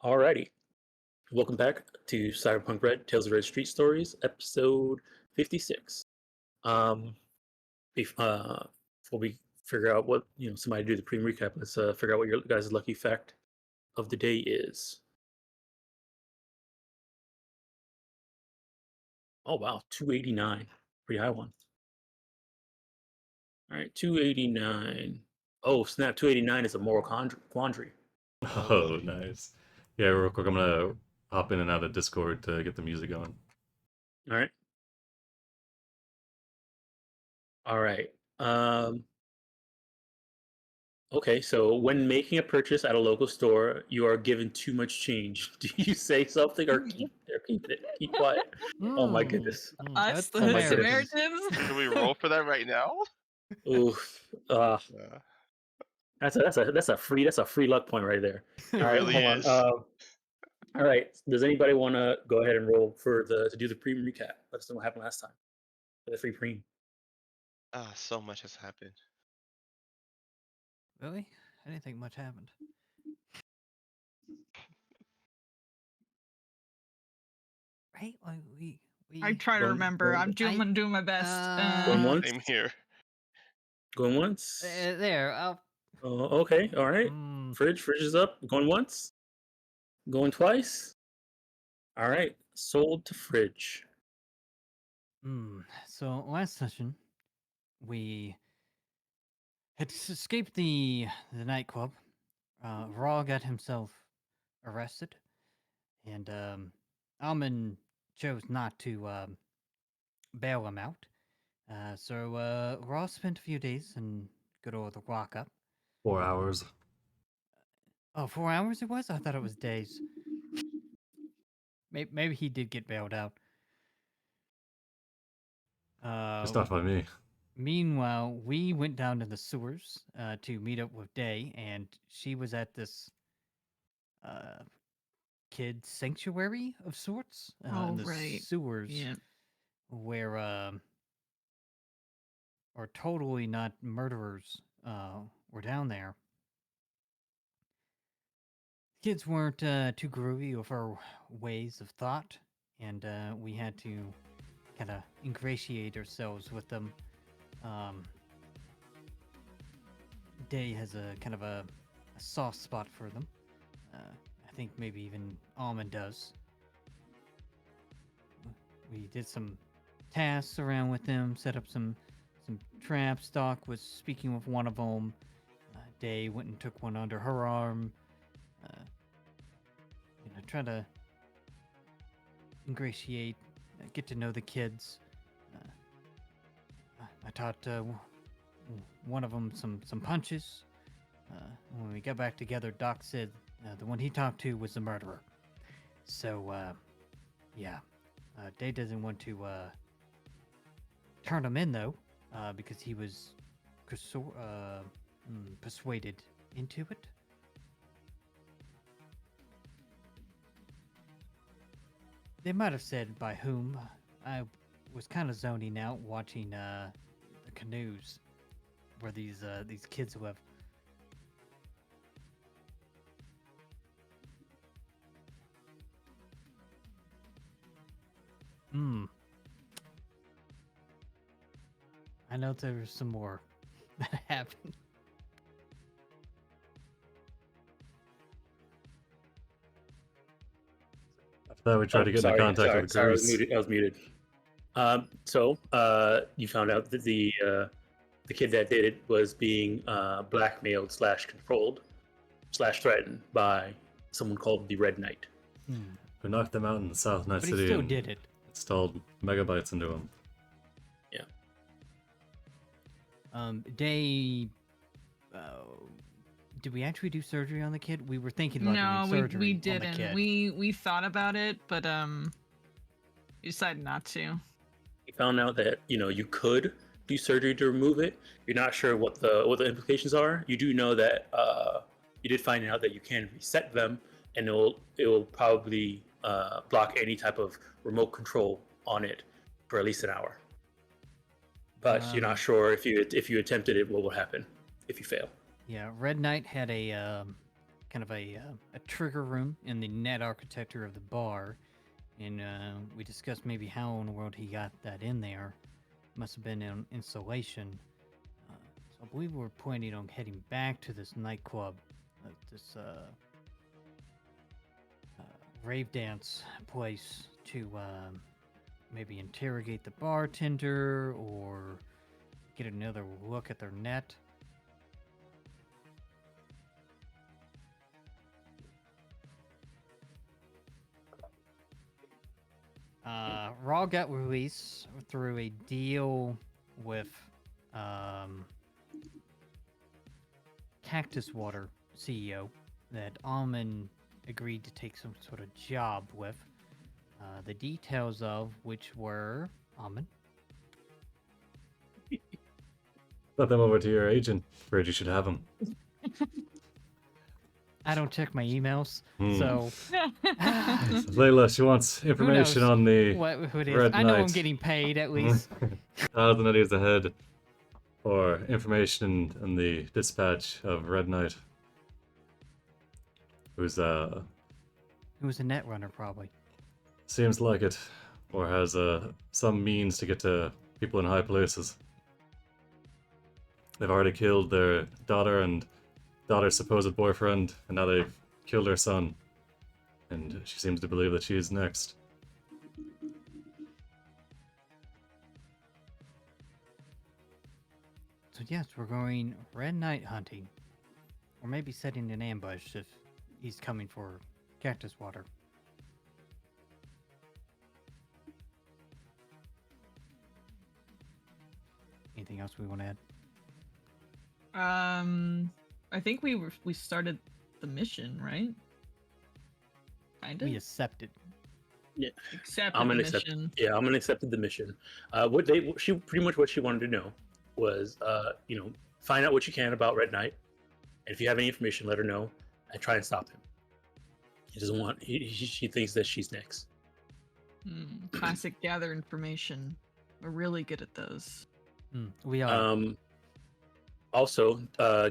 Alrighty. Welcome back to Cyberpunk Red Tales of Red Street Stories, episode 56. Um, before we figure out what, somebody do the pre recap, let's figure out what your guys' lucky fact of the day is. Oh, wow, 289. Pretty high one. All right, 289. Oh, snap, 289 is a moral quandary. Oh, Oh, buddy. nice. Yeah, real quick, I'm gonna hop in and out of Discord to get the music going. All right. All right. Okay, so when making a purchase at a local store, you are given too much change. Do you say something or keep it? Keep quiet. Oh my goodness. Us, Oh the my goodness. Samaritans. Can we roll for that right now? Oof. Yeah, That's a free luck point right there. it All right, really hold on. is. All right. Does anybody want to go ahead and roll to do the pre recap? Let us know what happened last time for the free pre. So much has happened. Really? I didn't think much happened. Right? Like we I try to Going- remember. going- I'm doing my best. Going once. Same here. Going once. there. Oh, okay. All right. Mm, Fridge is up. Going once. Going twice. All right. Sold to Fridge. So last session, we had escaped the nightclub. Raw got himself arrested, and Almond chose not to bail him out. So Raw spent a few days in good old lockup. 4 hours. Oh, 4 hours it was? I thought it was days. Maybe he did get bailed out. It's not by me. Meanwhile, we went down to the sewers to meet up with Day, and she was at this kid sanctuary of sorts in the right. sewers, Yeah. where are totally not murderers were down there. Kids weren't too groovy with our ways of thought, and we had to kind of ingratiate ourselves with them. Day has a kind of a soft spot for them. I think maybe even Almond does. We did some tasks around with them, set up some traps. Doc was speaking with one of them. Day went and took one under her arm. Try to ingratiate, get to know the kids. I taught one of them some punches. When we got back together, Doc said the one he talked to was the murderer. So, yeah. Day doesn't want to turn him in, though, because he was persuaded into it. They might have said by whom. I was kind of zoning out watching the canoes where these kids live. I know there's some more that happened. After that, we tried to get into contact with the Sorry, crews. I was muted. So you found out that the kid that did it was being blackmailed / controlled / threatened by someone called the Red Knight. We knocked them out in the South Night But City he still and did it. installed megabytes into them. Day. Did we actually do surgery on the kid? We were thinking about No, doing surgery we on the didn't. kid. We thought about it, but we decided not to. You found out that you could do surgery to remove it. You're not sure what the implications are. You do know that you did find out that you can reset them, and it will probably block any type of remote control on it for at least an hour. But you're not sure if you attempted it, what will happen if you fail. Yeah, Red Knight had a kind of a trigger room in the net architecture of the bar, and we discussed maybe how in the world he got that in there. Must have been in installation. So I believe we're planning on heading back to this nightclub, this rave dance place to maybe interrogate the bartender or get another look at their net. Raw got released through a deal with Cactus Water CEO that Almond agreed to take some sort of job with. The details of which were Almond. Let them over to your agent. Afraid you should have them. I don't check my emails, Hmm. so Layla, she wants information knows on the who it is. Red I know I'm Knight. getting paid at least. 1,000 eddies ahead for information in the dispatch of Red Knight. Who's Who's a net runner, probably. seems like it, or has some means to get to people in high places. They've already killed their daughter and daughter's supposed boyfriend, and now they've killed her son. And she seems to believe that she's next. So yes, we're going Red Knight hunting. Or maybe setting an ambush if he's coming for Cactus Water. Anything else we want to add? I think we started the mission, right? Kinda. We accepted. Accepted I'm the gonna accept. mission. Yeah, I'm gonna accept the mission. She pretty much what she wanted to know was, find out what you can about Red Knight, and if you have any information, let her know, and try and stop him. He doesn't want. She thinks that she's next. Classic gather information. We're really good at those. We are. Also,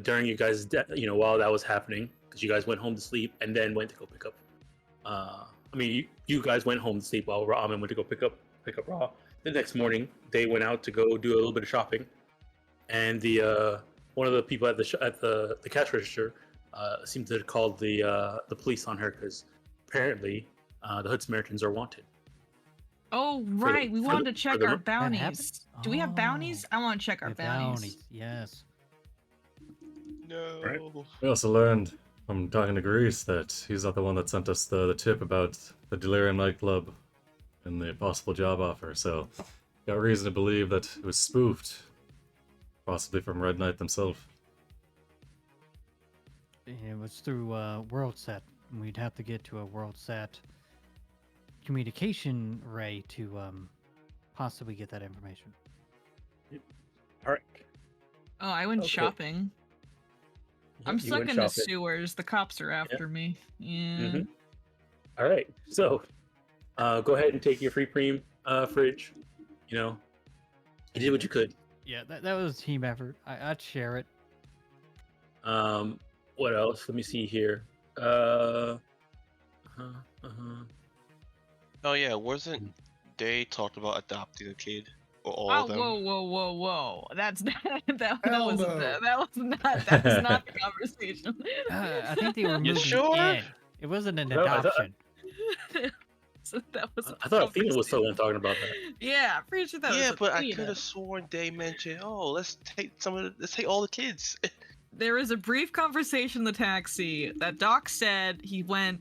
during you guys, while that was happening, because you guys went home to sleep and then went to go pick up. You guys went home to sleep while Ramen went to go pick up Raw. The next morning, they went out to go do a little bit of shopping, and the one of the people at the cash register seemed to call the police on her because apparently the Hood Samaritans are wanted. Oh, right. We wanted to check our happened? bounties. Do we have bounties? I want to check our The bounties. yes. No. Right. We also learned from talking to Grease that he's not the one that sent us the tip about the Delirium nightclub and the possible job offer, so got reason to believe that it was spoofed, possibly from Red Knight themselves. It was through WorldSat. We'd have to get to a WorldSat communication ray to possibly get that information. All right. Oh, I went Okay. shopping. I'm You stuck went in the shopping. sewers. The cops are after me. Yeah. Mhm. All right. So, go ahead and take your free preem fridge. You did what you could. Yeah, that was a team effort. I'd share it. What else? Let me see here. Oh yeah, wasn't they talked about adopting a kid or all Oh, of them? whoa! That's not that Hell was no. that was not the conversation. I think they were You moving sure? in. It wasn't an No, I thought- adoption. So that was. I thought Athena was the one talking about that. Yeah, pretty sure that was. Yeah, but I Athena. could have sworn they mentioned, oh, let's take all the kids. There was a brief conversation in the taxi that Doc said he went,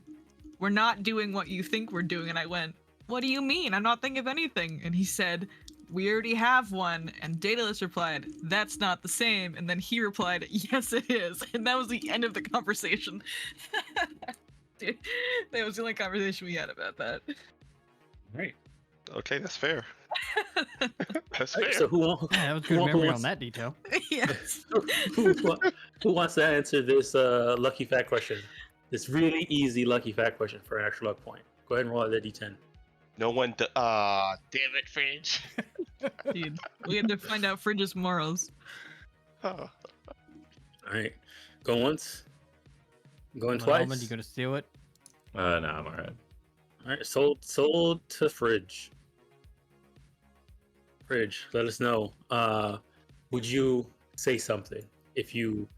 "We're not doing what you think we're doing," and I went, "What do you mean? I'm not thinking of anything." And he said, "We already have one." And Daedalus replied, "That's not the same." And then he replied, "Yes, it is." And that was the end of the conversation. Dude, that was the only conversation we had about that. Right. Okay, that's fair. That's All right, fair. so who Yeah, that was good who memory wants- on that detail. Yes. who wants to answer this lucky fact question? This really easy lucky fact question for an extra luck point. Go ahead and roll out that d10. No one. Damn it, Fridge. Dude, we had to find out Fridge's morals. Oh. All right. Go once. Going Come on, Almond, twice. you gonna steal it? No, I'm alright. All right, sold to Fridge. Fridge, let us know. Would you say something if you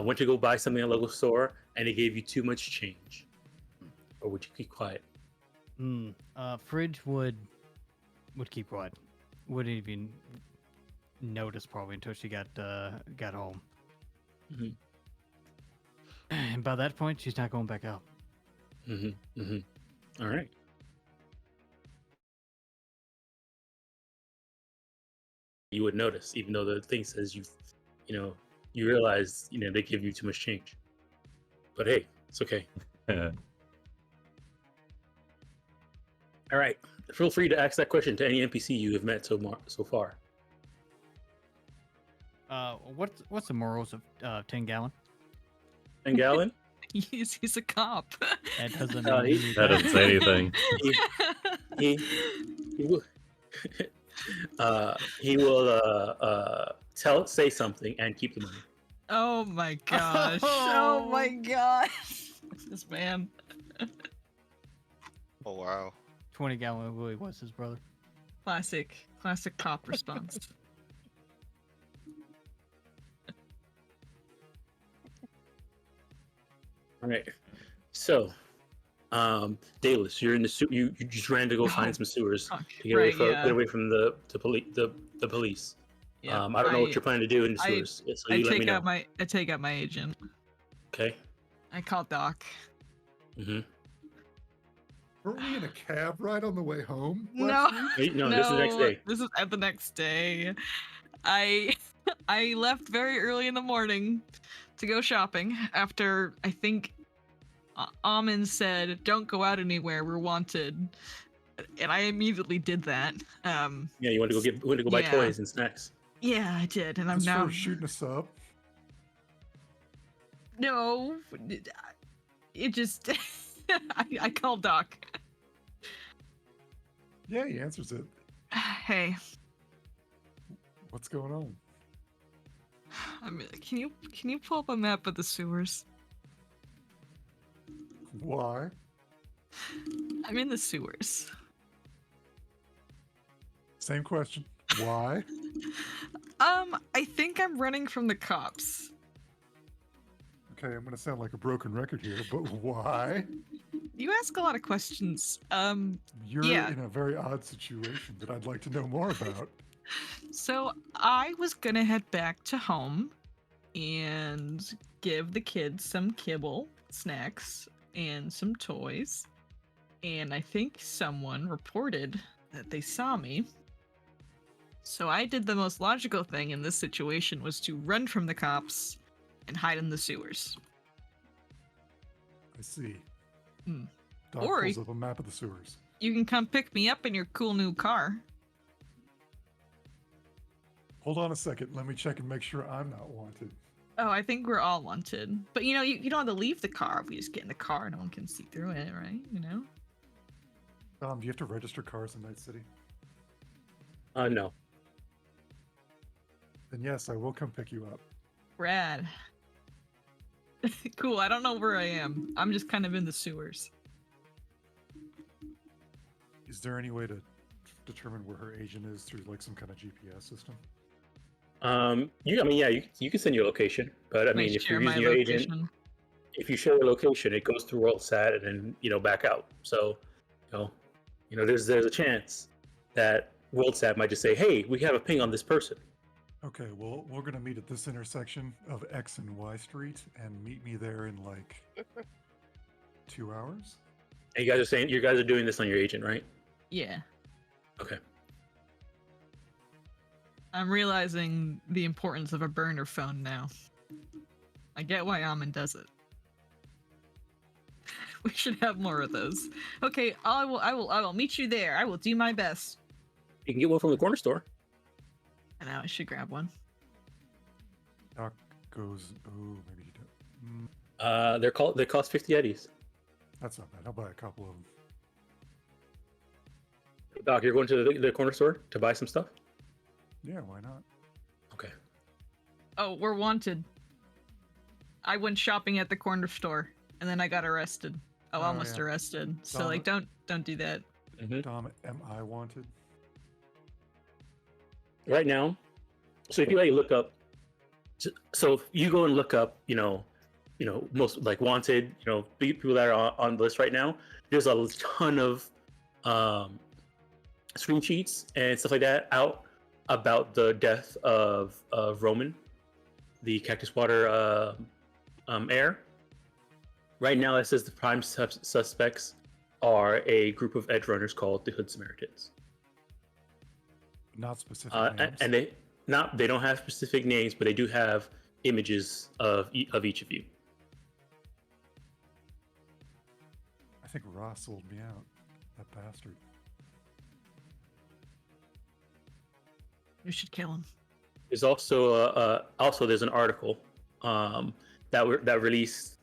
went to go buy something at a local store and they gave you too much change, or would you keep quiet? Fridge would keep quiet. Wouldn't even notice probably until she got home. Mhm. And by that point, she's not going back out. All right. You would notice, even though the thing says you realize, they give you too much change. But hey, it's okay. All right. Feel free to ask that question to any NPC you have met so far. What's the morals of 10 Gallon? And Gallon, He's a cop. That doesn't Uh, mean he- you That doesn't say anything. he will he will say something and keep the money. Oh my gosh. Oh my gosh. This man. Oh wow. 20 Gallon Willie was his brother. Classic cop response. All right. So, Dallas, you're in the you just ran to go find some sewers Fuck. to get away Right, from yeah. get away from the police. Yeah, I don't know what you're planning to do in the I- sewers, so I you let me take know. out my agent. Okay. I call Doc. Mm-hmm. Weren't we in a cab ride on the way home? No. last week? No, this is the next day. This is at the next day. I left very early in the morning to go shopping after I think Amin said, "Don't go out anywhere. We're wanted," and I immediately did that. Yeah, you want to go buy Yeah. toys and snacks. Yeah, I did, and I'm Just now for shooting us up. no. It just I called Doc. Yeah, he answers it. Hey, What's going on? can you pull up a map of the sewers? Why? I'm in the sewers. Same question. Why? I think I'm running from the cops. Okay, I'm gonna sound like a broken record here, but why? You ask a lot of questions. You're Yeah. in a very odd situation that I'd like to know more about. So I was gonna head back to home and give the kids some kibble, snacks, and some toys. And I think someone reported that they saw me. So I did the most logical thing in this situation was to run from the cops and hide in the sewers. I see. Hmm. Doc Or pulls up a map of the sewers. You can come pick me up in your cool new car. Hold on a second. Let me check and make sure I'm not wanted. Oh, I think we're all wanted. But you don't have to leave the car if we just get in the car. No one can see through it, right? Dom, do you have to register cars in Night City? No. Then yes, I will come pick you up. Rad. Cool, I don't know where I am. I'm just kind of in the sewers. Is there any way to determine where her agent is through like some kind of GPS system? You can send your location, but I mean, Might if share you're my using your agent, location. if you share your location, it goes through WorldSat and then back out. So, there's a chance that WorldSat might just say, "Hey, we have a ping on this person." Okay, well, we're gonna meet at this intersection of X and Y Street and meet me there in like 2 hours. And you guys are doing this on your agent, right? Yeah. Okay. I'm realizing the importance of a burner phone now. I get why Amin does it. We should have more of those. Okay, I will meet you there. I will do my best. You can get one from the corner store. And now I should grab one. Doc goes, oh, maybe he don't. They cost 50 eddies. That's not bad. I'll buy a couple of them. Doc, you're going to the corner store to buy some stuff? Yeah, why not? Oh, we're wanted. I went shopping at the corner store. and then I got arrested. Oh, Oh, almost yeah. arrested. So Dom- like, don't do that. Dom, am I wanted? Right now, so if you like look up, so if you go and look up, most like wanted, people that are on the list right now. There's a ton of screen sheets and stuff like that out about the death of Roman, the cactus water heir. Right now, it says the prime suspects are a group of Edgerunners called the Hood Samaritans. Not specific names. And they don't have specific names, but they do have images of each of you. I think Ross sold me out. That bastard. You should kill him. There's also there's an article that released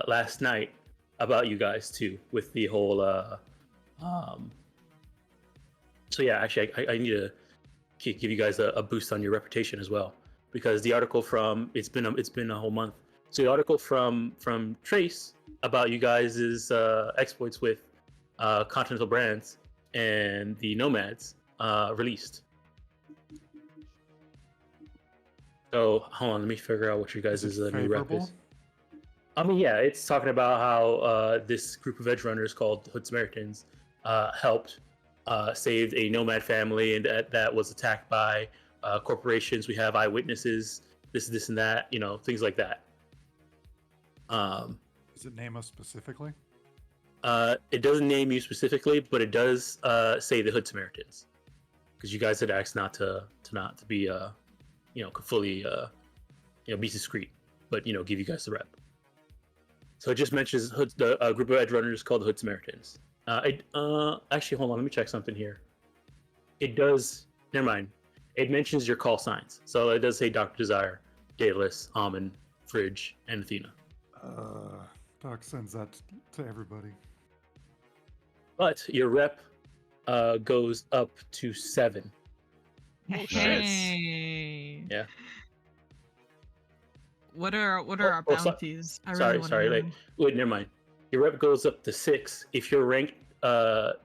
last night about you guys too, with the whole so yeah, actually I need to give you guys a boost on your reputation as well, because the article from it's been a whole month. So the article from Trace about you guys' exploits with Continental Brands and the Nomads released. So hold on, let me figure out what you guys' Is it new rep favorable? is. I mean, yeah, it's talking about how this group of Edgerunners called Hood Samaritans helped save a nomad family, and that was attacked by corporations. We have eyewitnesses, this and that, things like that. Does it name us specifically? It doesn't name you specifically, but it does say the Hood Samaritans, because you guys had asked not to be fully be discreet, but give you guys the rep. So it just mentions a group of Edgerunners called the Hood Samaritans. Actually, hold on, let me check something here. It does. Never mind. It mentions your call signs, so it does say Dr. Desire, Daedalus, Almond, Fridge, and Athena. Doc sends that to everybody. But your rep goes up to 7. Oh, shit. Hey. Yeah. What are our Oh, bounties? I really Sorry, wanna sorry. know. Wait, never mind. Your rep goes up to 6 if you're ranked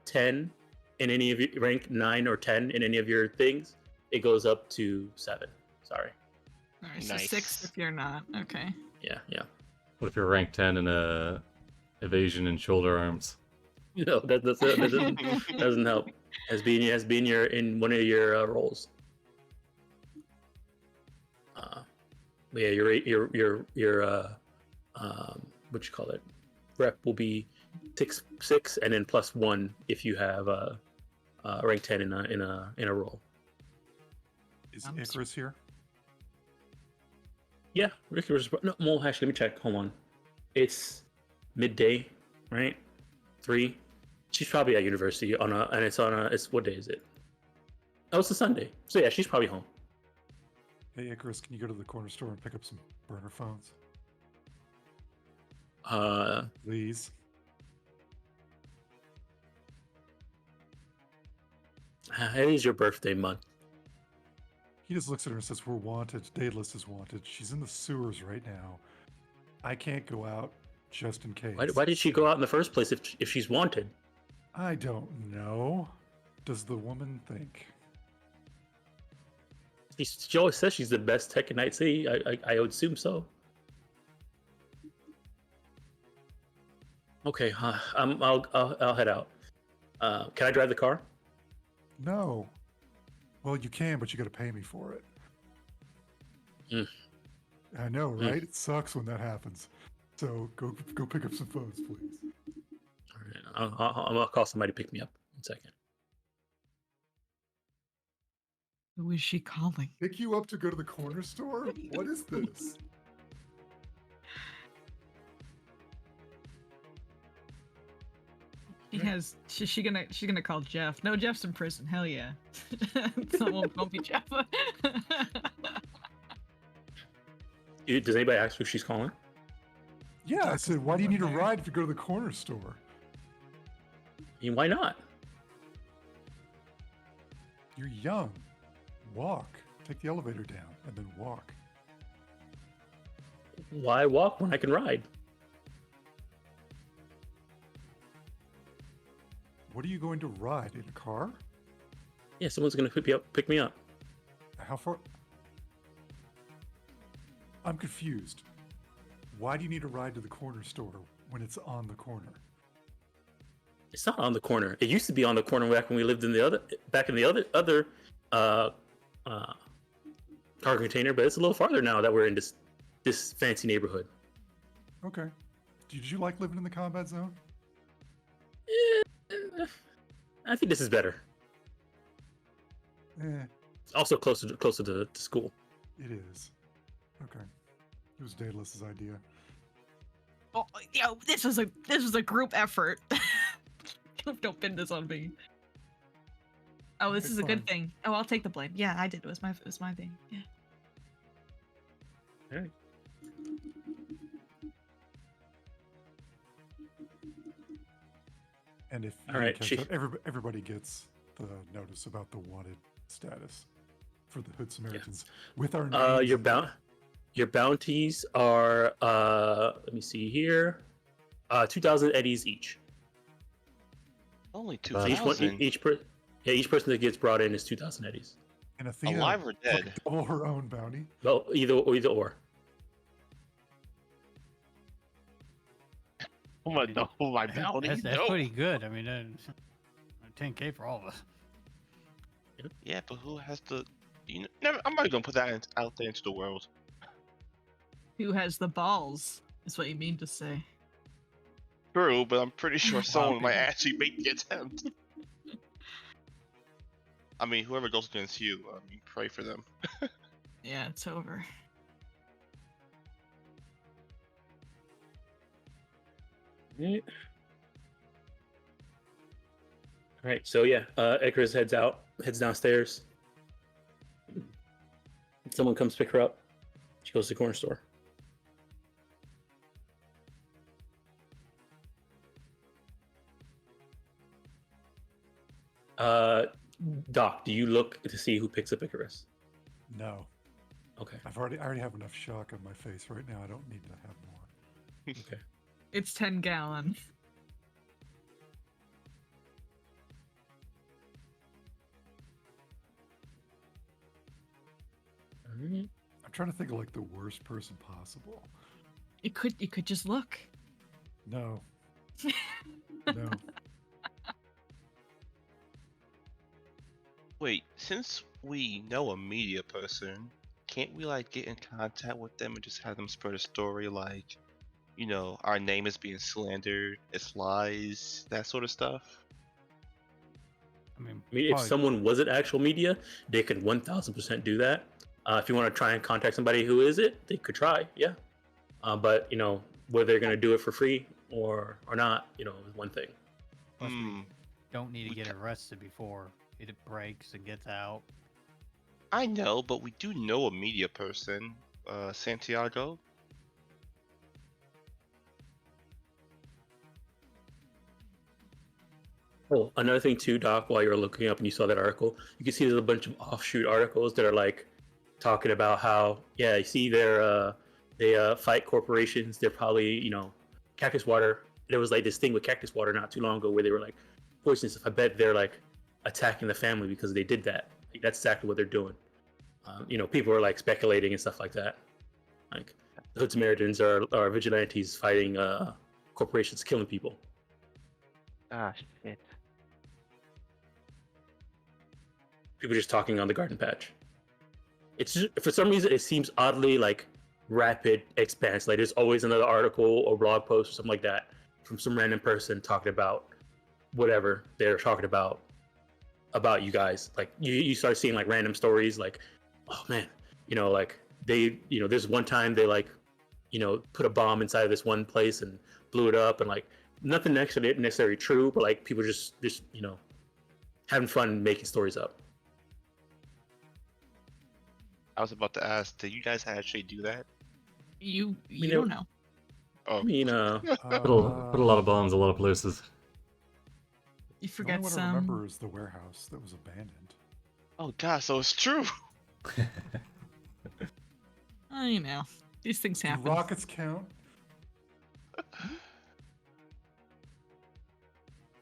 10 in any of your rank 9 or 10 in any of your things. It goes up to 7. Sorry. All right, so Nice. 6 if you're not. Okay. Yeah. What if you're rank 10 in evasion and shoulder arms? No, that doesn't help. As being in one of your roles. But yeah, your what you call it, rep will be 6, and then +1 if you have rank 10 in a role. Is Icarus here? Yeah, Ricky was no. Well, actually, let me check. Hold on. It's midday, right? 3. She's probably at university it's what day is it? Oh, it's a Sunday. So yeah, she's probably home. Hey, Icarus, can you go to the corner store and pick up some burner phones? Please. It is your birthday month. He just looks at her and says, "We're wanted. Daedalus is wanted. She's in the sewers right now. I can't go out just in case." Why did she go out in the first place if she's wanted? I don't know. Does the woman think? She always says she's the best tech in Night City. I would assume so. Okay, I'll head out. Can I drive the car? No. Well, you can, but you got to pay me for it. Mm. I know, right? It sucks when that happens. So go pick up some phones, please. All right, I'll call somebody to pick me up. 1 second. Who is she calling? Pick you up to go to the corner store? What is this? She's gonna call Jeff. No, Jeff's in prison. Hell yeah. So won't be Jeff. Does anybody ask who she's calling? Yeah, I said, why do you need a ride if you go to the corner store? I mean, why not? You're young. Walk. Take the elevator down and then walk. Why walk when I can ride? What are you going to ride in a car? Yeah, someone's gonna pick me up. How far? I'm confused. Why do you need a ride to the corner store when it's on the corner? It's not on the corner. It used to be on the corner back when we lived in the other uh, cargo container, but it's a little farther now that we're in this fancy neighborhood. Okay. Did you like living in the combat zone? I think this is better. Eh, It's also closer to school. it is. Okay. It was Daedalus' idea. Oh, this was a group effort. Don't pin this on me. Oh, this Okay, is a fine. good thing. Oh, I'll take the blame. Yeah, I did. It was my thing. Yeah. All right. And if you All right, catch Chief. up, everybody gets the notice about the wanted status for the Hood Samaritans with our names. Your bounties are let me see here, 2,000 eddies each. Only Uh, So each 2,000. each person that gets brought in is 2,000 eddies. And Athena Alive or took dead? double her own bounty. Well, either or. Oh my bounty. That's No. pretty good. I mean, 10K for all of us. Yeah, but who has the? Never. I'm not gonna put that out there into the world. Who has the balls? Is what you mean to say. True, but I'm pretty sure someone might people. actually make the attempt. I mean, whoever goes against you, pray for them. Yeah, it's over. All right. So yeah, Icarus heads downstairs. Someone comes pick her up. She goes to the corner store. Doc, do you look to see who picks up Icarus? No, Okay. I already have enough shock on my face right now. I don't need to have more. Okay. It's 10 gallon. All right. I'm trying to think of like the worst person possible. You could just look. No. No. Wait, since we know a media person, can't we like get in contact with them and just have them spread a story like, our name is being slandered, it's lies, that sort of stuff? I mean, I mean, if probably- someone wasn't actual media, they could 1,000% do that. If you want to try and contact somebody who is it, they could try, yeah. But whether they're gonna do it for free or not, is one thing. plus we Hmm. don't need to we get ca- arrested before it breaks and gets out. I know, but we do know a media person, Santiago. Oh, another thing too, Doc, while you were looking up and you saw that article, you can see there's a bunch of offshoot articles that are like talking about how, yeah, you see they fight corporations. They're probably, Cactus Water. There was like this thing with Cactus Water not too long ago where they were like, poisonous. I bet they're like attacking the family because they did that. Like, that's exactly what they're doing. People are like speculating and stuff like that. Like the Hood Samaritans are vigilantes fighting corporations killing people. Ah, shit. People just talking on the garden patch. It's just, for some reason it seems oddly like rapid expanse. Like there's always another article or blog post or something like that from some random person talking about whatever they're talking about you guys. Like you start seeing like random stories like, oh man, like they, there's one time they like, put a bomb inside of this one place and blew it up, and like nothing necessarily true, but like people just having fun making stories up. I was about to ask, did you guys actually do that? You mean, don't know. Oh, I mean, Put a lot of bombs a lot of places. You The forget only one I some. remember is the warehouse that was abandoned. oh gosh, so it's true. These things Do happen. rockets count?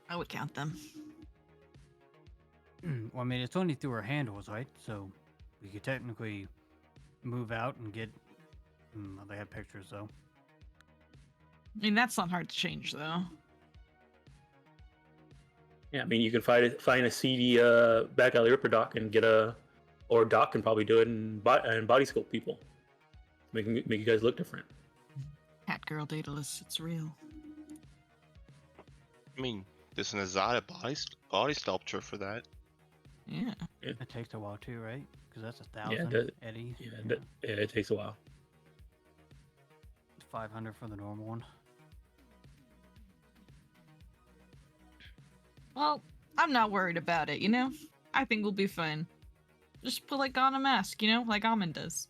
I would count them. Well, I mean, it's only through our handles, right? So we could technically move out and get. Well, they have pictures though. I mean, that's not hard to change, though. Yeah, I mean, you can find a seedy back alley ripper doc and get or Doc can probably do it and body sculpt people, make you guys look different. Cat girl Daedalus, it's real. I mean, there's an exotic body sculpture for that. Yeah. It takes a while too, right? Because that's Yeah, 1,000 eddies. Yeah, it takes a while. 500 for the normal one. Well, I'm not worried about it, you know? I think we'll be fine. Just put like on a mask, you know, like Almond does.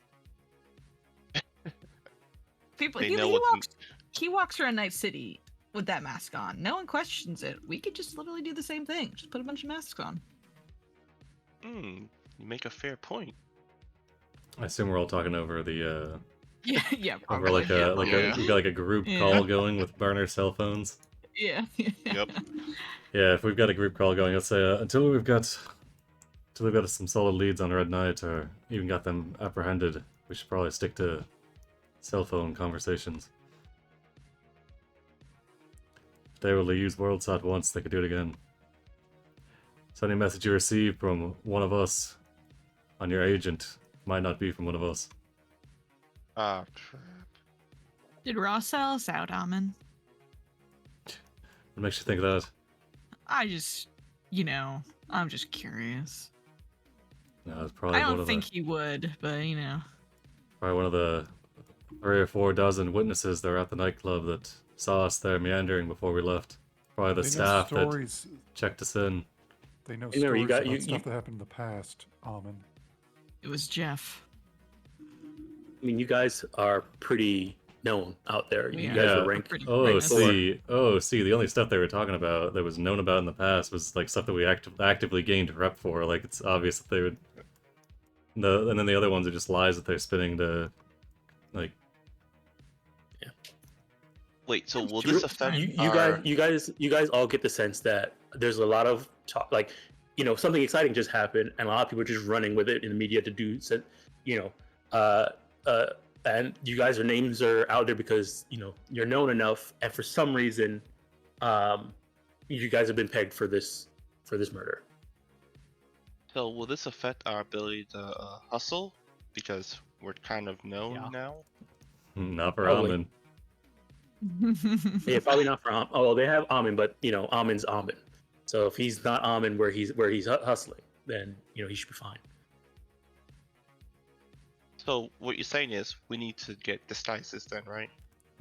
People They he, know he what the- walks he walks around Night City with that mask on. No one questions it. We could just literally do the same thing. Just put a bunch of masks on. You make a fair point. I assume we're all talking over the Yeah, over probably. like a Yeah. you got like a group Yeah. call going with burner cell phones. Yeah. Yep. Yeah, if we've got a group call going, let's say until we've got some solid leads on Red Knight or even got them apprehended, we should probably stick to cell phone conversations. If they were to use WorldSat once, they could do it again. So any message you receive from one of us on your agent might not be from one of us. Ah, crap. Did Ross sell us out, Amon? What makes you think that? I just, you know, I'm just curious. No, it's probably I one don't of think he would, but you know. probably one of the 3 or 4 dozen witnesses that were at the nightclub that saw us there meandering before we left. Probably the They know staff that stories. checked us in. They know Remember, stories about you stuff that happened in the past, Almond. It was Jeff. I mean, you guys are pretty known out there. You Yeah. guys Yeah. are ranked. Pretty Oh, famous. see, the only stuff they were talking about that was known about in the past was like stuff that we actively gained rep for. Like it's obvious that they would. And then the other ones are just lies that they're spinning to, like. Wait, so will You- this affect you our... you guys all get the sense that there's a lot of talk, like, you know, something exciting just happened, and a lot of people are just running with it in the media to do, you know, and you guys' names are out there because you know you're known enough, and for some reason, you guys have been pegged for this murder. So will this affect our ability to hustle? Because we're kind of known Yeah. now? Not for Probably. Almond. Yeah, probably not for Oh, they have Amin, but you know, Amin's Amin. So if he's not Amin where he's hustling, then you know he should be fine. So what you're saying is we need to get disguises then, right?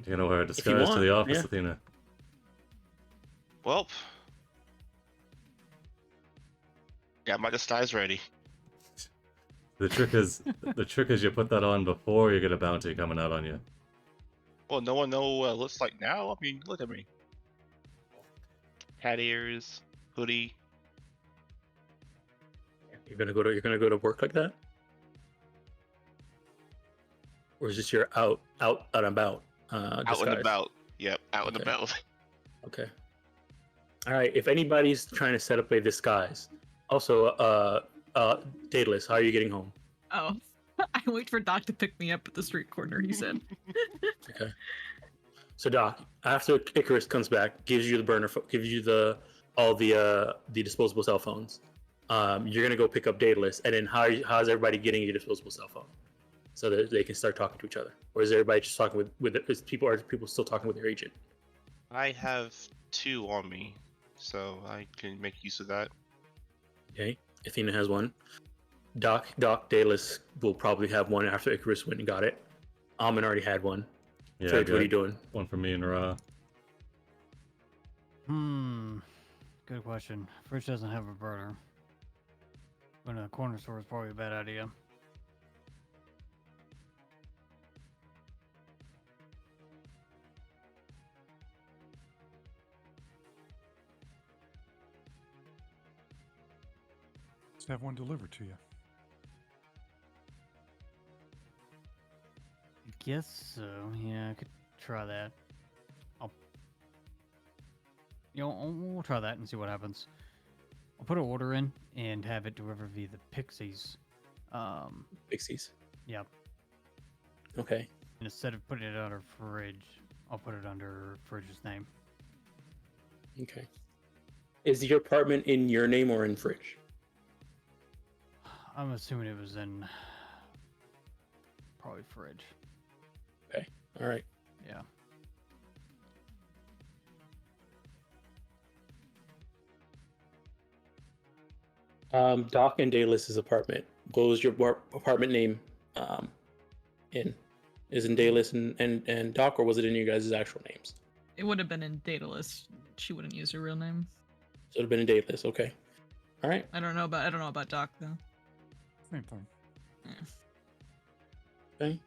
You know, wear a you disguise to the want, office, yeah. Athena. Well, got my disguise ready. The trick is you put that on before you get a bounty coming out on you. Well, no one know what it looks like now. I mean, look at me. Cat ears, hoodie. You're gonna go to work like that, or is this your out and about? Out and disguise? about. Yep, out and Okay. about. Okay. All right. If anybody's trying to set up a disguise, also, Daedalus, how are you getting home? Oh, I wait for Doc to pick me up at the street corner. He said. Okay. So Doc, after Icarus comes back, gives you the gives you all the disposable cell phones. You're gonna go pick up Daedalus, and then how's everybody getting a disposable cell phone, so that they can start talking to each other, or is everybody just talking are people still talking with their agent? I have 2 on me, so I can make use of that. Okay. Athena has one. Doc, Daedalus will probably have one after Icarus went and got it. Amin already had one. Yeah, Fred, what are you good. doing? One for me and Ra. Good question. Fridge doesn't have a burner. Going to the corner store is probably a bad idea. Let's have one delivered to you. I guess so. Yeah, I could try that. We'll try that and see what happens. I'll put an order in and have it delivered via the Pixies. Pixies. Yeah. Okay. And instead of putting it under Fridge, I'll put it under Fridge's name. Okay. Is your apartment in your name or in Fridge? I'm assuming it was in probably Fridge. Okay. All right. Yeah. Doc and Dayless's apartment. What was your apartment name in? Is in Dayless and Doc, or was it in you guys' actual names? It would have been in Daedalus. She wouldn't use her real name. So it would have been in Dayless. Okay. All right. I don't know about Doc though. Same thing. Okay.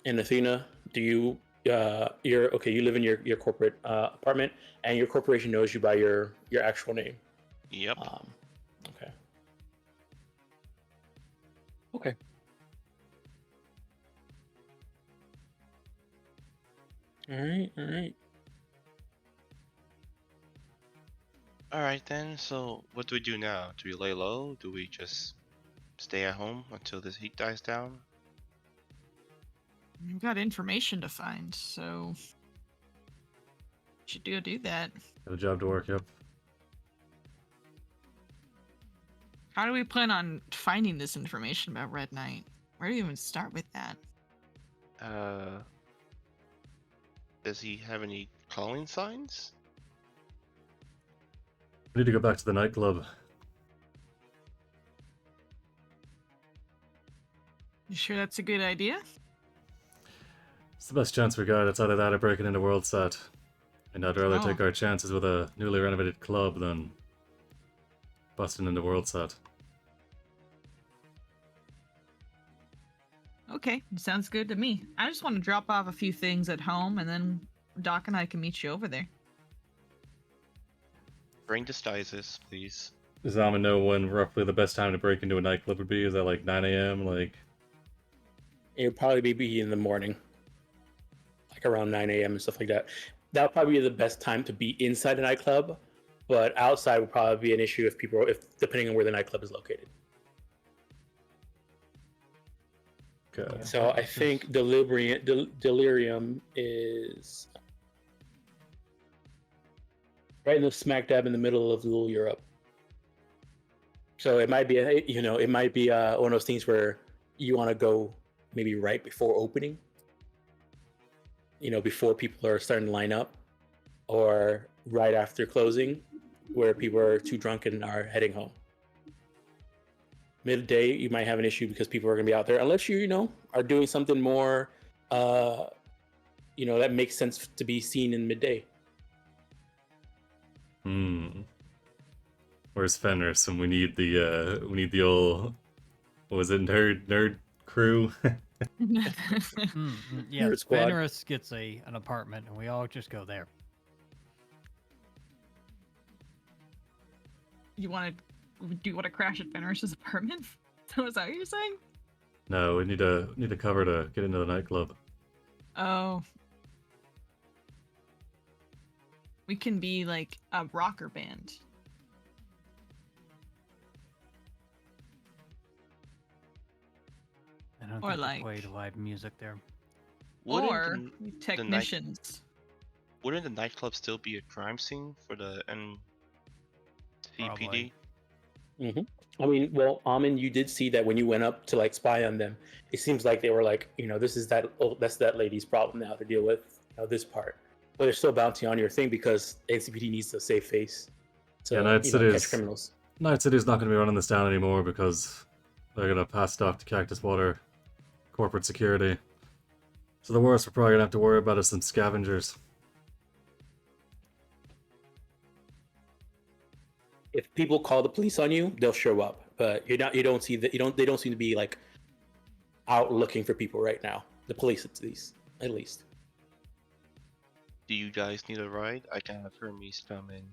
And Athena, do you you're okay, you live in your corporate apartment and your corporation knows you by your actual name. Yep. Okay. Okay. All right, all right. All right then. So what do we do now? Do we lay low? Do we just stay at home until this heat dies down? We've got information to find, so should do that. Got a job to work, yep. How do we plan on finding this information about Red Knight? Where do we even start with that? Does he have any calling signs? We need to go back to the nightclub. You sure that's a good idea? It's the best chance we got. It's either that or breaking into World Set. And I'd rather Oh. take our chances with a newly renovated club than busting into World Set. Okay, sounds good to me. I just want to drop off a few things at home, and then Doc and I can meet you over there. Bring disguises, please. Does Alma know when roughly the best time to break into a nightclub would be? Is that like 9 a.m.? Like, It would probably be in the morning. Like around 9 a.m. and stuff like that. That would probably be the best time to be inside a nightclub, but outside would probably be an issue if depending on where the nightclub is located. okay. So I think Delirium is right in the smack dab in the middle of Little Europe. So it might be one of those things where you want to go maybe right before opening. Before people are starting to line up, or right after closing, where people are too drunk and are heading home. Midday, you might have an issue because people are going to be out there, unless you are doing something more, that makes sense to be seen in midday. Where's Fenris? And we need the old, what was it, nerd crew? Yeah, Nerd squad. Fenris gets an apartment, and we all just go there. Do you want to crash at Fenris's apartment? So is that what you're saying? No, we need a cover to get into the nightclub. Oh. We can be like a rocker band. I don't Or think like- they play live music there. Wouldn't Or the technicians. Wouldn't the nightclub still be a crime scene for the NCPD? Probably. I mean, well, Amin, you did see that when you went up to like spy on them. It seems like they were like, this is that's that lady's problem now to deal with, this part. But they're still bouncing on your thing because NCPD needs to save face. So Yeah, Night catch City's criminals. Night City's not going to be running this down anymore because they're going to pass it off to Cactus Water corporate security. So the worst we're probably going to have to worry about is some scavengers. If people call the police on you, they'll show up. But they don't seem to be like out looking for people right now. The police at least. Do you guys need a ride? I can have Hermes come in.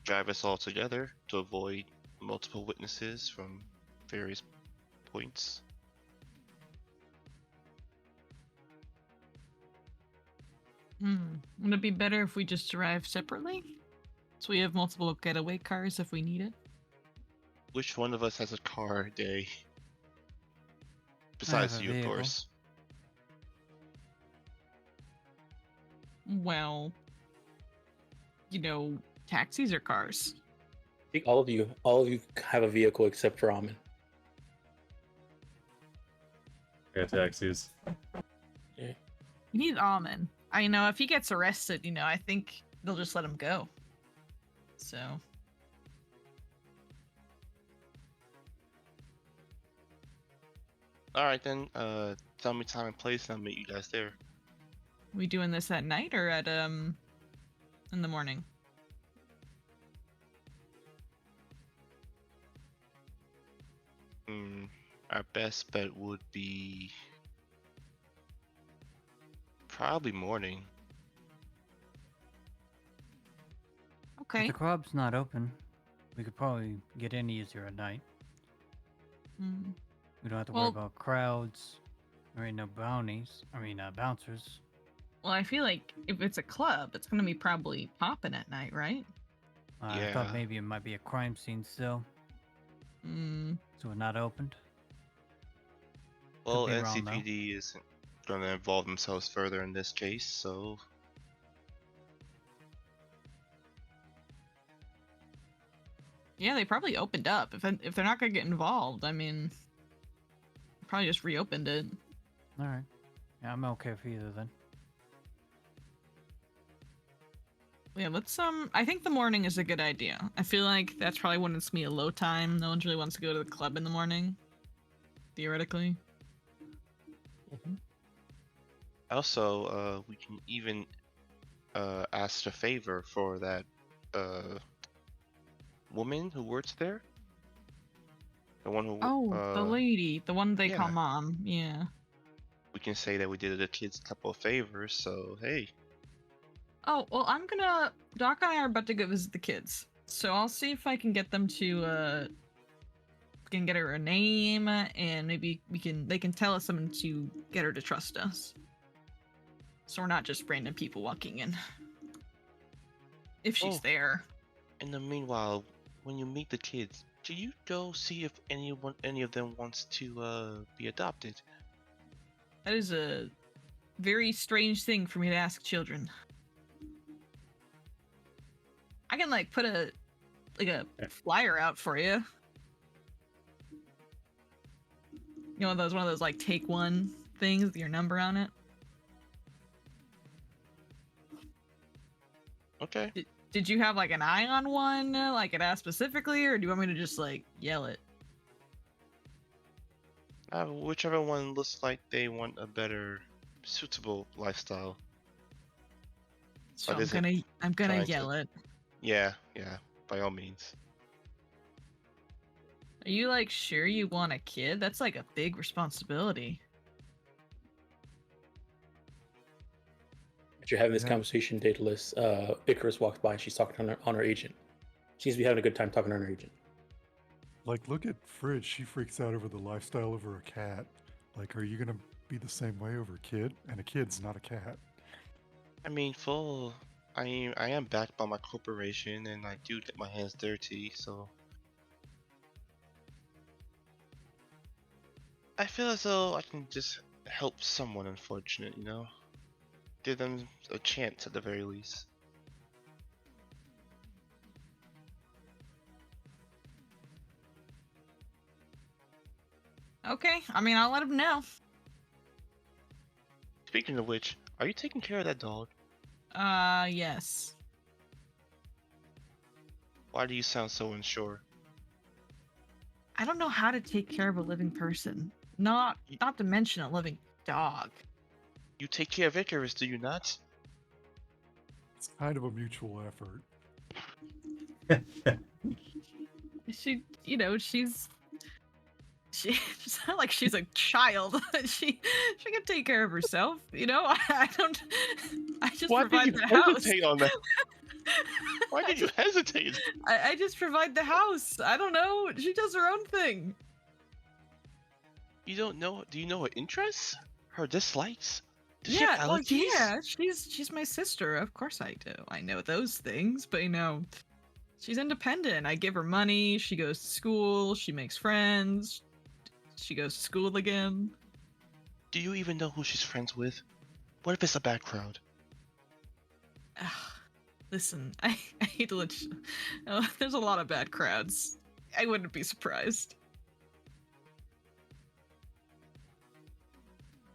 Drive us all together to avoid multiple witnesses from various points. Would it be better if we just drive separately? So we have multiple getaway cars if we need it? Which one of us has a car day? I have Besides a you, of vehicle. course. Well, taxis are cars. I think all of you have a vehicle except for Amin. Yeah, taxis. You need Almond. I know if he gets arrested, I think they'll just let him go. So. Alright then, tell me time and place and I'll meet you guys there. We doing this at night or at in the morning? Our best bet would be probably morning. Okay. If the club's not open, we could probably get in easier at night. Mm. We don't have to worry Well- about crowds or no bouncers. Well, I feel like if it's a club, it's gonna be probably popping at night, right? I thought Yeah. maybe it might be a crime scene still, Mm. so we're not opened. Well, be wrong, though. NCPD isn't going to involve themselves further in this case, so Yeah, they probably opened up. If they're not gonna get involved, I mean, probably just reopened it. All right. Yeah, I'm okay with either then. Yeah, let's I think the morning is a good idea. I feel like that's probably when it's me a low time. No one really wants to go to the club in the morning. Theoretically. also we can even ask a favor for that woman who works there. The one who Oh, the lady, the one they call yeah. mom. Yeah. we can say that we did the kids a couple of favors, so hey. Oh, well, Doc and I are about to go visit the kids. So I'll see if I can get them to, can get her a name, and maybe they can tell us something to get her to trust us. So we're not just random people walking in. If she's Oh. there. In the meanwhile, when you meet the kids, do you go see if any of them wants to be adopted? That is a very strange thing for me to ask children. I can, put a flyer out for you. One of those take one things with your number on it. Okay. Did you have an eye on one, it asked specifically, or do you want me to just yell it? Whichever one looks like they want a better, suitable lifestyle. So But is I'm it gonna trying to- yell it. Yeah, by all means. Are you sure you want a kid? That's a big responsibility. As you're having this Yeah. conversation, Daedalus, Icarus walks by and she's talking on her agent. She seems to be having a good time talking to her agent. Look at Fridge. She freaks out over the lifestyle over a cat. Are you gonna be the same way over a kid? And a kid's not a cat. I mean, I am backed by my corporation, and I do get my hands dirty, so I feel as though I can just help someone unfortunate, give them a chance at the very least. Okay, I'll let him know. Speaking of which, are you taking care of that dog? Yes. Why do you sound so unsure? I don't know how to take care of a living person. Not to mention a living dog. You take care of Icarus, do you not? It's kind of a mutual effort. She's not like she's a child. she can take care of herself. I just Why provide did you the house. hesitate on that? Why did you hesitate? I just provide the house. I don't know. She does her own thing. You don't know? Do you know her interests? Her dislikes? Does she have well, allergies? yeah, she's my sister. Of course I do. I know those things, but she's independent. I give her money. She goes to school. She makes friends. She goes to school again. Do you even know who she's friends with? What if it's a bad crowd? Ugh, listen, I hate to let you. There's a lot of bad crowds. I wouldn't be surprised.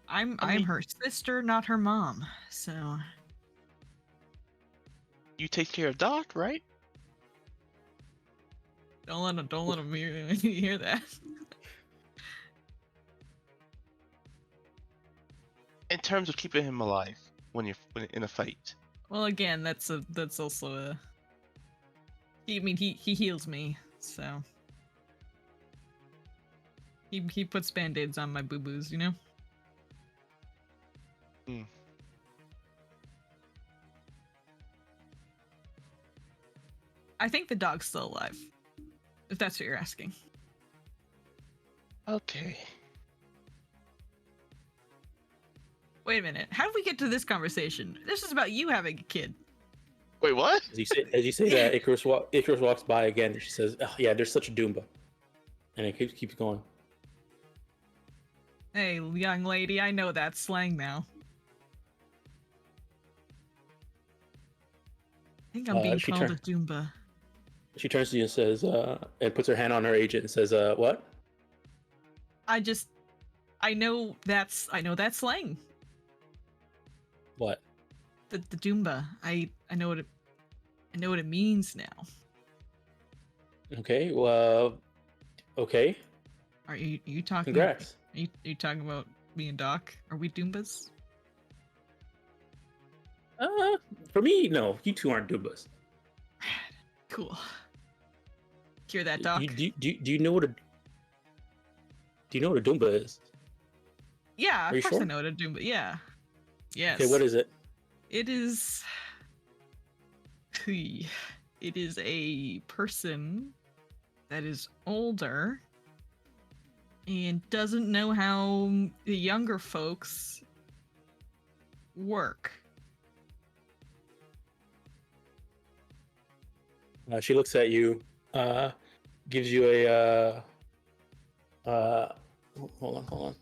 I'm mean- her sister, not her mom. So You take care of Doc, right? don't let him hear that. In terms of keeping him alive when you're in a fight. Well, again, that's also a. He heals me, so he puts band-aids on my boo-boos, Hmm. I think the dog's still alive, if that's what you're asking. Okay. Wait a minute. How did we get to this conversation? This is about you having a kid. Wait, what? As you say that, Icarus walks by again. And she says, "Oh, yeah, there's such a Doomba," and it keeps going. Hey, young lady, I know that slang now. I think I'm being she called turn- a Doomba. She turns to you and says, and puts her hand on her agent and says, "What?" I know that slang. What? The Doomba. I know what it means now. Okay. Well. Okay. Are you talking? Congrats. Are you talking about me and Doc? Are we Doombas? For me, no. You two aren't Doombas. Cool. Hear that, Doc? Do you know what a Doomba is? Yeah, Are of you course I sure? know what a Doomba. Yeah. Yes. Okay. What is it? It is. It is a person that is older and doesn't know how the younger folks work. She looks at you, gives you a. Hold on.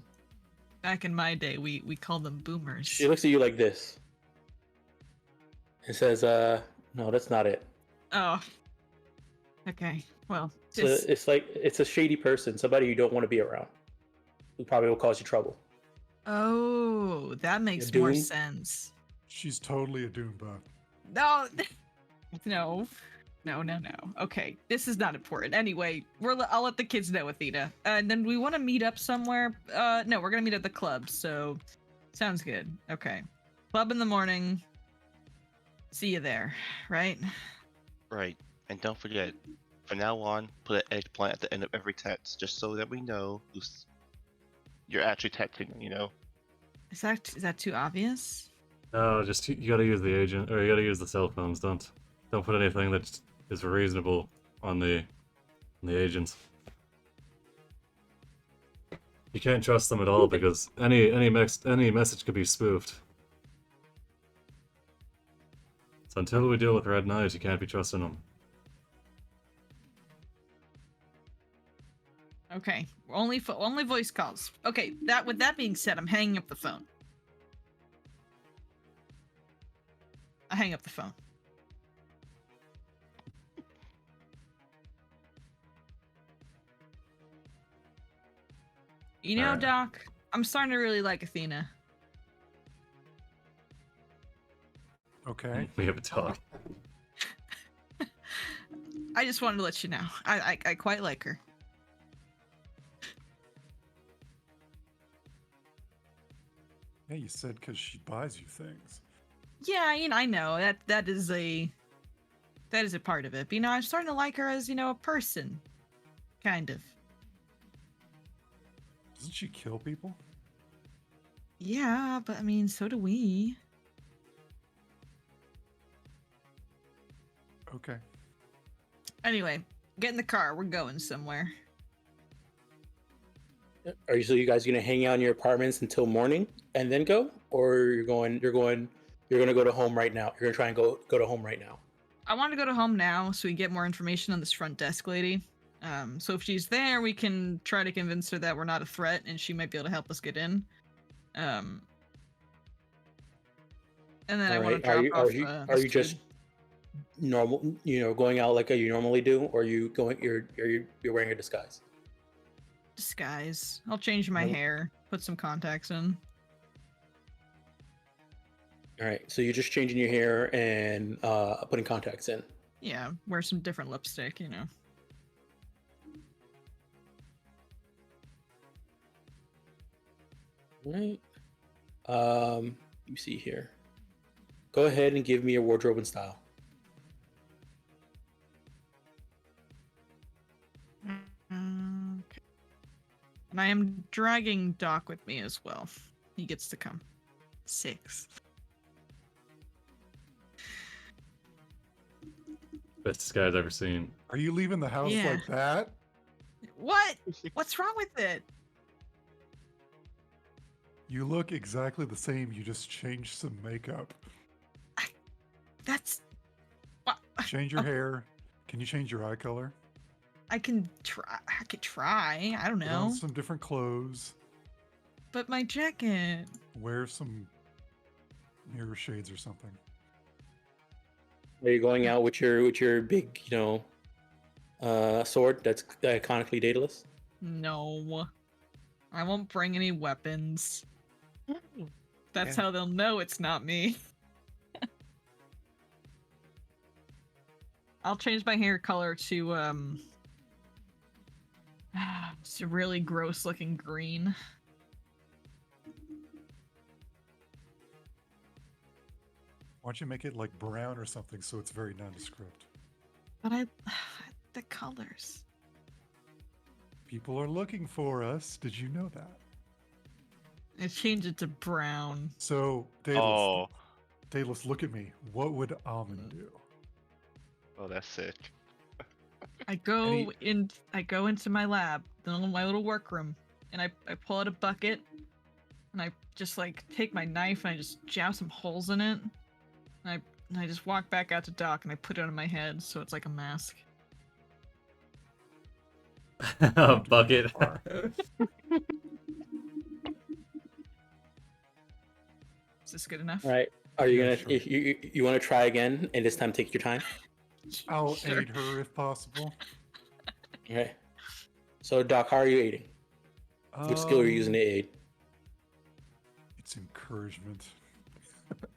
Back in my day, we called them boomers. She looks at you like this and says, "No, that's not it. Oh. Okay. Well, So it's a shady person, somebody you don't want to be around, who probably will cause you trouble." Oh, that makes more Doom? sense. She's totally a Doomba. No, no. Okay, this is not important. Anyway, I'll let the kids know, Athena. And then we want to meet up somewhere. No, we're gonna meet at the club. So, sounds good. Okay, club in the morning. See you there, right? Right. And don't forget, from now on, put an eggplant at the end of every text, just so that we know you're actually texting. Is that too obvious? No, just you gotta use the agent, or you gotta use the cell phones. Don't put anything that is reasonable on the agents. You can't trust them at all because any message could be spoofed. So until we deal with Red Knight, you can't be trusting them. Okay, only voice calls. Okay, with that being said, I'm hanging up the phone. I hang up the phone. You know, Alright. Doc, I'm starting to really like Athena. Okay. We have a talk. I just wanted to let you know. I quite like her. Yeah, you said because she buys you things. Yeah, I know that is a part of it. But, I'm starting to like her as a person, kind of. Doesn't she kill people? Yeah, but I mean, so do we. Okay. Anyway, get in the car. We're going somewhere. Are you so you guys gonna hang out in your apartments until morning and then go, or you're gonna go to home right now? You're gonna try and go to home right now. I want to go to home now so we get more information on this front desk lady. So if she's there, we can try to convince her that we're not a threat and she might be able to help us get in. And then I want to drop off. Are you just normal? Going out like you normally do, or you're wearing a disguise? Disguise. I'll change my hair, put some contacts in. All right, so you're just changing your hair and putting contacts in. Yeah, wear some different lipstick, Right. Let me see here. Go ahead and give me your wardrobe and style. Okay. And I am dragging Doc with me as well. He gets to come. 6. Best disguise I've ever seen. Are you leaving the house Yeah. like that? What? What's wrong with it? You look exactly the same. You just changed some makeup. That's. What? Change your hair. Can you change your eye color? I can try. I could try. I don't Put on know. some different clothes. But my jacket. Wear some mirror shades or something. Are you going out with your big, sword that's iconically Daedalus? No. I won't bring any weapons. That's Yeah. how they'll know it's not me. I'll change my hair color to it's a really gross looking green. Why don't you make it like brown or something so it's very nondescript? But the colors. People are looking for us. Did you know that? I change it to brown. So, Daedalus, Oh, Daedalus, look at me. What would Almond do? oh, that's sick. I go Any- I go into my lab, my little workroom, and I pull out a bucket and I just like take my knife and I just jab some holes in it. And I just walk back out to Doc and I put it on my head so it's like a mask. A bucket. Far. Is this good enough? All right. Are you Yeah, gonna sure. if you want to try again and this time take your time? I'll Sure. aid her if possible. Okay. So Doc, how are you aiding? What skill are you using to aid? It's encouragement.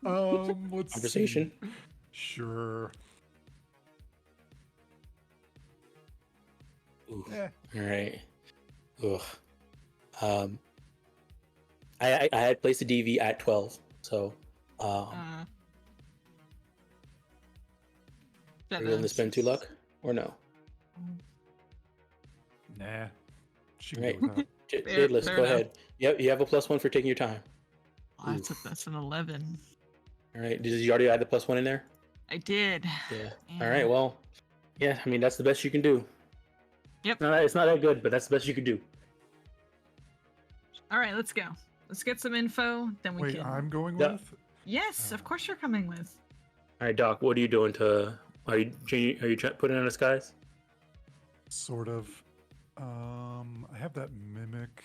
Let's Conversation? see. Sure. Ooh. Yeah. All right. Ugh. I had placed a DV at 12, so are you willing to spend 2 luck or no? Nah. She can Right. go without. Daedalus, fair go enough. ahead. Yep, you have a +1 for taking your time. Oh, that's an 11. All right. Did you already add the +1 in there? I did. Yeah. Yeah. All right. Well, yeah. I mean, that's the best you can do. Yep. No, it's not that good, but that's the best you can do. All right, let's go. Let's get some info, then we Wait, can. I'm going Yeah. with? Yes, of course you're coming with. All right, Doc. What are you doing to? Are you putting on a disguise? Sort of. I have that mimic.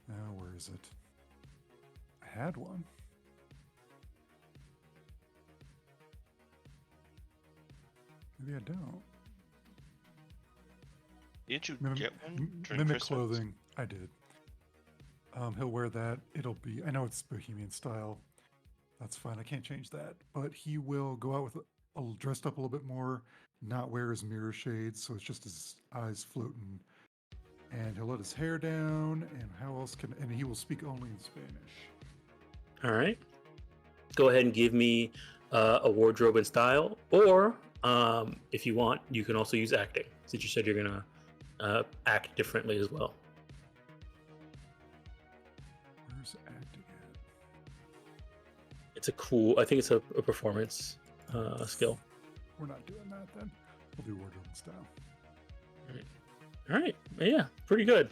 Where is it? I had one. Maybe I don't. Did you Mim- get one during mimic Christmas? clothing. I did. He'll wear that. It'll be. I know it's bohemian style. That's fine. I can't change that. But he will go out with dressed up a little bit more. Not wear his mirror shades, so it's just his eyes floating. And he'll let his hair down. And how else can? And he will speak only in Spanish. All right. Go ahead and give me a wardrobe and style, or if you want, you can also use acting, since you said you're gonna act differently as well. Where's acting at? It's a cool. I think it's a performance skill. We're not doing that then. We'll do wardrobe and style. All right. Yeah, pretty good.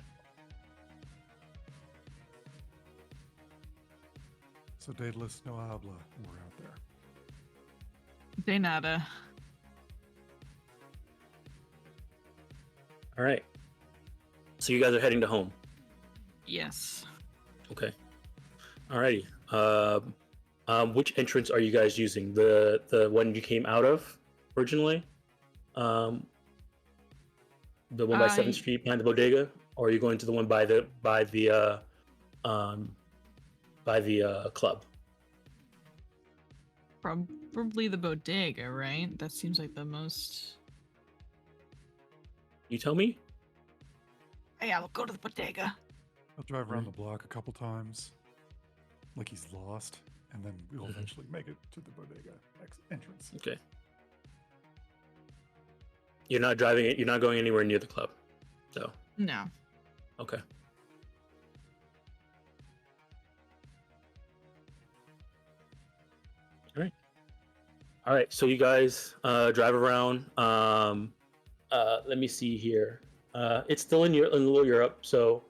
So Daedalus no habla. We're out there. De nada. All right. So you guys are heading to home. Yes. Okay. Alrighty. Which entrance are you guys using? The one you came out of originally? The one by 7th Street behind the bodega, or are you going to the one by the club? Probably the bodega, right? That seems like the most. You tell me. Yeah, we'll go to the bodega. He'll drive around the block a couple times, like he's lost, and then we'll eventually make it to the bodega entrance. Okay. You're not driving it. You're not going anywhere near the club. So. No. Okay. All right. So you guys drive around. Let me see here. It's still in Little Europe. So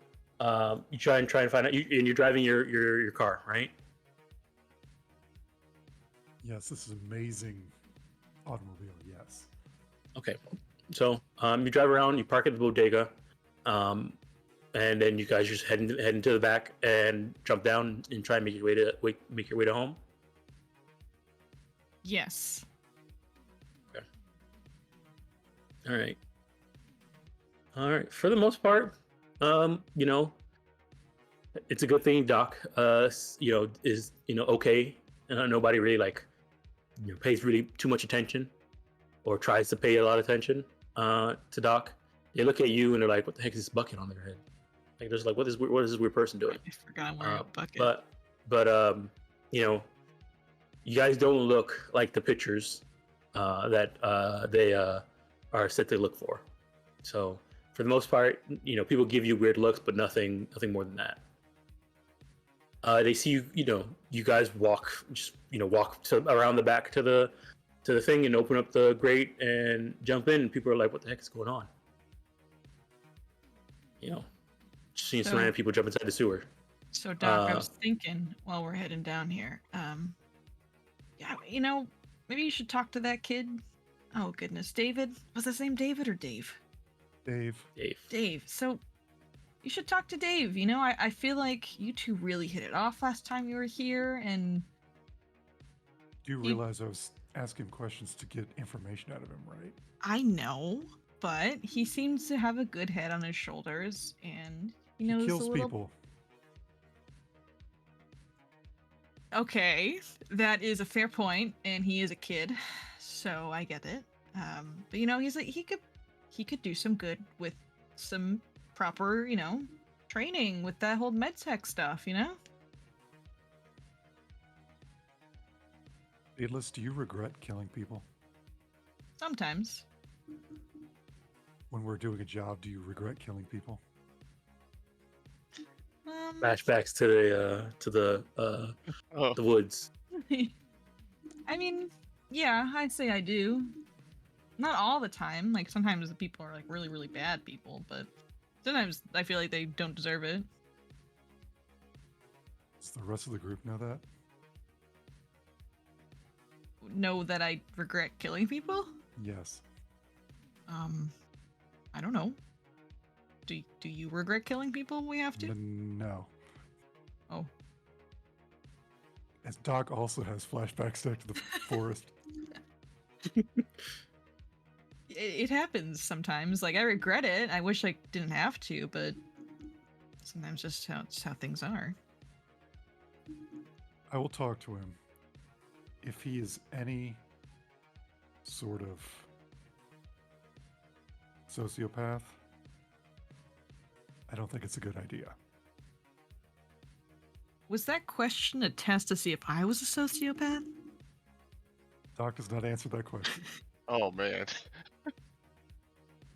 you try and find out. And you're driving your car, right? Yes, this is amazing automobile. Yes. Okay. So you drive around. You park at the bodega. And then you guys just head into the back and jump down and try and make your way to home. Yes. Okay. All right. For the most part, it's a good thing Doc, is okay. Nobody really pays really too much attention, or tries to pay a lot of attention to Doc. They look at you and they're like, "What the heck is this bucket on their head?" Like, there's like, "What is this weird person doing?" I forgot I'm wearing a bucket. But you guys don't look like the pictures that they are set to look for. So for the most part, people give you weird looks, but nothing more than that. They see you, you guys walk around the back to the thing and open up the grate and jump in, and people are like, "What the heck is going on?" Just seeing some random people jump inside the sewer. So Doc, I was thinking while we're heading down here, yeah, maybe you should talk to that kid. Oh goodness, David. Was his name David or Dave? Dave. So you should talk to Dave. I feel like you two really hit it off last time you were here, and Do you realize I was asking questions to get information out of him, right? I know, but he seems to have a good head on his shoulders, and he knows kills a little. people. Okay, that is a fair point, and he is a kid, so I get it. But he could do some good with some proper, training with that whole med tech stuff, Daedalus, do you regret killing people? Sometimes. When we're doing a job, do you regret killing people? Flashbacks to the woods. I mean, yeah, I'd say I do. Not all the time. Like, sometimes the people are like really, really bad people, but sometimes I feel like they don't deserve it. Does the rest of the group know that? Know that I regret killing people? Yes. I don't know. Do you regret killing people when we have to? No. Oh. As Doc also has flashbacks back to the forest. It happens sometimes. Like, I regret it. I wish I didn't have to, but sometimes just how things are. I will talk to him. If he is any sort of sociopath, I don't think it's a good idea. Was that question a test to see if I was a sociopath? Doc does not answer that question. Oh man.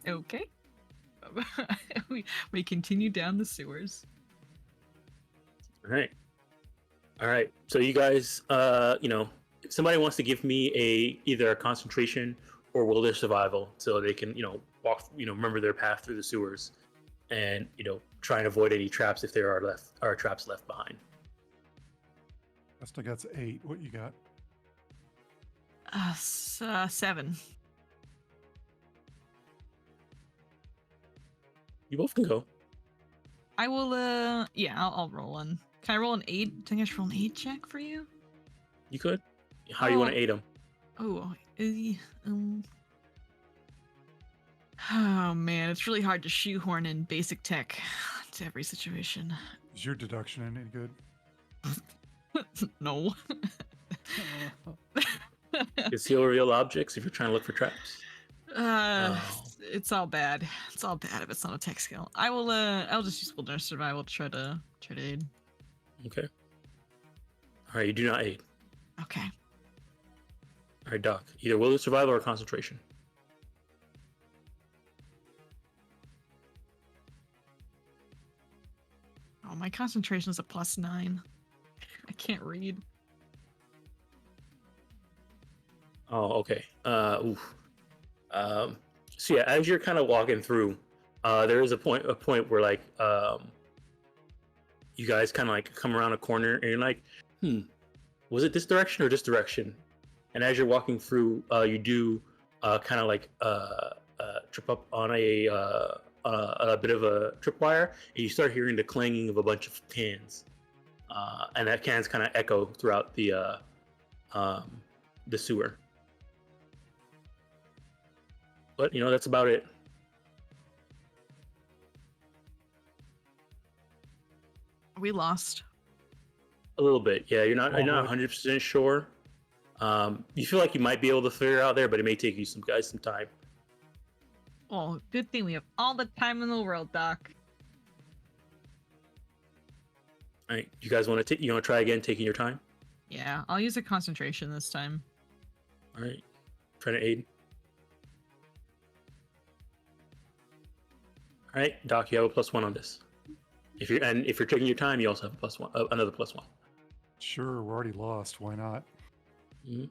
Okay. we continue down the sewers. All right. So you guys, if somebody wants to give me either a concentration or wilderness survival, so they can, walk, remember their path through the sewers, and try and avoid any traps if there are traps left behind. Best I got's 8. What you got? 7. You both can go. I will. Yeah, I'll roll one. Can I roll an 8? I think I should roll an 8 check for you. You could. How you want to aid him? Oh, oh man, it's really hard to shoehorn in basic tech to every situation. Is your deduction any good? No. Conceal real objects if you're trying to look for traps. It's all bad. It's all bad if it's not a tech skill. I will. I'll just use wilderness survival to try to aid. Okay. All right, you do not aid. Okay. All right, Doc. Either wilderness survival or concentration. Oh, my concentration is a +9. I can't read. Oh, okay. Oof. So yeah, as you're kind of walking through, there is a point where like you guys kind of like come around a corner and you're like, was it this direction or this direction? And as you're walking through, you do kind of like trip up on a bit of a tripwire, and you start hearing the clanging of a bunch of cans, and that cans kind of echo throughout the sewer. But you know, that's about it. Are we lost? A little bit, yeah. You're not 100% sure. You feel like you might be able to figure it out there, but it may take you some time. Oh, good thing we have all the time in the world, Doc. All right, you guys want to try again, taking your time? Yeah, I'll use a concentration this time. All right, trying to aid. All right, Doc, you have a +1 on this. If you're taking your time, you also have a +1, another +1. Sure, we're already lost. Why not? Mm-hmm.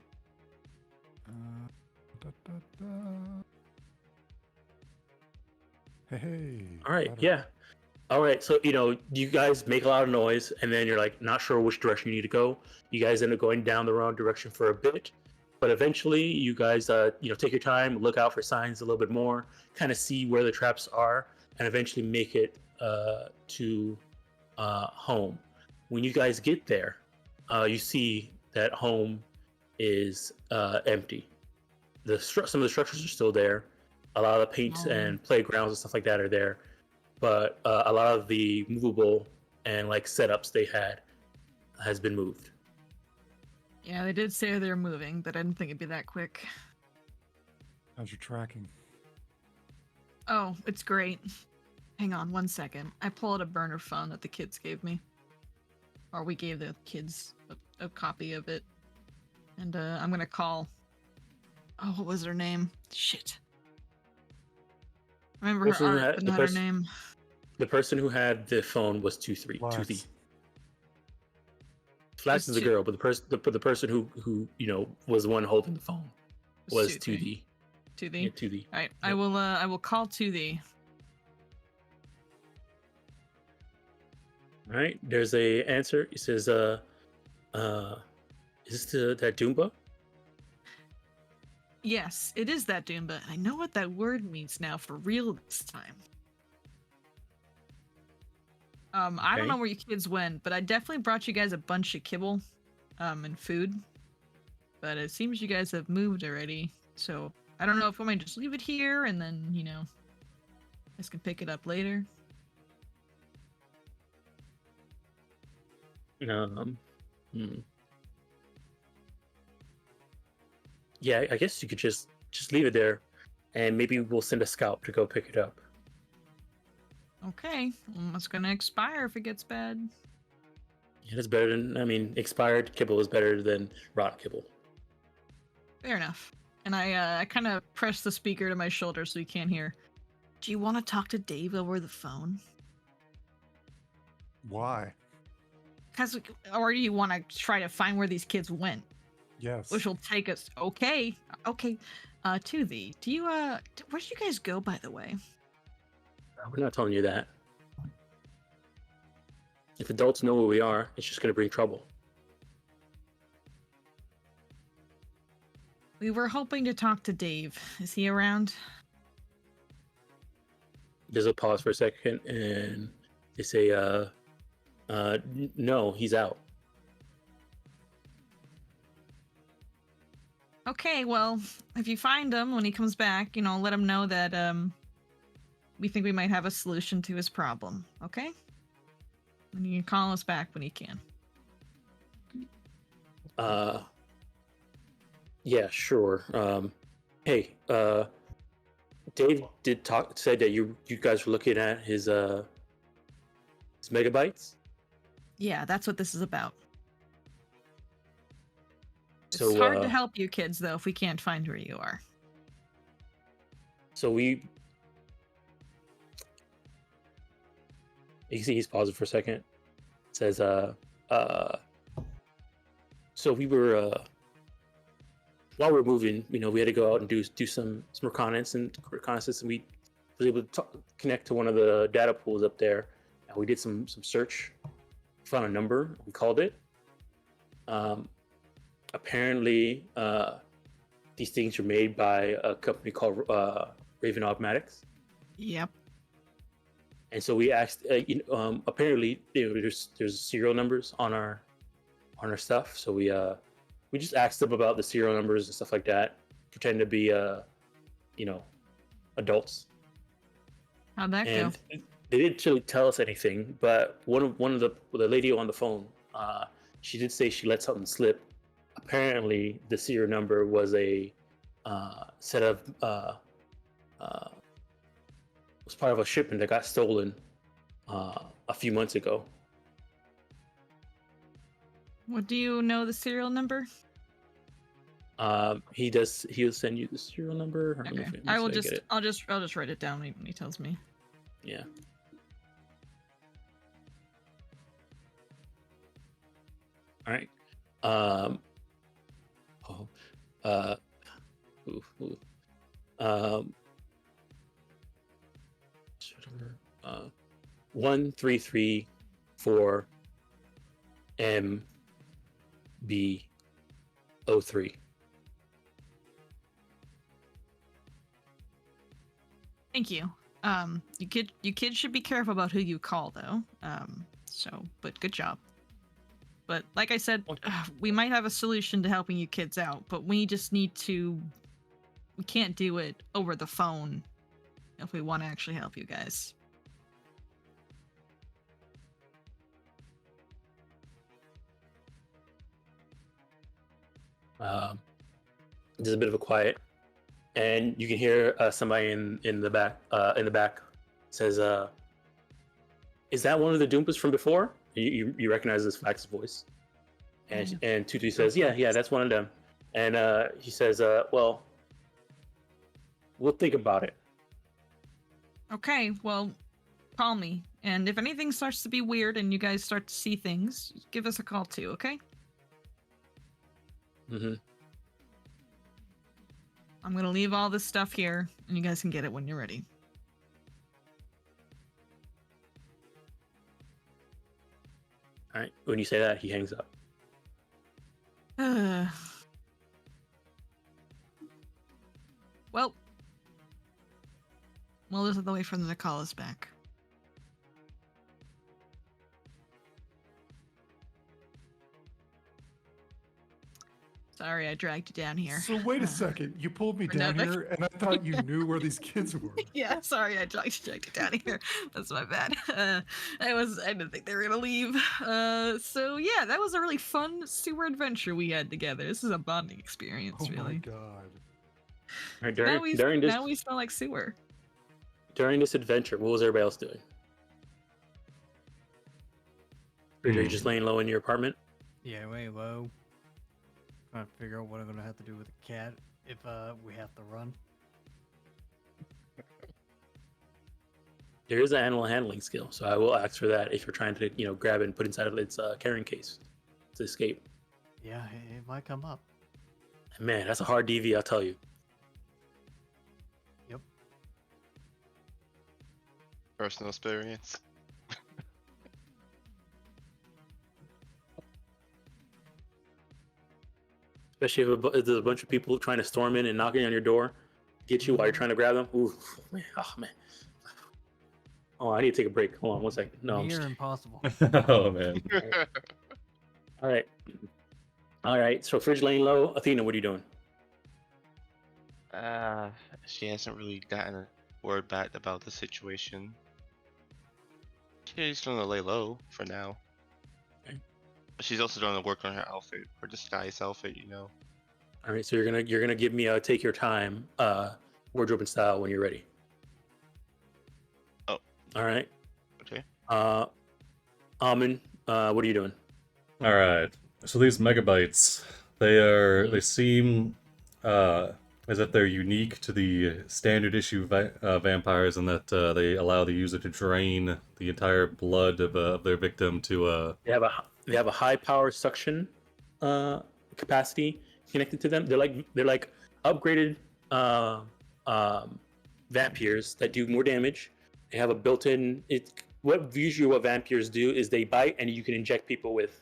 Hey. All right, yeah. All right, so you guys make a lot of noise, and then you're like not sure which direction you need to go. You guys end up going down the wrong direction for a bit, but eventually you guys take your time, look out for signs a little bit more, kind of see where the traps are, and eventually make it to home. When you guys get there, you see that home is empty. Some of the structures are still there. A lot of the paints and playgrounds and stuff like that are there, but a lot of the movable and like setups they had has been moved. Yeah, they did say they're moving, but I didn't think it'd be that quick. How's your tracking? Oh, it's great. Hang on 1 second. I pull out a burner phone that the kids gave me. Or we gave the kids a copy of it. And I'm gonna call... Oh, what was her name? Shit. Remember her art, but not her name. The person who had the phone was 2-3. Flash is the girl, but the person who was the one holding the phone was 2D. 2D? Yeah, 2D. Alright, yep. I will call 2D. All right, there's a answer. It says, is this that Doomba? Yes, it is that Doomba. I know what that word means now for real this time. I don't know where you kids went, but I definitely brought you guys a bunch of kibble, and food. But it seems you guys have moved already, so I don't know if I might just leave it here and then, you guys can pick it up later. Yeah, I guess you could just leave it there, and maybe we'll send a scout to go pick it up. Okay, well, it's gonna expire if it gets bad. Yeah, that's better than, expired kibble is better than rotten kibble. Fair enough. And I kind of press the speaker to my shoulder so he can't hear. Do you want to talk to Dave over the phone? Why? Or do you want to try to find where these kids went? Yes. Which will take us. Okay. To the. Do you where did you guys go, by the way? We're not telling you that. If adults know where we are, it's just going to bring trouble. We were hoping to talk to Dave. Is he around? There's a pause for a second, and they say, no, he's out. Okay, well, if you find him when he comes back, let him know that we think we might have a solution to his problem. Okay? And you can call us back when he can. Yeah, sure. Hey, Dave said that you guys were looking at his megabytes. Yeah, that's what this is about. It's So hard to help you kids, though, if we can't find where you are. So you see he's pausing for a second. It says, so we were while we were moving, we had to go out and do some reconnaissance, and we was able to connect to one of the data pools up there, and we did some search, found a number, we called it. Apparently, these things were made by a company called Raven Automatics. Yep. And so we asked. Apparently, there's serial numbers on our stuff. So we just asked them about the serial numbers and stuff like that. Pretend to be adults. How'd that go? They didn't really tell us anything. But one of the lady on the phone, she did say she let something slip. Apparently, the serial number was a set of was part of a shipment that got stolen a few months ago. What do you know the serial number? He'll send you the serial number. Okay. I'll just write it down when he tells me. Yeah. All right. Um 1334 MB03. Thank you. You kids should be careful about who you call, though. But good job. But like I said, we might have a solution to helping you kids out, but we just need to. We can't do it over the phone if we want to actually help you guys. There's a bit of a quiet, and you can hear somebody in the back. Says, "Is that one of the Doompas from before?" You recognize this Flax's voice, and Tutu says, "Yeah, that's one of them." And he says, "Well, we'll think about it." Okay, well, call me, and if anything starts to be weird and you guys start to see things, give us a call too. Okay? Mm-hmm. I'm gonna leave all this stuff here, and you guys can get it when you're ready. All right. When you say that, he hangs up. Well, we'll just have to wait for them to call us back. Sorry, I dragged you down here. So wait a second. You pulled me down here, and I thought you knew where these kids were. Yeah, sorry, I dragged you down here. That's my bad. I didn't think they were gonna leave. So yeah, that was a really fun sewer adventure we had together. This is a bonding experience, Oh really. my god. All right, Now we smell like sewer. During this adventure, what was everybody else doing? Are you just laying low in your apartment? Yeah, way low. Trying to figure out what I'm gonna have to do with the cat if we have to run. There is an animal handling skill, so I will ask for that if you're trying to, grab it and put inside of its carrying case to escape. Yeah, it might come up. Man, that's a hard DV, I'll tell you. Yep. Personal experience. Especially if there's a bunch of people trying to storm in and knocking on your door, get you while you're trying to grab them. Ooh, man. Oh, man. Oh, I need to take a break. Hold on one second. No, I'm just Near kidding. impossible. Oh man. All right. All right. So fridge laying low. Athena, what are you doing? She hasn't really gotten a word back about the situation. She's gonna lay low for now. Okay. But she's also gonna work on her outfit, her disguise outfit, you know. All right. So you're gonna give me a take your time wardrobe and style when you're ready. Oh. All right. Okay. Amin, what are you doing? All right. So these megabytes, they seem as if they're unique to the standard issue vampires, and that they allow the user to drain the entire blood of their victim to They have a high power suction capacity connected to them. They're like upgraded vampires that do more damage. They have a built-in. What vampires do is they bite, and you can inject people with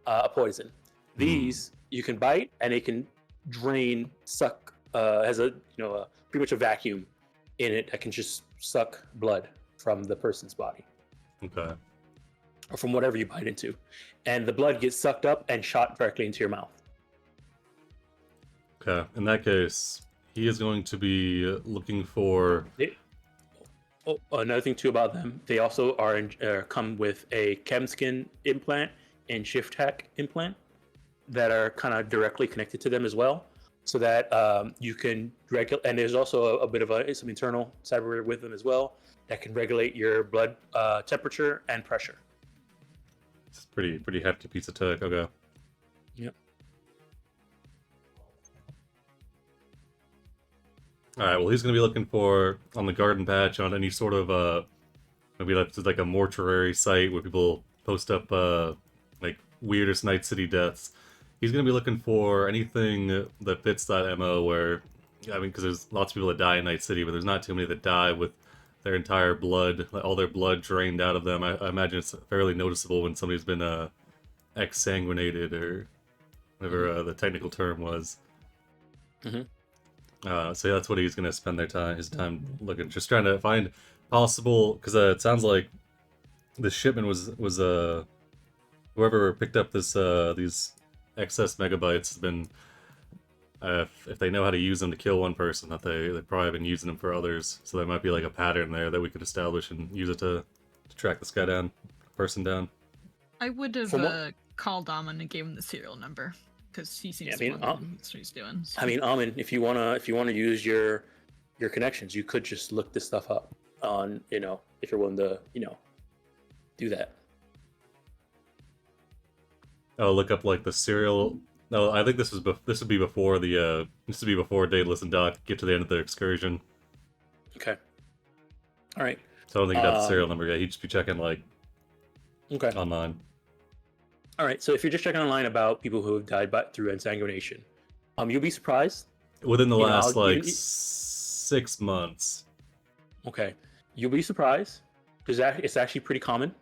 a poison. These you can bite, and they can drain, suck. Has a pretty much a vacuum in it that can just suck blood from the person's body okay. or from whatever you bite into, and the blood gets sucked up and shot directly into your mouth. Okay. In that case, he is going to be looking for. Another thing too about them, they also come with a ChemSkin implant and ShiftHack implant that are kind of directly connected to them as well, so that you can regulate. And there's also a bit of some internal cyberware with them as well that can regulate your blood temperature and pressure. It's pretty hefty piece of tech. Okay. Yep. All right. Well, he's going to be looking for on the garden patch on any sort of maybe that's like a mortuary site where people post up like weirdest Night City deaths. He's going to be looking for anything that fits that MO where, I mean, because there's lots of people that die in Night City, but there's not too many that die with their entire blood, all their blood drained out of them. I imagine it's fairly noticeable when somebody's been exsanguinated or whatever the technical term was. Mm-hmm. So that's what he's going to spend his time looking, just trying to find possible, because it sounds like the shipment was whoever picked up these excess megabytes has been, if they know how to use them to kill one person, that they've probably been using them for others. So there might be like a pattern there that we could establish and use it to track this guy down, person down. I would have called Amon and gave him the serial number because he seems to know what he's doing. So. I mean, Amin, if you wanna use your connections, you could just look this stuff up on, if you're willing to, do that. Oh, look up like the serial. No, I think this would be before Daedalus and Doc get to the end of their excursion. Okay. All right. So I don't think he'd have the serial number yet. He'd just be checking like online. All right. So if you're just checking online about people who have died through insanguination, you'll be surprised. Within the last 6 months. Okay. You'll be surprised because it's actually pretty common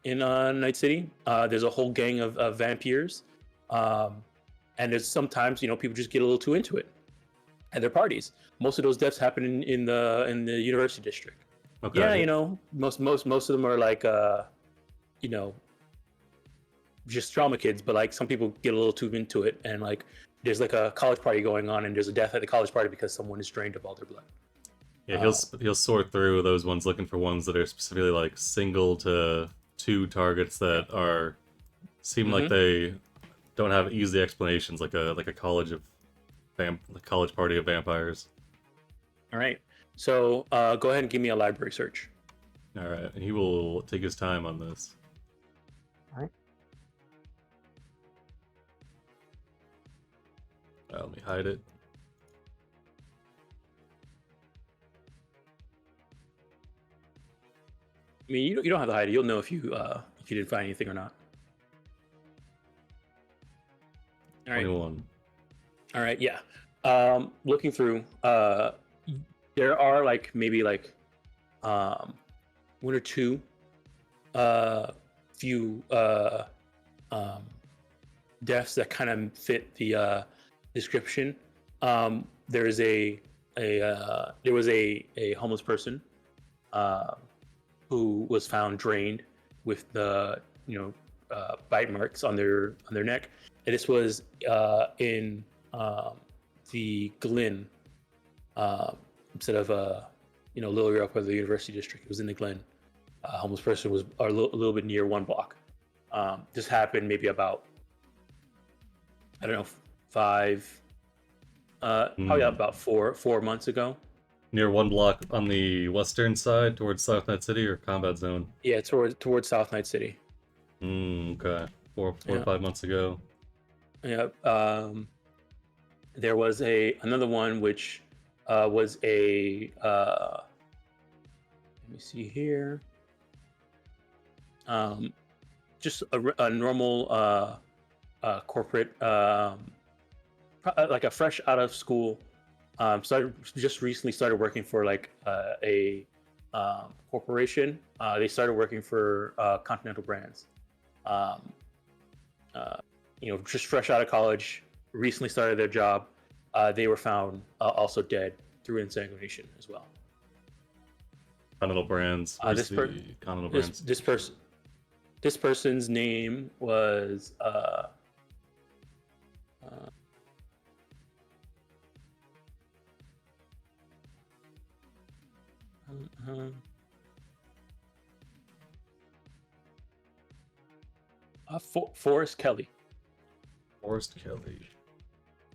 in Night City. There's a whole gang of vampires, and there's sometimes people just get a little too into it at their parties. Most of those deaths happen in the university district. Okay. Yeah, most of them are like just trauma kids, but like some people get a little too into it, and like there's like a college party going on, and there's a death at the college party because someone is drained of all their blood. Yeah, he'll sort through those ones, looking for ones that are specifically like single to 2 targets that seem like they don't have easy explanations, like a college party of vampires. All right, so go ahead and give me a library search. All right, and he will take his time on this. All right. Let me hide it. I mean, you don't have to hide it. You'll know if you didn't find anything or not. All right. 21. All right. Yeah. Looking through, there are like maybe like 1 or 2 few deaths that kind of fit the description. There was a homeless person who was found drained with the bite marks on their neck, and this was in the Glen, instead of Little York or the University District. It was in the Glen. Homeless person was a little bit near 1 block. This happened maybe about, I don't know, probably about 4 months ago. Near 1 block on the western side towards South Night City or Combat Zone? Yeah, towards South Night City. Okay. Four or 5 months ago. Yeah. There was another one which was a let me see here. Just a normal corporate, like a fresh out of school, just recently started working for like a corporation. They started working for Continental Brands. Just fresh out of college, recently started their job. They were found also dead through insanguination as well. Continental Brands. Continental Brands? This person's name was Forrest Kelly. Forrest Kelly.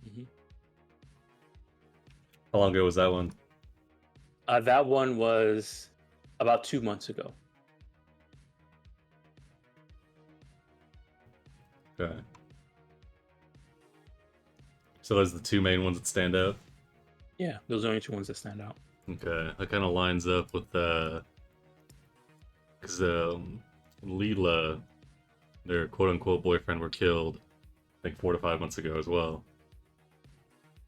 Mm-hmm. How long ago was that one? That one was about 2 months ago. Okay. So those are the two main ones that stand out? Yeah, those are the only two ones that stand out. Okay, that kind of lines up with because Leela, their quote-unquote boyfriend, were killed, I think 4 to 5 months ago as well.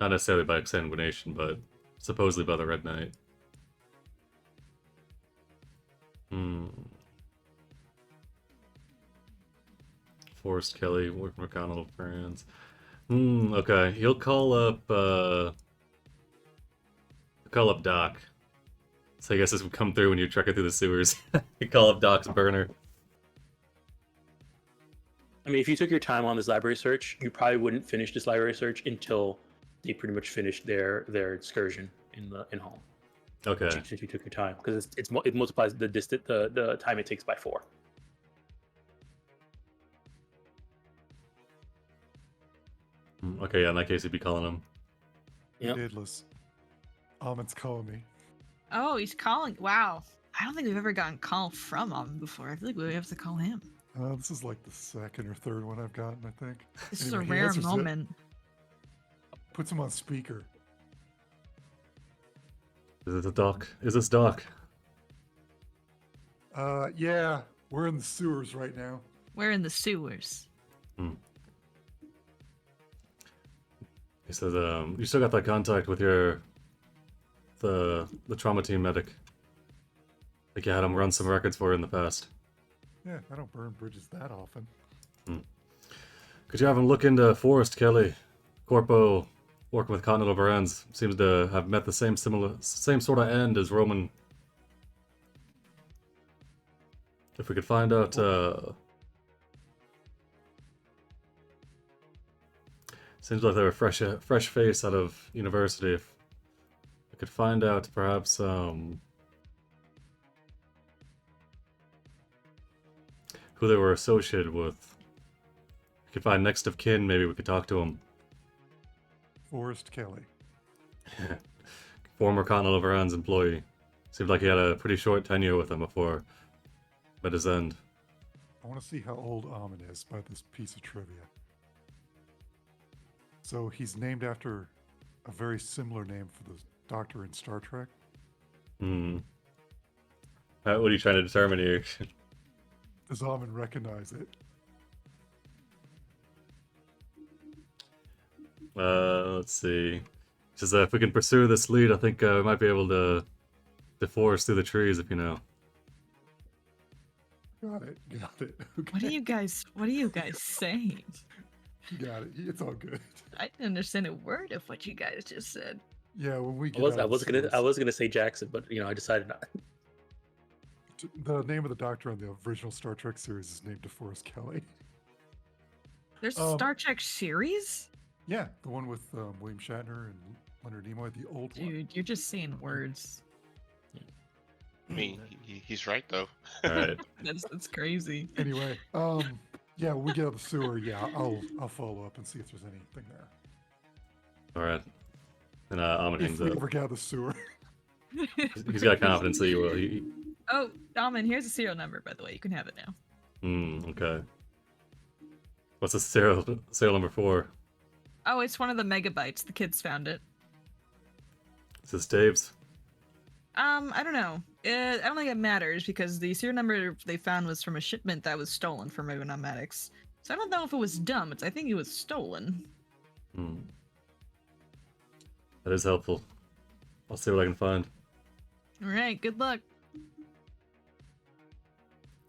Not necessarily by exsanguination, but supposedly by the Red Knight. Forrest Kelly, working for Continental Brands. Okay, he'll call up Doc. So I guess this would come through when you're trekking through the sewers. You call up Doc's burner. I mean, if you took your time on this library search, you probably wouldn't finish this library search until they pretty much finished their excursion in home. Okay. If you took your time, because it multiplies the time it takes by 4. Okay, yeah, in that case, you'd be calling him. Yep. Didless. Ahmed's calling me. Oh, he's calling. Wow. I don't think we've ever gotten call from him before. I feel like we have to call him. This is like the second or third one I've gotten, I think. This is Anyway, a he rare answers it, moment. puts him on speaker. Is it Doc? Is this Doc? Yeah, we're in the sewers right now. We're in the sewers. He says, you still got that contact with the trauma team medic. Like you had him run some records for you in the past. Yeah, I don't burn bridges that often. Could you have him look into Forrest Kelly? Corpo, working with Continental Brands, seems to have met the same sort of end as Roman. If we could find out, seems like they're a fresh face out of university. If we could find out, perhaps, who they were associated with. We could find next of kin, maybe we could talk to him. Forrest Kelly. Former Continental Brands employee. Seemed like he had a pretty short tenure with them before met his end. I want to see how old Ahmed is by this piece of trivia. So he's named after a very similar name for the Doctor in Star Trek. What are you trying to determine here? Does Ahmed recognize it? Let's see. Just if we can pursue this lead, I think we might be able to forest through the trees, if you know. Got it. What are you guys saying? You got it. It's all good. I didn't understand a word of what you guys just said. Yeah, when we I get was out I of was the gonna I sewers, was gonna say Jackson, but I decided not. the name of the doctor on the original Star Trek series is named DeForest Kelly. There's a Um, Star Trek series? Yeah, the one with William Shatner and Leonard Nimoy, the old one. Dude, you're just saying words. I mean, he's right though. All right. That's crazy. Anyway, yeah, when we get out of the sewer, yeah, I'll follow up and see if there's anything there. All right. And Amon If hangs we up. ever get out of the sewer. He's got confidence that you will. Oh, Dalman, here's a serial number, by the way. You can have it now. Okay. What's the serial number for? Oh, it's one of the megabytes. The kids found it. Is this Dave's? I don't know. I don't think it matters because the serial number they found was from a shipment that was stolen from Ravenomatics. So I don't know if it was dumb. I think it was stolen. That is helpful. I'll see what I can find. All right, good luck.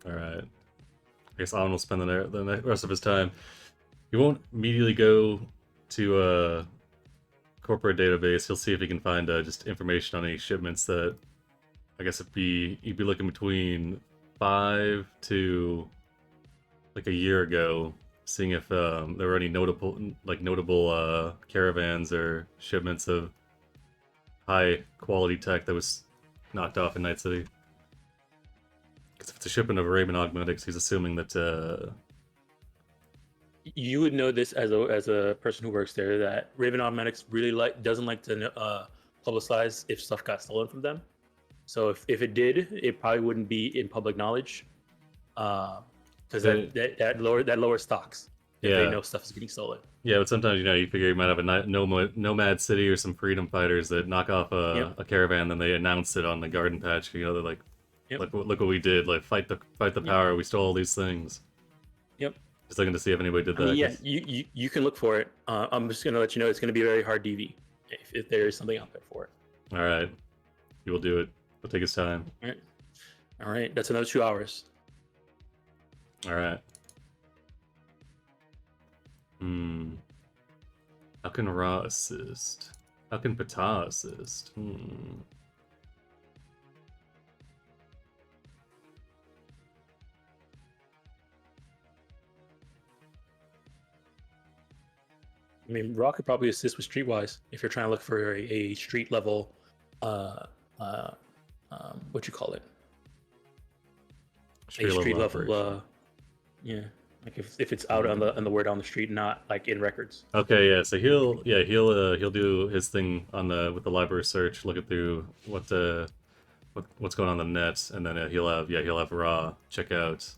All right. I guess Amon will spend the rest of his time. He won't immediately go to a corporate database. He'll see if he can find just information on any shipments that, I guess he'd be looking between 5 to like a year ago, seeing if there were any notable caravans or shipments of high quality tech that was knocked off in Night City. Because if it's a shipment of Raven Augmentics, he's assuming that You would know this as a person who works there that Raven Augmentics really doesn't like to publicize if stuff got stolen from them. So if it did, it probably wouldn't be in public knowledge, because that lowers stocks. If Yeah. they know stuff is getting stolen. Yeah, but sometimes you figure you might have a nomad city or some freedom fighters that knock off a caravan, then they announce it on the garden patch. They're like, look what we did, like fight the power. We stole all these things. Yep. Just looking to see if anybody did I that. mean, yeah, 'cause- you can look for it. I'm just gonna let you know it's gonna be a very hard DV if there is something out there for it. All right, he will do it. He'll take his time. All right, that's another 2 hours. All right. How can Ra assist? How can Ptah assist? I mean, Rock could probably assist with Streetwise if you're trying to look for a street level, what you call it? Street Street level level, operation. yeah. Like if it's out on the word on the street, not like in records. Okay, yeah. So he'll do his thing on with the library search, looking through what's going on the net, and then he'll have Ra check out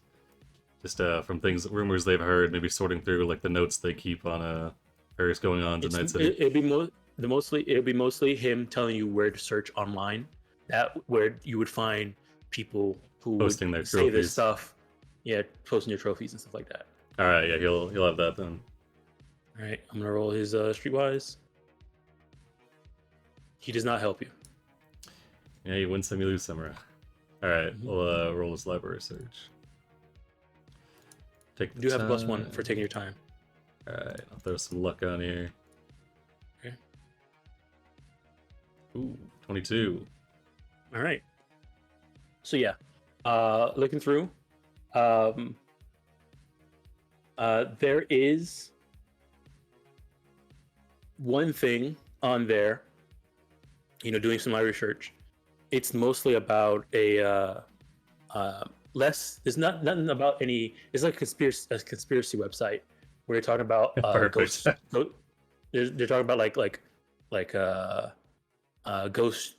just from rumors they've heard, maybe sorting through like the notes they keep on various going on in Night City. It'll be mostly him telling you where to search online, where you would find people who Posting would their say this trophies. stuff. Yeah, posting your trophies and stuff like that. All right, yeah, he'll have that then. All right, I'm gonna roll his Streetwise. He does not help you. Yeah, you win some, you lose some. All right, we'll roll his library search. Take You do have a +1 for taking your time. All right, I'll throw some luck on here. Okay. Ooh, 22. All right. So yeah, looking through, there is one thing on there. Doing some library research. It's mostly about a less. There's nothing about any. It's like a conspiracy website where they're talking about Perfect. they're talking about like ghost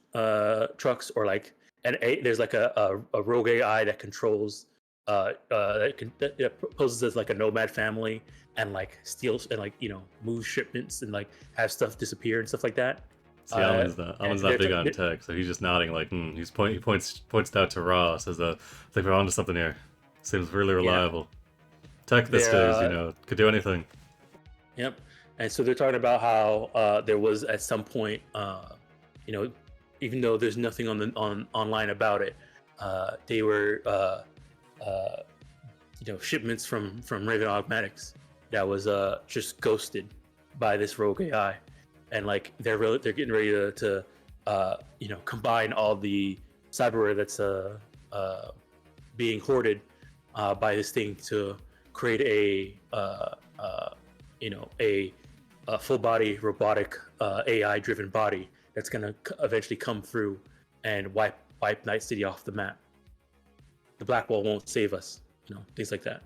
trucks or like there's like a rogue AI that controls that poses as like a nomad family and like steals and like moves shipments and like have stuff disappear and stuff like that. See, Alan's not big on tech, so he's just nodding like he points out to Ra, says I think we're onto something here. Seems really reliable. Tech these days, could do anything. Yep. And so they're talking about how there was at some point, even though there's nothing online about it, they were shipments from Raven Augmentics that was just ghosted by this rogue AI, and like they're getting ready to combine all the cyberware that's being hoarded by this thing to create a full body robotic AI driven body that's gonna eventually come through and wipe Night City off the map. The Black Wall won't save us, things like that.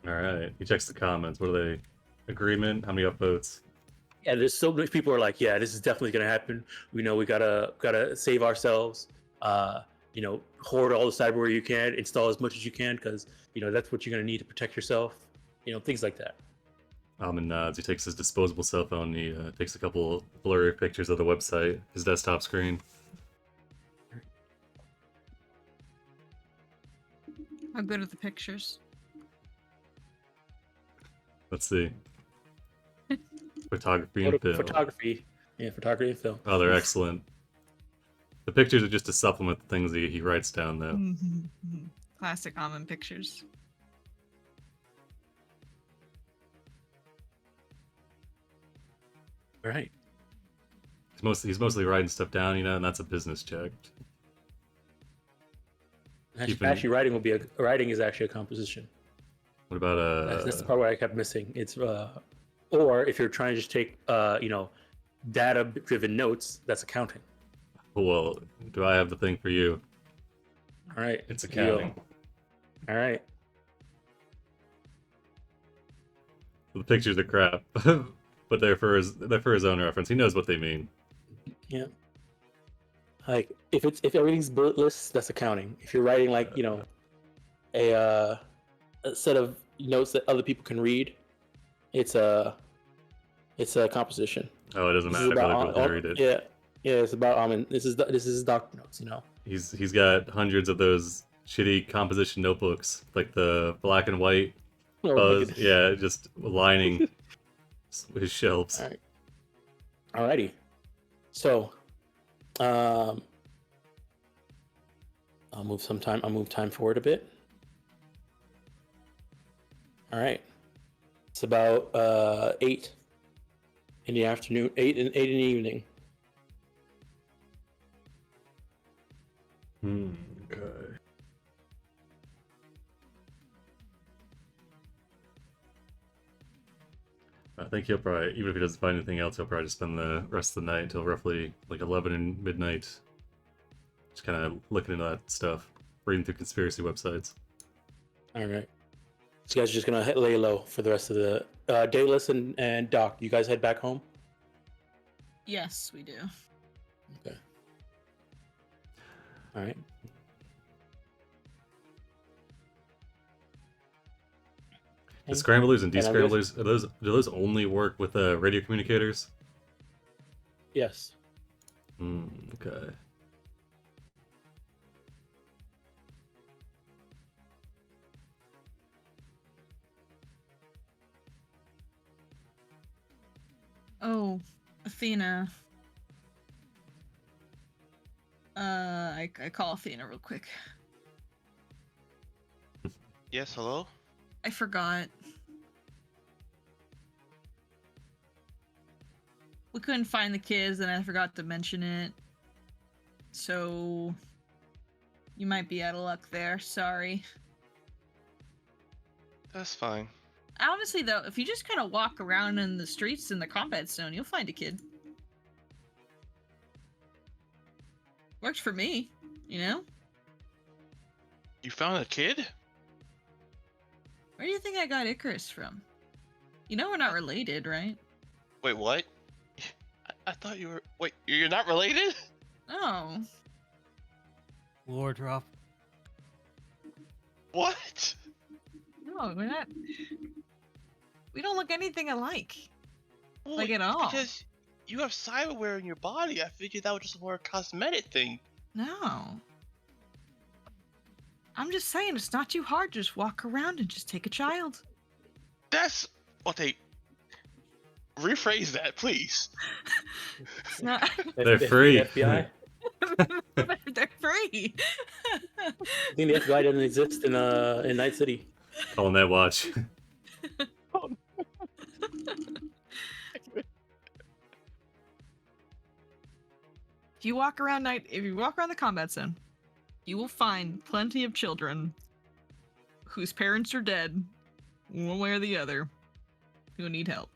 All right. He checks the comments. What are they? Agreement? How many upvotes? Yeah, there's so many people are like, yeah, this is definitely gonna happen. We know we gotta save ourselves. Hoard all the cyberware you can, install as much as you can, because that's what you're gonna need to protect yourself. Things like that. Almond nods. He takes his disposable cell phone. He takes a couple blurry pictures of the website, his desktop screen. How good are the pictures? Let's see. Photography and film. Photography and film. Oh, they're excellent. The pictures are just to supplement the things he writes down, though. Mm-hmm. Classic Almond pictures. Right. He's mostly writing stuff down, and that's a business check. Actually, writing is actually a composition. What about That's the part where I kept missing. It's or if you're trying to just take data-driven notes, that's accounting. Well, do I have the thing for you? All right, It's accounting. All right. The pictures are crap, but they're for his own reference. He knows what they mean. Yeah. Like if everything's bulletless, that's accounting. If you're writing like a set of notes that other people can read, it's a composition. Oh, it doesn't matter if other people can read it. Yeah. It's about almond. This is doctor notes. He's got hundreds of those shitty composition notebooks, like the black and white buzz. Yeah, just lining his shelves. All right. Alrighty. So, I'll move time forward a bit. All right. It's about 8 in the afternoon, 8 in the evening. Okay. I think he'll probably, even if he doesn't find anything else, he'll probably just spend the rest of the night until roughly like 11 and midnight. Just kind of looking into that stuff, reading through conspiracy websites. All right. So you guys are just gonna lay low for the rest of the Dayless and Doc. You guys head back home. Yes, we do. Okay. All right. The scramblers and And I'm descramblers, do those only work with radio communicators? Yes. Okay. Oh, Athena. I call Athena real quick. Yes, hello? I forgot. We couldn't find the kids, and I forgot to mention it. So you might be out of luck there. Sorry. That's fine. Honestly, though, if you just kind of walk around in the streets in the combat zone, you'll find a kid. Works for me, You found a kid? Where do you think I got Icarus from? We're not related, right? Wait, what? I thought you were... Wait, you're not related? No. Lore drop. What? No, we're not. We don't look anything alike. Well, Like at all. Because you have cyberware in your body. I figured that was just more a cosmetic thing. No. I'm just saying, it's not too hard to just walk around and just take a child. That's... Okay. Rephrase that, please. It's not... They're free. FBI. They're free. I think the FBI doesn't exist in Night City. Calling that watch. If you walk around the combat zone, you will find plenty of children whose parents are dead, one way or the other, who need help.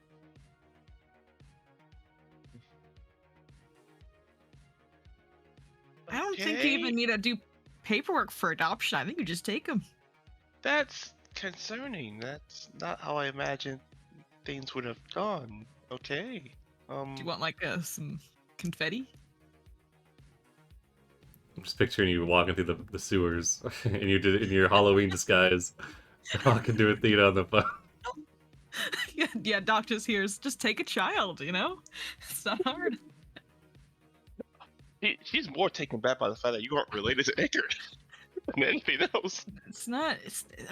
I don't think you even Okay. need to do paperwork for adoption. I think you just take them. That's concerning. That's not how I imagined things would have gone. Okay. Do you want like some confetti? I'm just picturing you walking through the sewers and you did in your Halloween disguise, talking to Athena on the phone. Yeah, doctor's here. Just take a child, you know? It's not hard. She's more taken back by the fact that you aren't related to Edgar than anything else. It's not.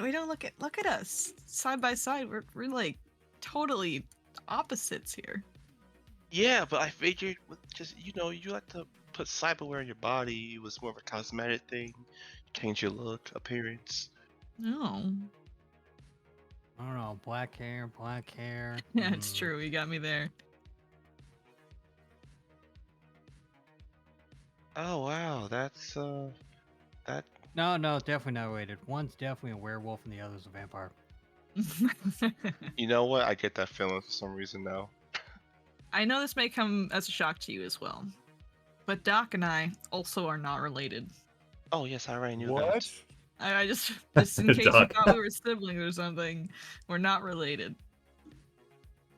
We don't look at us side by side. We're like totally opposites here. Yeah, but I figured just you like to put cyberware in your body. It was more of a cosmetic thing, change your look, appearance. No. I don't know, black hair. Yeah, it's true. You got me there. Oh wow, that's that. No, definitely not related. One's definitely a werewolf and the other's a vampire. You know what? I get that feeling for some reason now. I know this may come as a shock to you as well, but Doc and I also are not related. Oh yes, I already knew What? that. I just in case you Doc. thought we were siblings or something, we're not related.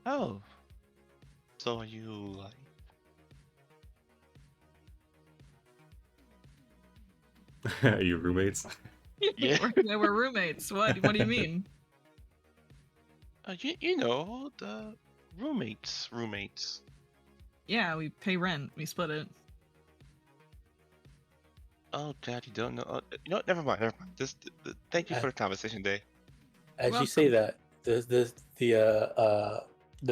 Oh, so are you like? Are you roommates? Yeah. We're roommates. What do you mean? You know the roommates. Yeah, we pay rent. We split it. Oh, Dad, you don't know. You know what? Never mind. Thank you for the conversation, Day. As you say that, the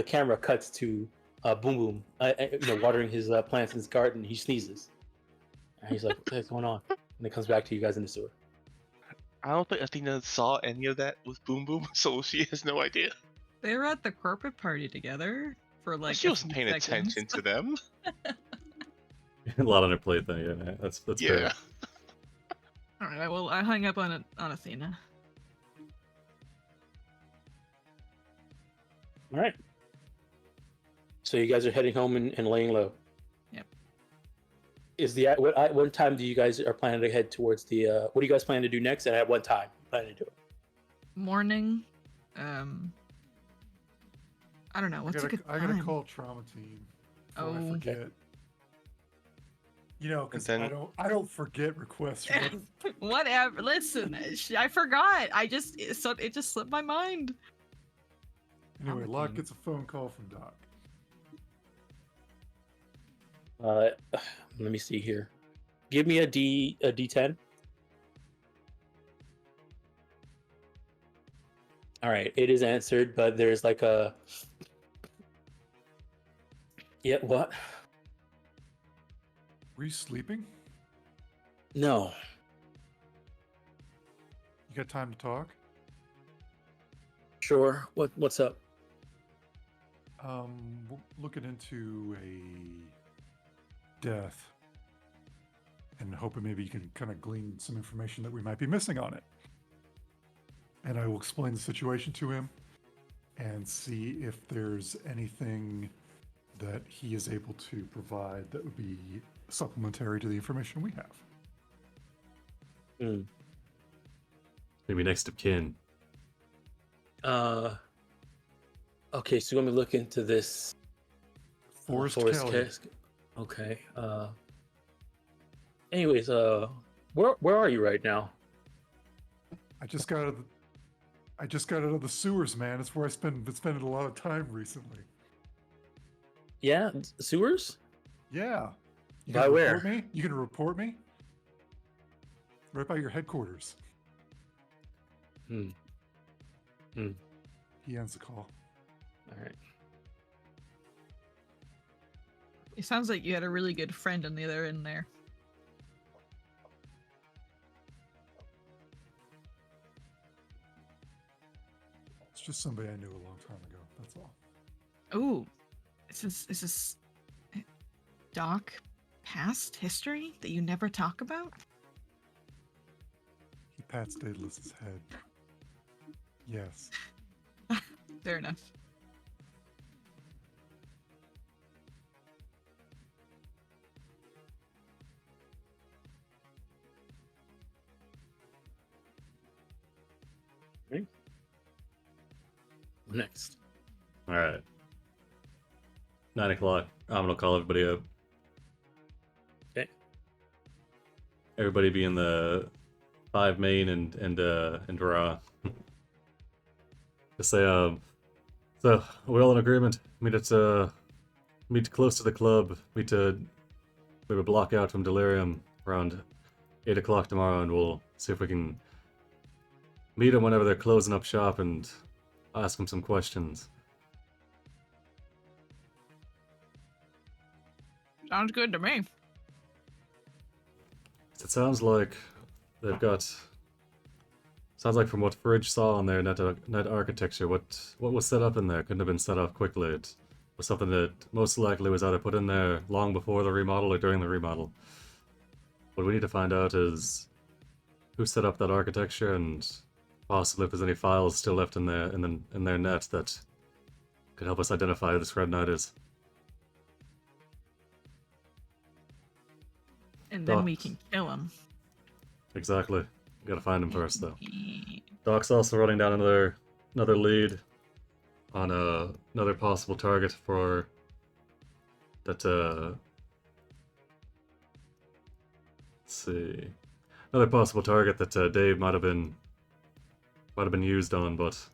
camera cuts to Boom Boom, watering his plants in his garden. He sneezes, and he's like, "What the heck's going on?" And it comes back to you guys in the sewer. I don't think Athena saw any of that with Boom Boom, so she has no idea. They were at the corporate party together for But like. she a wasn't few paying seconds. attention to them. A lot on her plate, then. Yeah, that's Yeah. fair. All right. Well, I hung up on Athena. All right. So you guys are heading home and laying low. Yep. What time do you guys are planning to head towards the? What do you guys plan to do next, and at what time you plan to do it? Morning. I don't know. What's a good I time? gotta call trauma team. Before I Oh. forget. You know, because And then- I don't forget requests. From Whatever. Listen, I forgot. It just slipped my mind. Anyway, Trauma Locke team. gets a phone call from Doc. Let me see here. Give me a D10. All right, it is answered, but there's like a. Yeah, what? Were you sleeping? No. You got time to talk? Sure. What's up? We're looking into a death and hoping maybe you can kind of glean some information that we might be missing on it. And I will explain the situation to him and see if there's anything that he is able to provide that would be supplementary to the information we have. Hmm. Maybe next of kin. Okay, so let me look into this. Forrest Forrest Kelly. Casket. Okay. Anyways, where are you right now? I just got out of the sewers, man. It's where I've been spending a lot of time recently. Yeah, sewers. Yeah. You By gonna where? report me? You gonna report me? Right by your headquarters. Hmm. He ends the call. All right. It sounds like you had a really good friend on the other end there. just somebody I knew a long time ago. That's all. Ooh, is this Doc past history that you never talk about? He pats Daedalus's head. Yes. Fair enough. Next. All right. 9 o'clock. I'm gonna call everybody up. Okay. Everybody be in the 5 main and raw. Just say so we're all in agreement. Meet close to the club. Meet maybe block out from Delirium around 8 o'clock tomorrow, and we'll see if we can meet them whenever they're closing up shop and ask them some questions. Sounds good to me. It sounds like they've got. Sounds like from what Fridge saw on their net architecture, what was set up in there couldn't have been set up quickly. It was something that most likely was either put in there long before the remodel or during the remodel. What we need to find out is who set up that architecture and possibly if there's any files still left in their net that could help us identify who this Red Knight is. And then Doc. we can kill him. Exactly. We gotta find him first, though. Doc's also running down another lead on another possible target for that. Let's see, another possible target that Dave might have been used on, but if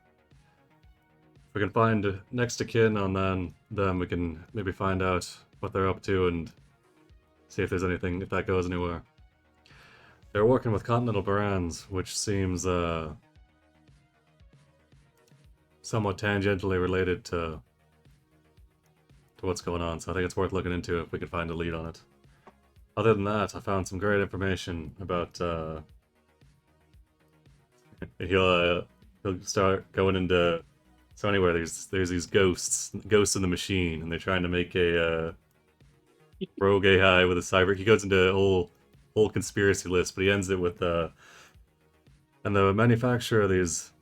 we can find next of kin on them, we can maybe find out what they're up to and see if there's anything, if that goes anywhere. They're working with Continental Brands, which seems somewhat tangentially related to what's going on, so I think it's worth looking into if we could find a lead on it. Other than that, I found some great information about he'll start going into. So anyway, there's these ghosts in the machine, and they're trying to make a rogue AI with a cyber. He goes into a whole conspiracy list, but he ends it with and the manufacturer of these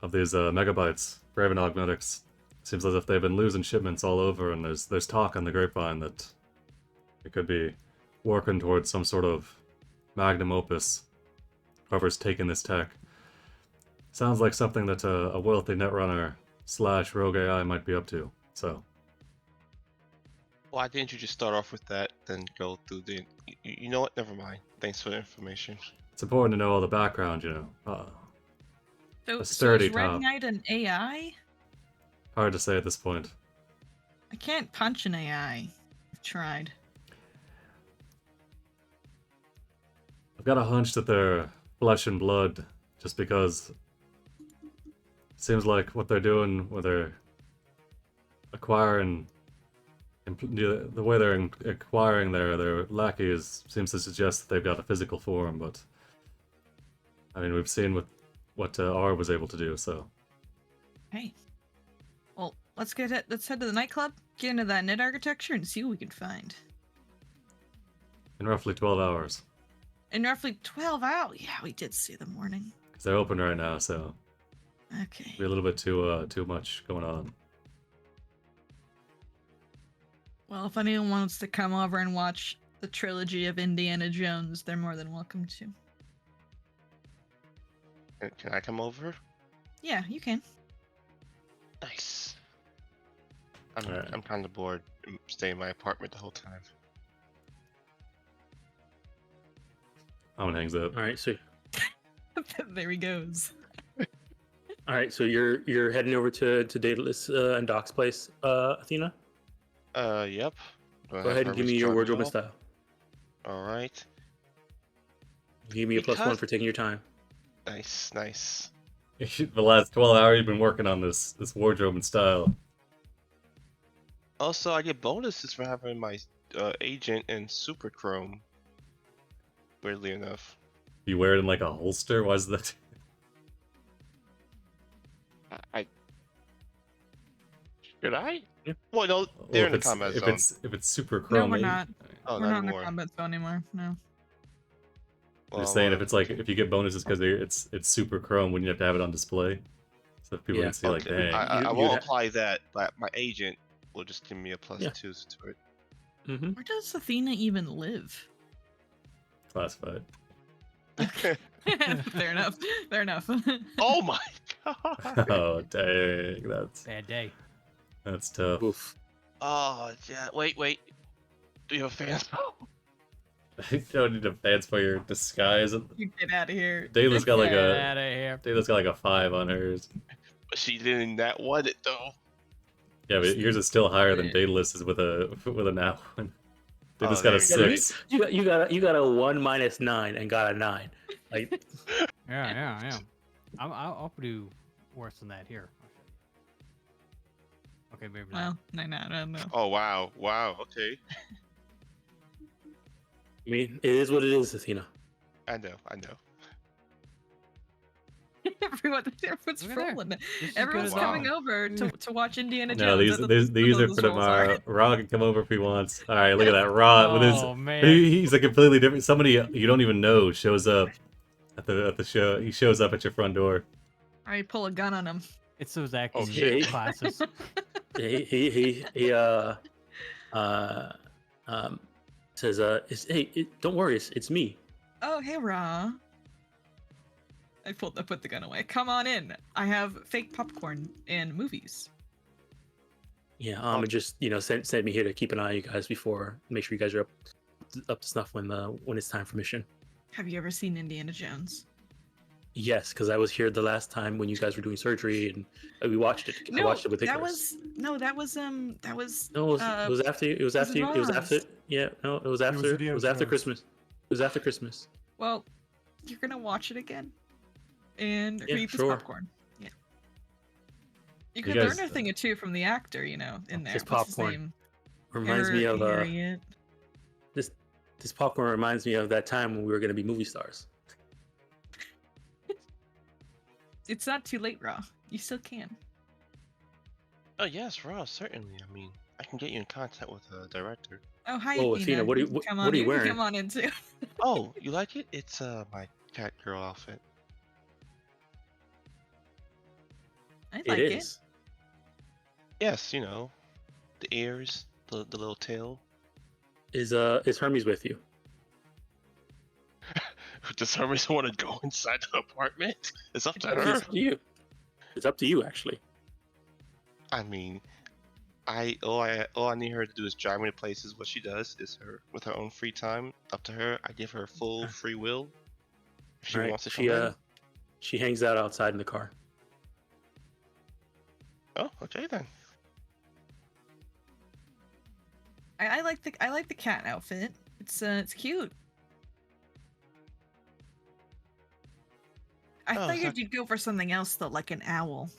megabytes, Raven Augmetics, seems as if they've been losing shipments all over, and there's talk on the grapevine that it could be working towards some sort of magnum opus. Whoever's taking this tech. Sounds like something that a wealthy netrunner / rogue AI might be up to. So. Why didn't you just start off with that, then go through the... You know what? Never mind. Thanks for the information. It's important to know all the background, you know. So a sturdy is Red top. Knight an AI? Hard to say at this point. I can't punch an AI. I've tried. I've got a hunch that they're flesh and blood, just because it seems like what they're doing, where they're acquiring, the way they're acquiring their lackeys seems to suggest that they've got a physical form, but I mean, we've seen what R was able to do, so. Hey. Well, let's head to the nightclub, get into that net architecture, and see what we can find. In roughly 12 hours. In roughly 12 hours? Yeah, we did see the morning. Because they're open right now, so. Okay. Be a little bit too much going on. Well, if anyone wants to come over and watch the trilogy of Indiana Jones, they're more than welcome to. Can I come over? Yeah, you can. Nice. Alright. I'm kind of bored staying in my apartment the whole time. Alan hangs up. All right, so There he goes. you're heading over to Daedalus and Doc's place, Athena. Yep. Go ahead and give me your wardrobe and stuff. style. All right. Give me a +1 for taking your time. Nice, nice. The last 12 hours you've been working on this wardrobe and style. Also, I get bonuses for having my agent in Super Chrome. Weirdly enough. You wear it in like a holster? Why is that? I should I? Yeah. Well, no, Well, they're if in the it's combat if zone. it's super No, chrome, we're not. Oh, We're not not in the anymore. combat zone anymore. No. I'm just Well, saying if it's like if you get bonuses because it's super chrome, wouldn't you have to have it on display so if people Yeah. can see like, okay, dang, I You won't ha- apply that, but my agent will just give me a plus Yeah. 2 to it. Mm-hmm. Where does Athena even live? classified. Fair enough. Fair enough. Oh my god! Oh dang, Bad day. that's tough. Oof. Oh yeah. Wait. Do you have fans? I don't need to fans for your disguise. You get out of here. Dayla's got like Get a out of here. Dayla's got like a 5 on hers. But she didn't that want it though. Yeah, but yours is still higher than Yeah. Daedalus is with a now one. Dayla's Oh, got a there you go. 6. You got a 1 minus 9 and got a 9. Like Yeah. I'll do worse than that here. I'll show you. Okay, maybe not. Well, no. Oh wow. Okay. I mean, it is what it is, Athena. I know. Everyone's Look at there. trolling. Just as good Everyone's as Wow. coming over to watch Indiana Jones. No, these are for tomorrow. Raw can come over if he wants. All right, look at that. Raw with his Oh man. he's a completely different. Somebody you don't even know shows up at the show. He shows up at your front door. I pull a gun on him. It's those acting shit. classes. He says don't worry, it's me. Oh, hey, Ra. I put the gun away. Come on in. I have fake popcorn and movies. Yeah, and just sent me here to keep an eye on you guys before, make sure you guys are up to snuff when it's time for mission. Have you ever seen Indiana Jones? Yes, because I was here the last time when you guys were doing surgery, and we watched it. I watched it with Icarus. that was No, it was after you. It was after you. It was after. Ross. Yeah, no, it was after. It Indiana was after Jones. Christmas. It was after Christmas. Well, you're gonna watch it again, and Yeah, eat this sure. popcorn. Yeah. You You could guys- learn a thing or two from the actor, in there. This What's his popcorn name? Reminds me of Harriet. this popcorn reminds me of that time when we were gonna be movie stars. It's not too late, Ra. You still can. Oh yes, Ross. Certainly. I mean, I can get you in contact with the director. Oh, hi, Whoa, Athena. Athena, what are you- can what- come what on are you in. wearing? Come on in too. Oh, you like it? It's my cat girl outfit. I It like it. Yes, the ears, the little tail. Is Hermes with you? Does Hermes want to go inside the apartment? It's up to It's her. up to you. It's up to you, actually. I mean, all I need her to do is drive me to places. What she does is with her own free time. Up to her. I give her full free will. If she All right, wants to come in. she hangs out outside in the car. Oh, okay then. I like the cat outfit. It's cute. I Oh, figured you'd go for something else though, like an owl.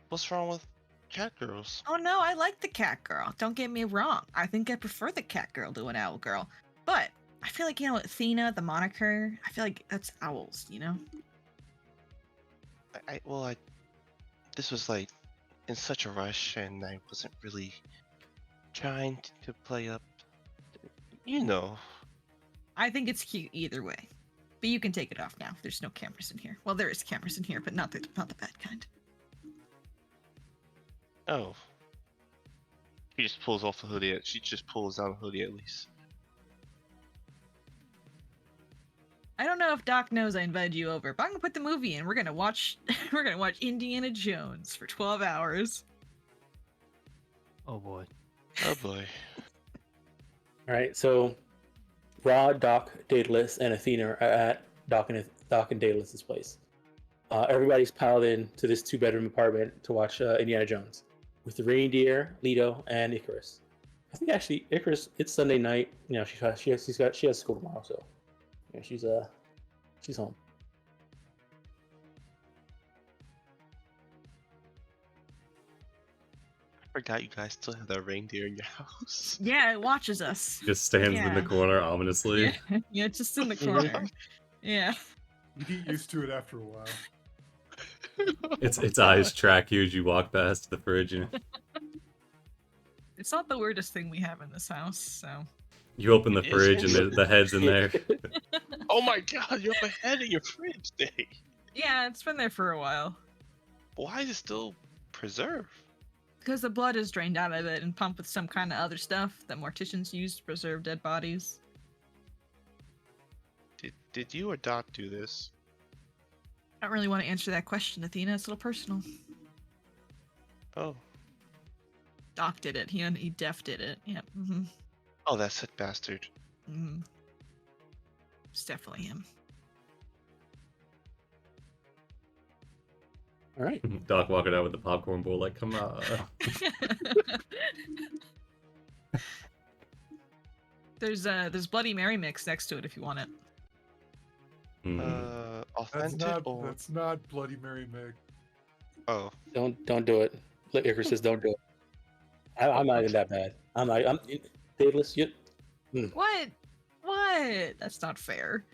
What's wrong with cat girls? Oh no, I like the cat girl. Don't get me wrong. I think I prefer the cat girl to an owl girl. But I feel like Athena, the moniker. I feel like that's owls. This was like in such a rush, and I wasn't really trying to play up. I think it's cute either way. But you can take it off now. There's no cameras in here. Well, there is cameras in here, but not the bad kind. Oh. She just pulls off the hoodie. She just pulls down the hoodie at least. I don't know if Doc knows I invited you over, but I'm gonna put the movie in. We're gonna watch Indiana Jones for 12 hours. Oh boy. Oh boy. All right, so Rod, Doc, Daedalus, and Athena are at Doc and Daedalus's place. Everybody's piled in to this 2-bedroom apartment to watch Indiana Jones with the reindeer, Leto, and Icarus. I think actually Icarus. It's Sunday night. She has school tomorrow, so she's home. I forgot you guys still have that reindeer in your house. Yeah, it watches us. Just stands in the Yeah. corner ominously. Yeah, just in the corner. Yeah. You get used to it after a while. Its eyes track you as you walk past the fridge. And It's not the weirdest thing we have in this house, so. you open the It is fridge and interesting. the head's in there. Oh my god, you have a head in your fridge, Dave. Yeah, it's been there for a while. Why is it still preserved? Because the blood is drained out of it and pumped with some kind of other stuff that morticians use to preserve dead bodies. Did you or Dot do this? I don't really want to answer that question, Athena. It's a little personal. Oh. Doc did it. He def did it. Yeah. Mm-hmm. Oh, that sick bastard. Mm-hmm. It's definitely him. All right. Doc walking out with the popcorn bowl, like, come on. There's Bloody Mary mix next to it if you want it. Authentic or That's not Bloody Mary Meg. oh. Don't do it. Let Icarus says don't do it. I'm not even that bad. I'm Daedalus. What? What? That's not fair.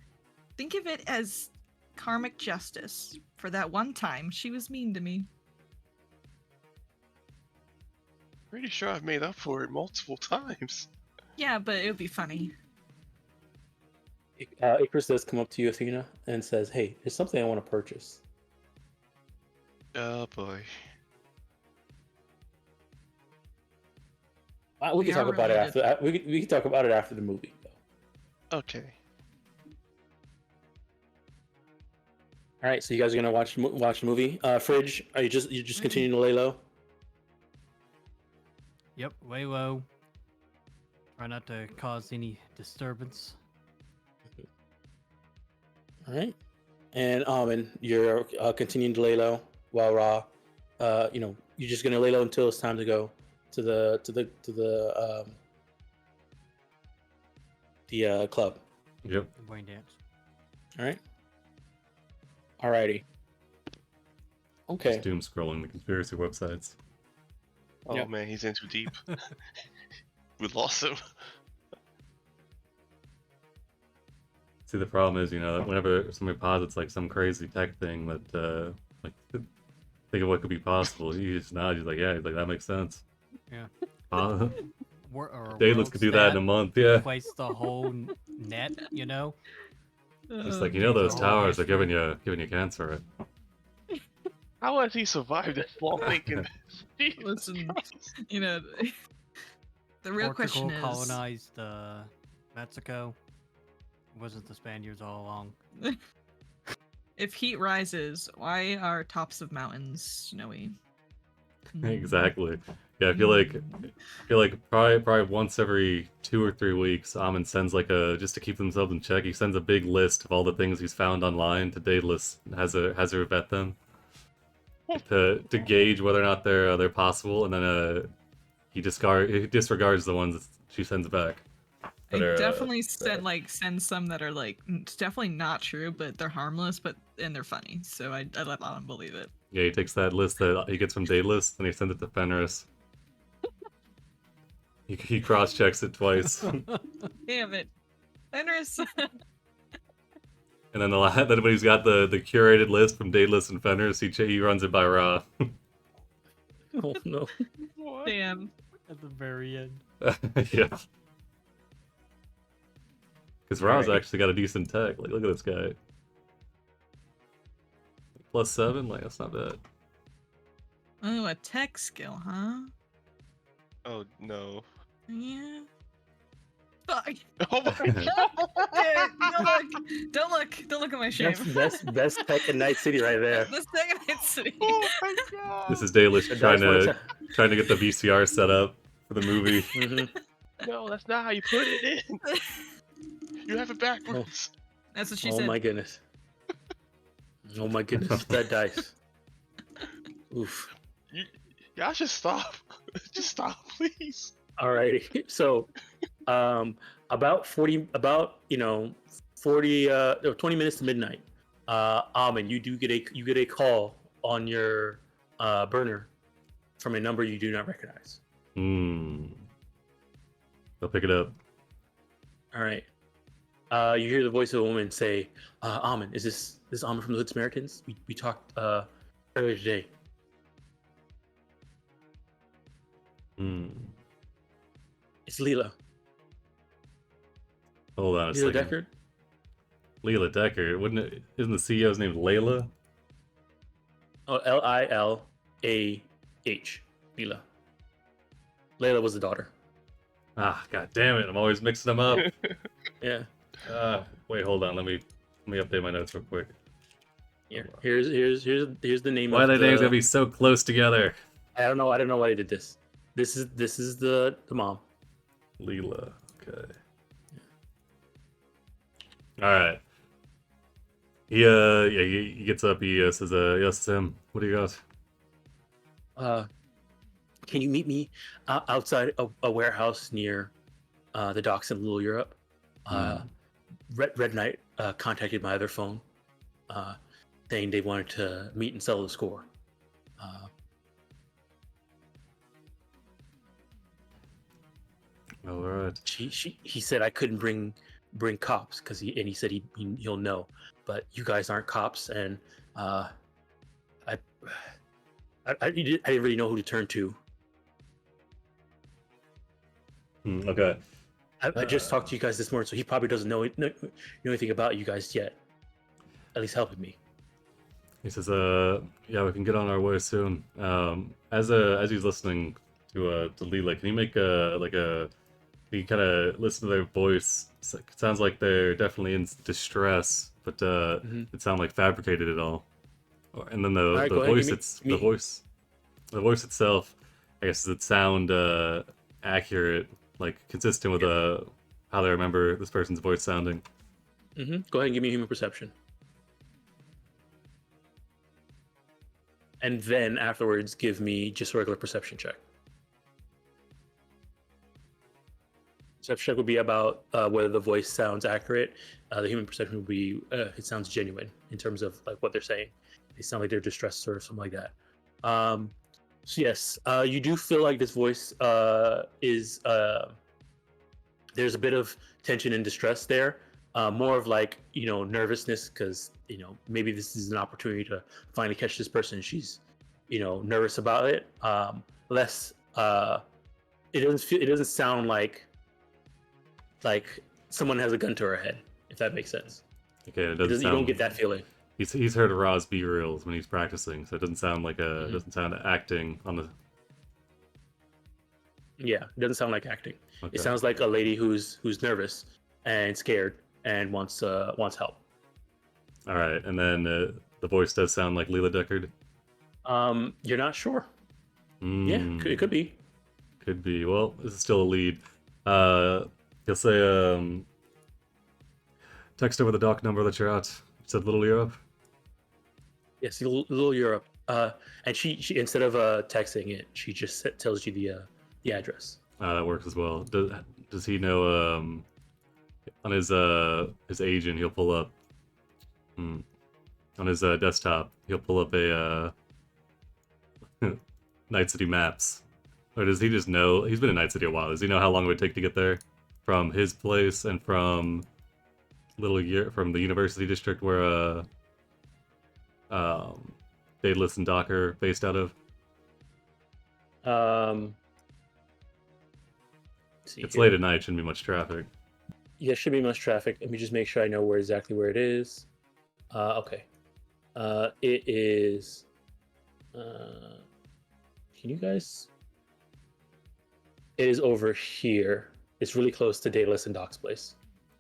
Think of it as karmic justice for that one time she was mean to me. Pretty sure I've made up for it multiple times. Yeah, but it would be funny. Icarus does come up to you, Athena, and says, "Hey, there's something I want to purchase." Oh boy. We can We are talk about it related. after. We can talk about it after the movie. Though. Okay. All right, so you guys are gonna watch the movie. Fridge, are you just continuing to lay low? Yep, way low. Try not to cause any disturbance. All right, and you're continuing to lay low while Raw, you're just gonna lay low until it's time to go to the club. Yep. The Wayne dance. All right. Alrighty. Okay. Just doom scrolling the conspiracy websites. Oh Yep. man, he's in too deep. We lost him. See, the problem is, whenever somebody posits like some crazy tech thing that, think of what could be possible, he just nods. He's like, yeah, he's like, that makes sense. Yeah. Daedalus could do that in a month, yeah. Replace the whole net, It's like, those towers are giving you cancer. Right? How has he survived this long thinking? Jesus Listen, Christ. The real question Portugal is, colonized Mexico. It wasn't the Spaniards all along. if heat rises, why are tops of mountains snowy? Exactly. Yeah, I feel like probably once every 2 or 3 weeks, Amon sends just to keep themselves in check. He sends a big list of all the things he's found online to Daedalus, has her vet them to gauge whether or not they're possible, and then he disregards the ones that she sends back. I that are, definitely send some that are it's definitely not true, but they're harmless, and they're funny. So I let Autumn believe it. Yeah, he takes that list that he gets from Daedalus, and he sends it to Fenris. He cross-checks it twice. Damn it, Fenris. And then then when he's got the curated list from Daedalus and Fenris, he runs it by Ra. Oh no. What? Damn. At the very end. Yeah. Because Ra's Right. actually got a decent tech. Like, look at this guy. +7? Like, that's not bad. Oh, a tech skill, huh? Oh no. Yeah. Fuck. Oh my god. Don't look at my shame. Best tech in Night City right there. The second Night City. Oh my god. This is Daedalus That's trying what to get the VCR set up for the movie. No, that's not how you put it in. You have it backwards. That's what she Oh said. my goodness. Oh my goodness, that dice. Oof. Y'all should stop. Just stop, please. Alrighty. So, about 20 minutes to midnight. Almond, you get a call on your burner from a number you do not recognize. They'll pick it up. All right. You hear the voice of a woman say, Almond, is this Almond from the Hood Samaritans? We talked earlier today. Hmm. It's Leela. Hold on a Leela second. Deckard? Leela Deckard. Isn't the CEO's name Layla? Oh, Lilah. Leela. Layla was the daughter. Ah, god damn it! I'm always mixing them up. Yeah. Wait, hold on. Let me update my notes real quick. Here. Here's the name Why of are their names the. gonna be so close together? I don't know why they did this. This is the mom. Leela. Okay. All right. He gets up. He says, "Yes, Tim. What do you got?" Can you meet me outside a warehouse near the docks in Little Europe? Red Knight contacted my other phone, saying they wanted to meet and settle the score. All right. He said I couldn't bring cops because he said he'll know, but you guys aren't cops, and I didn't really know who to turn to. Okay. I just talked to you guys this morning, so he probably doesn't know anything about you guys yet. At least helping me. He says, yeah, we can get on our way soon." As he's listening to Leela, can you make you kind of listen to their voice? It sounds like they're definitely in distress, but it sounds like fabricated at all. And then the Alright, go ahead, the voice itself, I guess, does it sound accurate, like consistent with how they remember this person's voice sounding? Go ahead and give me human perception. And then afterwards, give me just a regular perception check. Perception check would be about whether the voice sounds accurate. The human perception would be it sounds genuine in terms of like what they're saying. They sound like they're distressed or something like that. So yes, you do feel like this voice is there's a bit of tension and distress there. More of like nervousness because maybe this is an opportunity to finally catch this person. She's nervous about it. Less it doesn't sound like someone has a gun to her head, if that makes sense. Okay, it doesn't sound, you don't get that feeling. He's heard of Ra's B reels when he's practicing, so it doesn't sound like it doesn't sound acting on the. Yeah, it doesn't sound like acting. Okay. It sounds like a lady who's nervous and scared and wants help. All right, and then the voice does sound like Leela Deckard. You're not sure. Yeah, it could be. Could be. Well, this is still a lead. He'll say, text over the dock number that you're at. You said Little Europe? Yes, Little Europe. And she instead of texting it, she just tells you the address. That works as well. Does he know on his agent he'll pull up on his desktop he'll pull up a Night City maps, or does he just know he's been in Night City a while? Does he know how long it would take to get there from his place and from from the university district where Daedalus and Doc are based out of? It's late at night, shouldn't be much traffic. Yeah, shouldn't be much traffic. Let me just make sure I know exactly where it is. Okay. It is. Can you guys? It is over here. It's really close to Daedalus and Doc's place.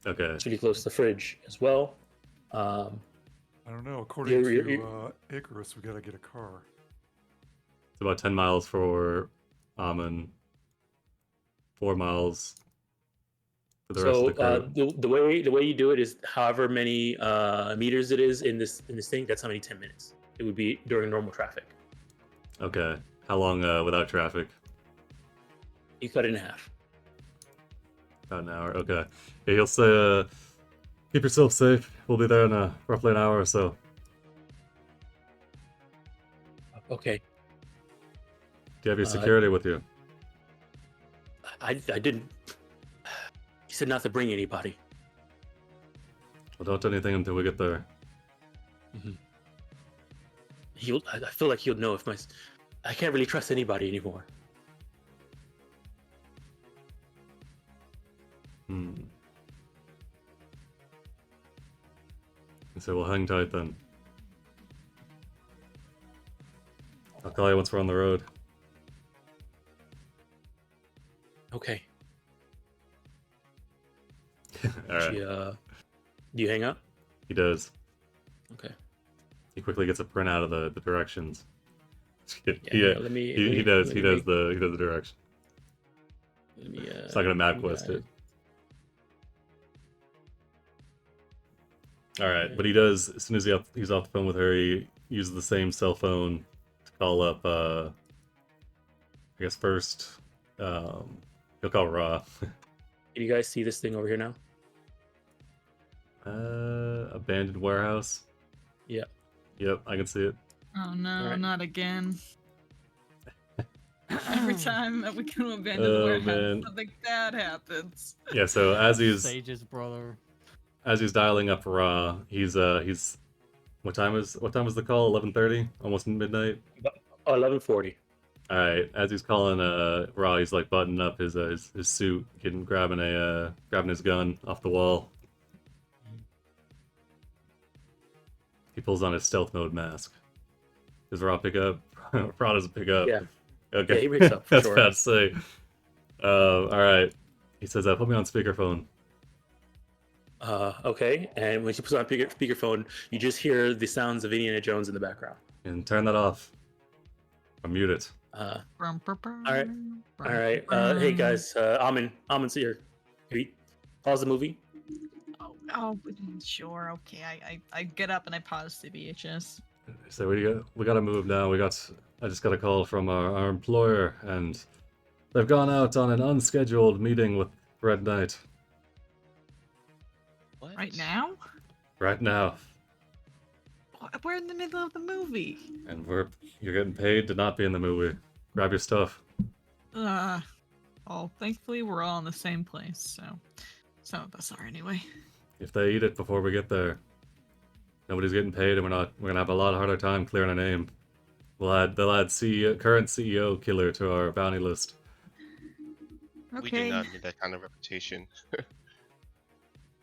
Okay. It's really close to the fridge as well. I don't know. According to Icarus, we gotta get a car. It's about 10 miles for Amon. 4 miles for the rest of the crew. The way you do it is however many meters it is in this thing. That's how many 10 minutes it would be during normal traffic. Okay. How long without traffic? You cut it in half. About an hour. Okay. Yeah, he'll say, keep yourself safe. We'll be there in roughly an hour or so. Okay. Do you have your security with you? I didn't. He said not to bring anybody. Well, don't do anything until we get there. I feel like he'll know if I can't really trust anybody anymore. So we'll hang tight then. I'll call you once we're on the road. Okay. Alright. Do you hang up? He does. Okay. He quickly gets a printout of the directions. Yeah. Let me. He does the direction. Let me. It's not gonna map quest it. Alright, but he does, as soon as he's off the phone with her, he uses the same cell phone to call up, I guess first, he'll call Ra. Can you guys see this thing over here now? Abandoned warehouse? Yeah. Yep, I can see it. Oh no, Alright. not again. Every time that we go to abandon the Oh, warehouse, man. something bad happens. Yeah, so as he's Sage's brother. dialing up Ra, he's what time was the call? 11:30? Almost midnight? Oh, 11:40. Alright, as he's calling Ra, he's like buttoning up his suit, grabbing his gun off the wall. He pulls on his stealth mode mask. Does Ra pick up? Ra doesn't pick up. Yeah. Okay. Yeah, he picks up, for That's sure. bad to say. Alright. He says, put me on speakerphone. Okay. And when she puts on speakerphone, you just hear the sounds of Indiana Jones in the background. And turn that off. Or mute it. All right. All right. Hey guys, Amin's here. Can we pause the movie? Oh, sure, okay. I get up and I pause the VHS. So we gotta move now. I just got a call from our employer, and they've gone out on an unscheduled meeting with Red Knight. What? Right now? Right now. We're in the middle of the movie. And you're getting paid to not be in the movie. Grab your stuff. Well, thankfully we're all in the same place, so some of us are anyway. If they eat it before we get there, nobody's getting paid, and we're gonna have a lot harder time clearing a name. They'll add current CEO killer to our bounty list. We do Okay. not need that kind of reputation.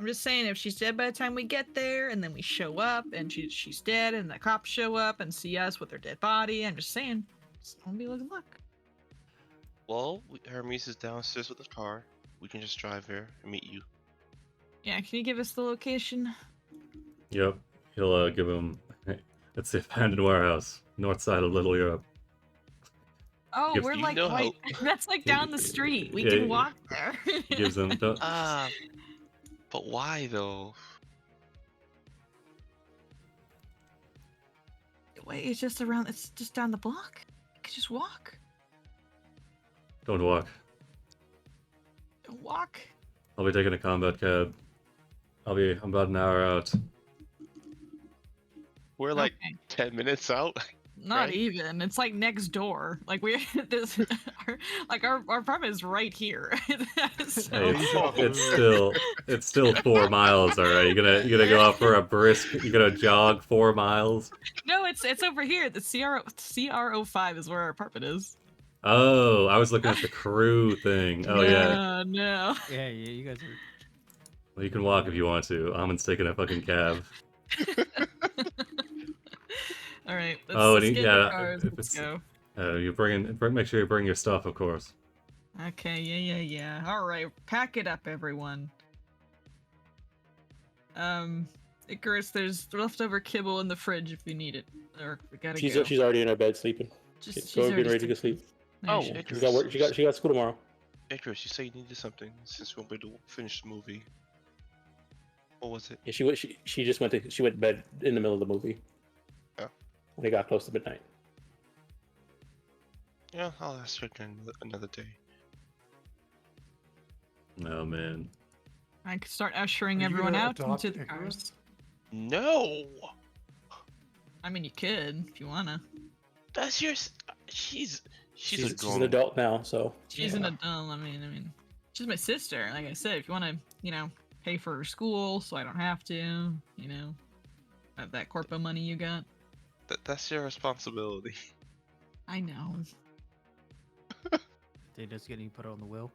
I'm just saying, if she's dead by the time we get there, and then we show up, and she's dead, and the cops show up and see us with her dead body, I'm just saying, it's gonna be looking luck. Well, Hermes is downstairs with the car. We can just drive there and meet you. Yeah, can you give us the location? Yep. He'll give him. It's the abandoned warehouse, north side of Little Europe. Oh, Gives- we're You like know right. That's like down the street. We can walk there. Gives them. Don't, But why though? Wait, it's just around. It's just down the block. You could just walk. don't walk. Don't walk. I'll be taking a combat cab. I'm about an hour out. We're like Okay. 10 minutes out. Not right? even. It's like next door. Like our apartment is right here. So- Hey, it's still 4 miles. All right, you're gonna go out for a brisk. You're gonna jog 4 miles. No, it's over here. The CR05 is where our apartment is. Oh, I was looking at the crew thing. Oh yeah. No. Yeah, you guys are. Well, you can walk if you want to. Amon's taking a fucking cab. All right. Oh, Let's and get in the yeah, cars. if Let's it's- go. Make sure you bring your stuff, of course. Okay. Yeah. All right. Pack it up, everyone. Icarus, there's leftover kibble in the fridge if you need it. Or we gotta She's go. she's already in her bed sleeping. She's Go getting already ready to go sleep. There Oh, she is. Icarus. She's got work. She got school tomorrow. Icarus, you said you needed something since we won't be able to finish the movie. What was it? Yeah, she just went to bed in the middle of the movie. Oh. When it got close to midnight. Yeah, I'll ask her again another day. Oh man. I could start ushering Are you everyone gonna out adopt into the Icarus? cars. No! I mean, you could if you wanna. That's your. She's a grown. She's an adult now, so She's an adult. I mean, she's my sister. Like I said, if you wanna, pay for her school so I don't have to, you know, have that corpo money you got. That's your responsibility. I know. They just getting put on the will.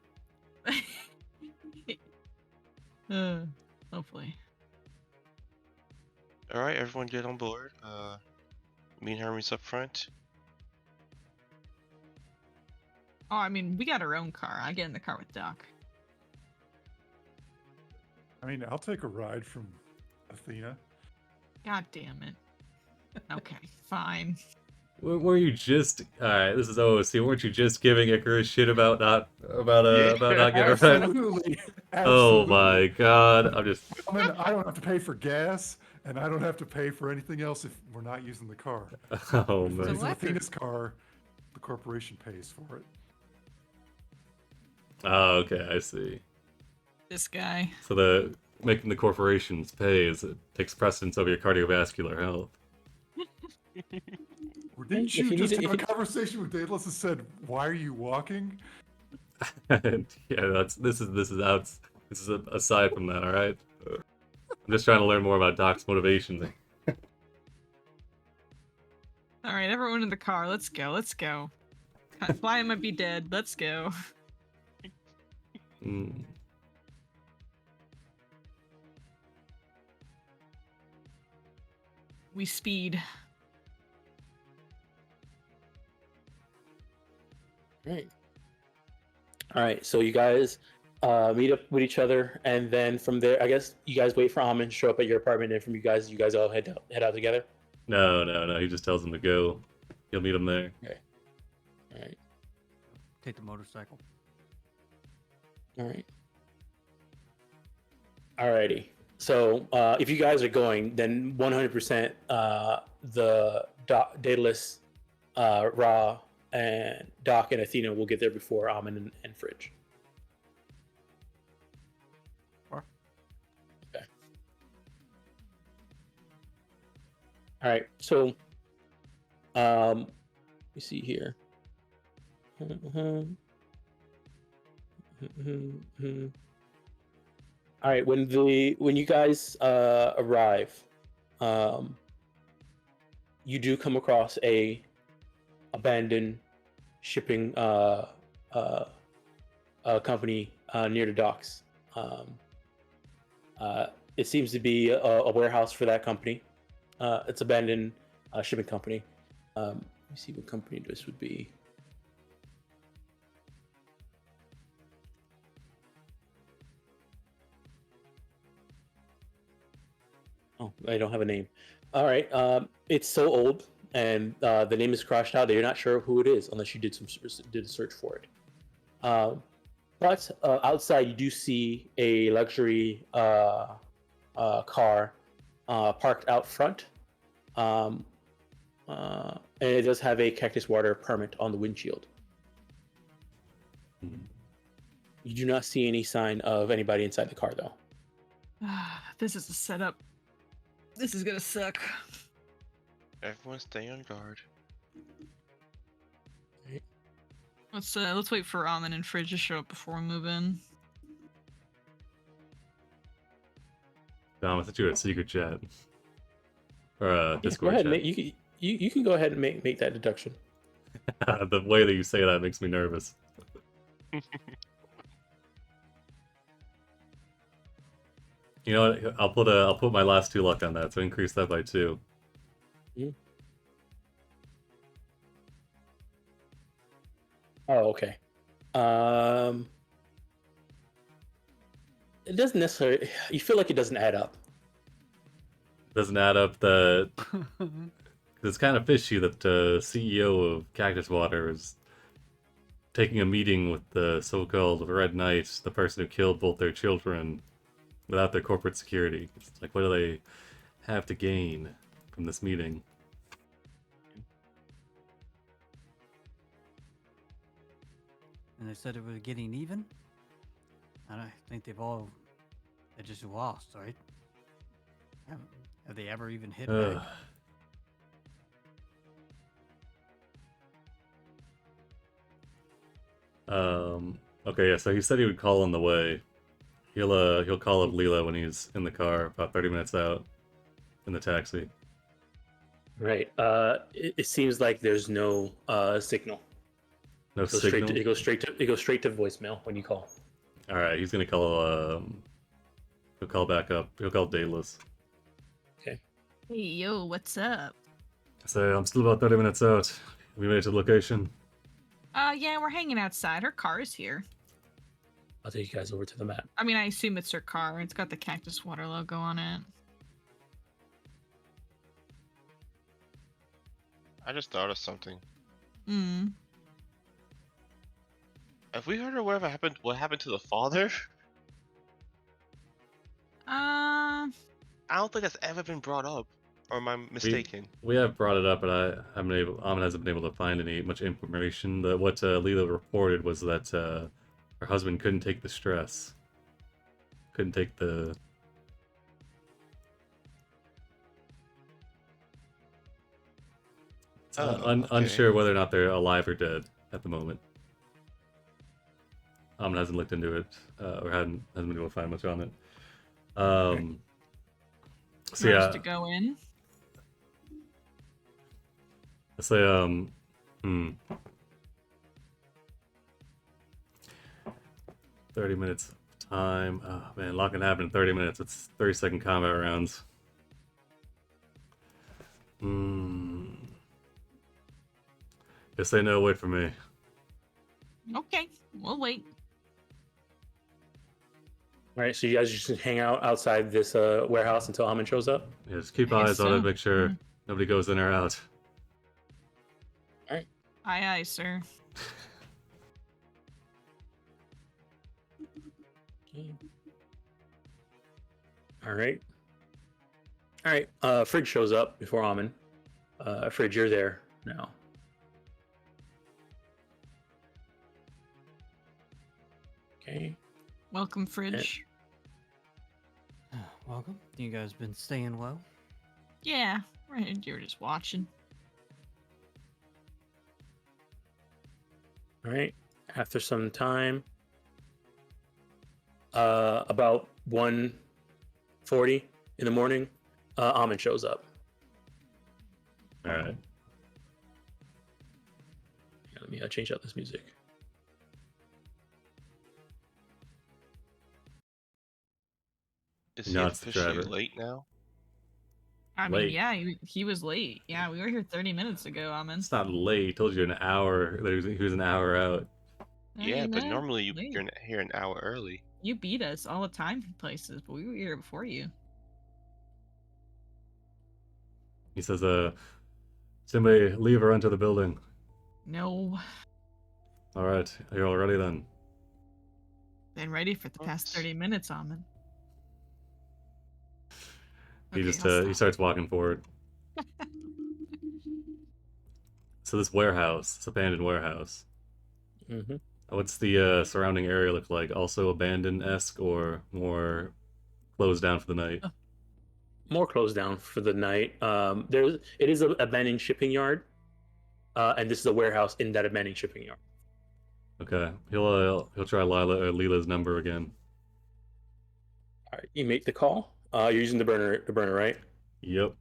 Hopefully. All right, everyone, get on board. Me and Hermes up front. Oh, I mean, we got our own car. I get in the car with Doc. I mean, I'll take a ride from Athena. God damn it. Okay, fine. Were you just alright? This is OOC. Weren't you just giving Icarus shit about not about not getting a ride? Absolutely. Oh Absolutely. my god! I'm just. I mean, I don't have to pay for gas, and I don't have to pay for anything else if we're not using the car. Oh If we're man. using electric. Athena's car, the corporation pays for it. Oh, okay, I see. This guy. So the making the corporations pay is it takes precedence over your cardiovascular health. Or didn't If you you just need to- have a if you- conversation with Daedalus and said, "Why are you walking?" Yeah, this is aside from that. All right. I'm just trying to learn more about Doc's motivations. All right, everyone in the car. Let's go. Let's go. Fly might be dead. Let's go. Mm. We speed. Right. All right. So you guys meet up with each other, and then from there, I guess you guys wait for Amon to show up at your apartment, and from you guys all head out together. No. He just tells him to go. He'll meet him there. All right. Take the motorcycle. All right. Alrighty. So if you guys are going, then 100% the Daedalus, Ra, and Doc and Athena will get there before Amon and Fridge. Sure. Okay. All right. So, let me see here. All right, when you guys arrive, you do come across a abandoned shipping company near the docks. It seems to be a warehouse for that company. It's abandoned shipping company. Let me see what company this would be. Oh, I don't have a name. All right. It's so old, and the name is crossed out. You're not sure who it is unless you did a search for it. But outside, you do see a luxury car parked out front, and it does have a cactus water permit on the windshield. You do not see any sign of anybody inside the car, though. This is a setup. This is gonna suck. Everyone stay on guard. Let's wait for Amon and Fridge to show up before we move in. Dom, I thought you had a secret chat. Or Yeah, go Discord ahead. chat. You can go ahead and make that deduction. The way that you say that makes me nervous. You know what? I'll put my last 2 luck on that, so increase that by 2. Oh, okay. It doesn't necessarily. You feel like it doesn't add up. Doesn't add up the. It's kind of fishy that the CEO of Cactus Water is taking a meeting with the so-called Red Knight, the person who killed both their children, without their corporate security. It's like, what do they have to gain from this meeting? And they said it was getting even? I don't think they just lost, right? Have they ever even hit back? Okay, yeah, so he said he would call on the way. He'll call up Leela when he's in the car, about 30 minutes out, in the taxi. Right. It seems like there's no signal. No It goes signal. It goes straight to voicemail when you call. All right, he's gonna call. He'll call back up. He'll call Daedalus. Okay. Hey, yo, what's up? So I'm still about 30 minutes out. We made it to the location. Yeah, we're hanging outside. Her car is here. I'll take you guys over to the map. I mean, I assume it's her car. It's got the Cactus Water logo on it. I just thought of something. Hmm. Have we heard of whatever happened? What happened to the father? I don't think that's ever been brought up. Or am I mistaken? We have brought it up, but Amon hasn't been able to find much information. What Leela reported was that her husband couldn't take the stress. Couldn't take the... Okay. Unsure whether or not they're alive or dead at the moment. Amon hasn't looked into it, or hasn't been able to find much on it. So Want us yeah, to go in? I say 30 minutes of time. Oh man, lock can happen in 30 minutes. It's 30-second combat rounds. Guess they know. Wait for me. Okay, we'll wait. All right. So you guys just hang out outside this warehouse until Amon shows up. Yeah, just keep I eyes guess on it. so. Make sure Yeah. nobody goes in or out. Aye, aye, sir. Okay. All right. All right. Fridge shows up before Amon. Fridge, you're there now. Okay. Welcome, Fridge. Welcome. You guys been staying well? Yeah, right. You were just watching. All right. After some time, about 1:40 in the morning, Amon shows up. All right. Yeah, let me change out this music. Is he Nuts, officially Trevor. late now? I Late. mean, yeah, he was late. Yeah, we were here 30 minutes ago, Amin. It's not late. Told you an hour. He was an hour out. Yeah, but no, normally late. you're here an hour early. You beat us all the time in places, but we were here before you. He says, somebody leave or enter the building. No, All right, are you all ready then? been ready for the past Oops. 30 minutes, Amin. He Okay, just I'll he stop. starts walking forward. So this warehouse, this abandoned warehouse. Mm-hmm. What's the surrounding area look like? Also abandoned-esque or more closed down for the night? More closed down for the night. It is an abandoned shipping yard, and this is a warehouse in that abandoned shipping yard. Okay, he'll try Leela's number again. All right, you make the call. You're using the burner, right? Yep.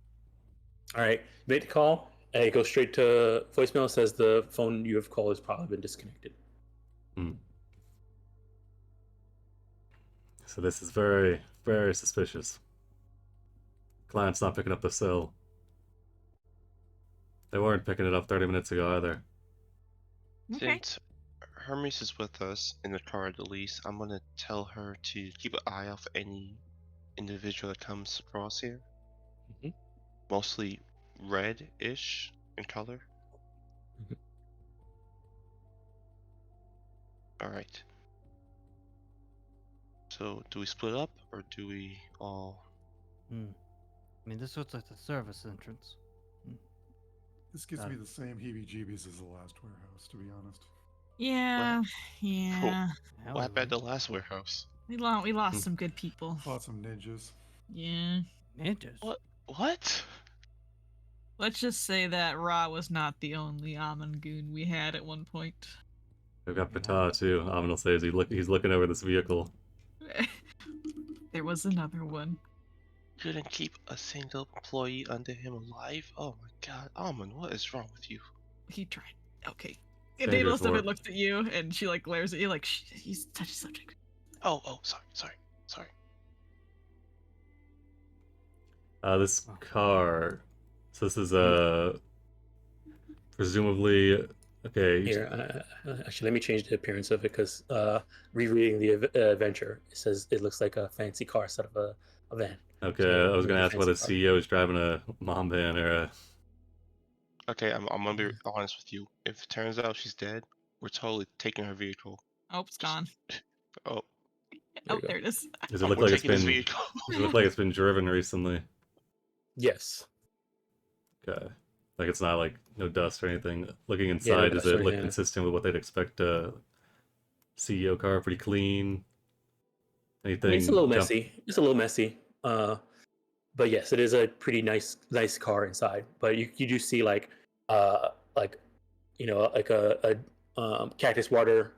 All right, make the call. It goes straight to voicemail. It says the phone you have called has probably been disconnected. So this is very, very suspicious. Client's not picking up the cell. They weren't picking it up 30 minutes ago either. Okay. Since Hermes is with us in the car at the least, I'm gonna tell her to keep an eye out for any individual that comes across here. Mhm. Mostly red-ish in color. Mhm. Alright. So, do we split up, or do we all... I mean, this looks like the service entrance. This gives me the same heebie-jeebies as the last warehouse, to be honest. Yeah, yeah. What happened at the last warehouse? We lost some good people. Fought some ninjas. Yeah. Ninjas. What? Let's just say that Ra was not the only Amon goon we had at one point. We've got Pata too. Amin will say as he's looking over this vehicle. There was another one. Couldn't keep a single employee under him alive? Oh my god, Almond, what is wrong with you? He tried. Okay. And Dangerous Daedalus of work. it looks at you, and she like glares at you like, Shh, he's touchy subject. Oh, sorry. This car. So this is presumably okay. Here, actually, let me change the appearance of it because rereading the adventure, it says it looks like a fancy car instead of a van. Okay, So, I was gonna really ask whether fancy car. CEO is driving a mom van or a. Okay, I'm gonna be honest with you. If it turns out she's dead, we're totally taking her vehicle. Oh, it's gone. Oh, There Oh, you go. there it is. Does it look we're like it's taking this been? vehicle. Does it look like it's been driven recently? Yes. Okay, like it's not like no dust or anything. Looking no inside, does dust or it look anything. consistent with what they'd expect? CEO car, pretty clean. I mean, Anything? it's a little jump- messy. It's a little messy. But yes, it is a pretty nice car inside. But you do see like like a cactus water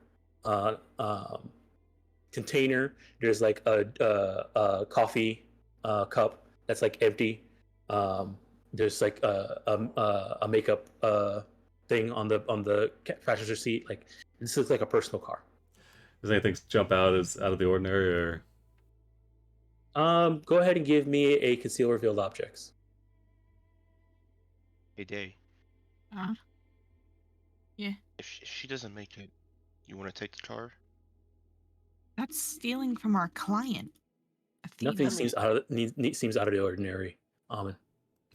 container. There's like a coffee cup that's like empty. There's like a makeup thing on the passenger seat. Like this looks like a personal car. Does anything jump out as out of the ordinary, or Go ahead and give me a conceal revealed objects. Hey, Day. Uh, If she doesn't make it, you want to take the car? that's stealing from our client. Athena. Nothing seems seems out of the ordinary. Almond.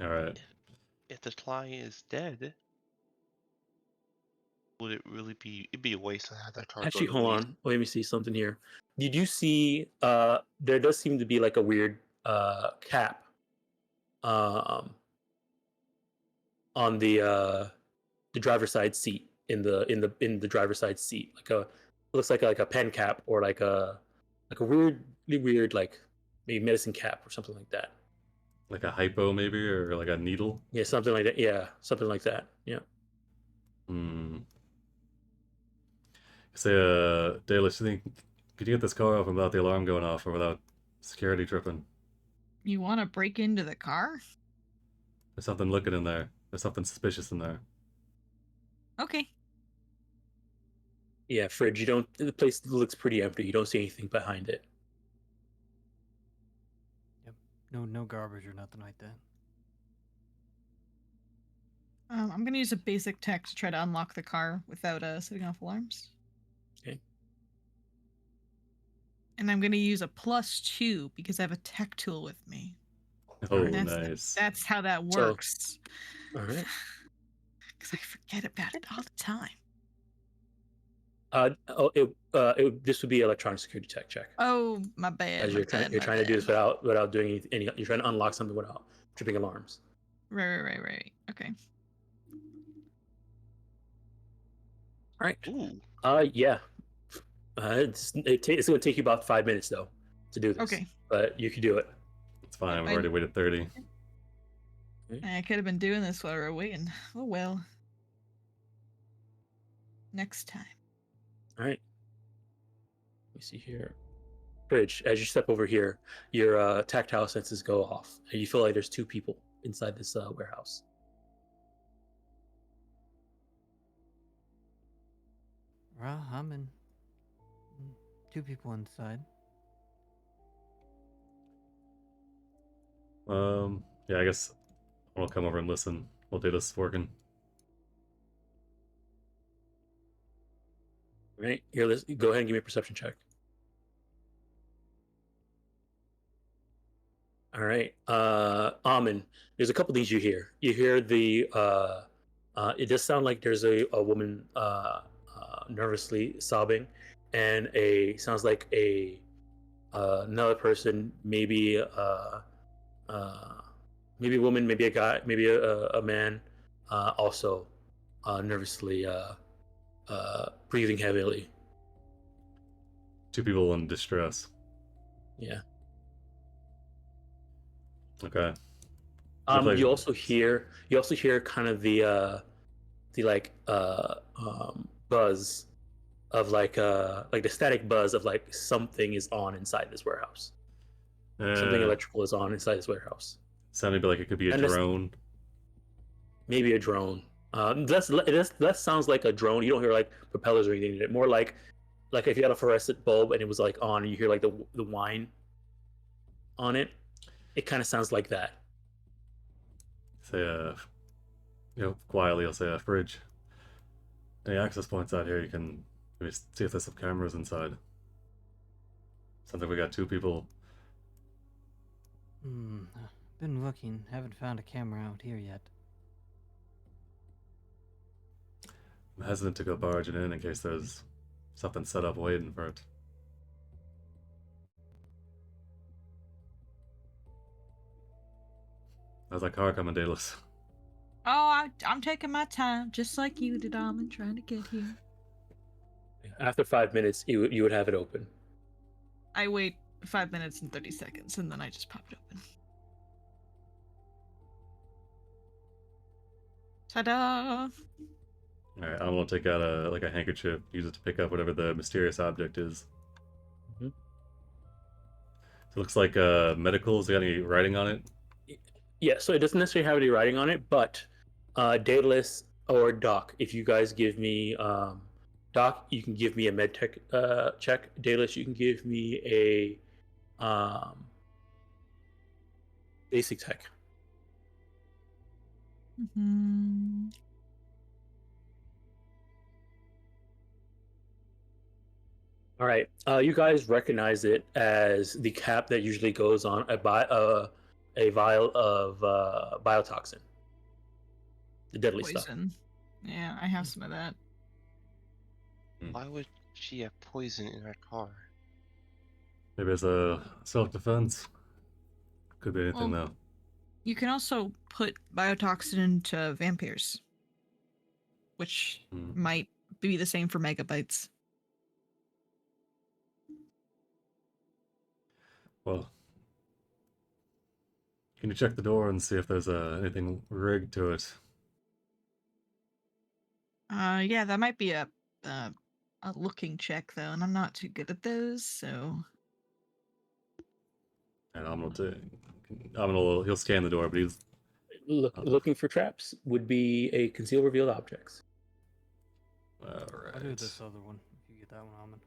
all right? If the client is dead, would it really be? It'd be a waste to have that car. Actually, go to hold waste. on. Let me see something here. Did you see? There does seem to be like a weird cap on the driver's side seat in the driver's side seat. Looks like a pen cap or like a really weird like maybe medicine cap or something like that. Like a hypo, maybe, or like a needle. Yeah, something like that. Yeah, something like that. Yeah. Hmm. Say, Daedalus, you think could you get this car open without the alarm going off or without security tripping? You want to break into the car? There's something looking in there. There's something suspicious in there. Okay. Yeah, fridge. You don't. The place looks pretty empty. You don't see anything behind it. Yep. No garbage or nothing like that. I'm gonna use a basic tech to try to unlock the car without setting off alarms. Okay. And I'm gonna use a +2 because I have a tech tool with me. Oh, That's nice. That's how that So- works. All right. Because I forget about it all the time. This would be electronic security check. Oh, my bad. As my you're trying bad, you're my trying to do bad. this without doing any. You're trying to unlock something without tripping alarms. Right. Okay. All right. Ooh, Yeah. It's going to take you about 5 minutes though to do this. Okay. But you can do it. It's fine. I've I- already waited 30. I could have been doing this while we were waiting. Oh well. Next time. All right. Let me see here. Bridge, as you step over here, your tactile senses go off, and you feel like there's two people inside this warehouse. Well, I'm in. Two people inside. Yeah, I guess I'll come over and listen while Data's working. All right. Here, go ahead and give me a perception check. All right. Amin, there's a couple things you hear. You hear the it does sound like there's a woman nervously sobbing, and sounds like another person, maybe maybe a woman, maybe a guy, maybe a man, also nervously breathing heavily. Two people in distress. Yeah. Okay. You also hear kind of the like buzz of like the static buzz of like something is on inside this warehouse. Something Uh, electrical is on inside this warehouse. sounded like it could be a And this- drone. Maybe a drone. That sounds like a drone. You don't hear like propellers or anything in it. More like if you had a fluorescent bulb and it was like on, and you hear like the whine on it. It kind of sounds like that. Say, quietly, I'll say a fridge. Any access points out here? You can maybe see if there's some cameras inside. Sounds like we got 2 people. Been looking. Haven't found a camera out here yet. I'm hesitant to go barging in case there's something set up waiting for it. How's that car coming, Daedalus? Oh, I'm taking my time, just like you did, Almond, trying to get here. After 5 minutes, you would have it open. I wait 5 minutes and 30 seconds, and then I just pop it open. Ta-da! Alright, I'm gonna take out a handkerchief, use it to pick up whatever the mysterious object is. Mhm. So it looks like medicals. Got any writing on it? Yeah, so it doesn't necessarily have any writing on it, but Daedalus or Doc, if you guys give me Doc, you can give me a med tech check. Daedalus, you can give me a basic tech. Mm-hmm. All right, you guys recognize it as the cap that usually goes on a vial of biotoxin, the deadly stuff. Poison. Yeah, I have some of that. Why would she have poison in her car? Maybe it's a self-defense. Could be anything Well, though. You can also put biotoxin into vampires, which might be the same for megabytes. Well, can you check the door and see if there's anything rigged to it? Yeah, that might be a looking check though, and I'm not too good at those, so. And he'll scan the door, but he's Looking for traps would be a conceal revealed objects. all right. I'll do this other one if you get that one, Almond.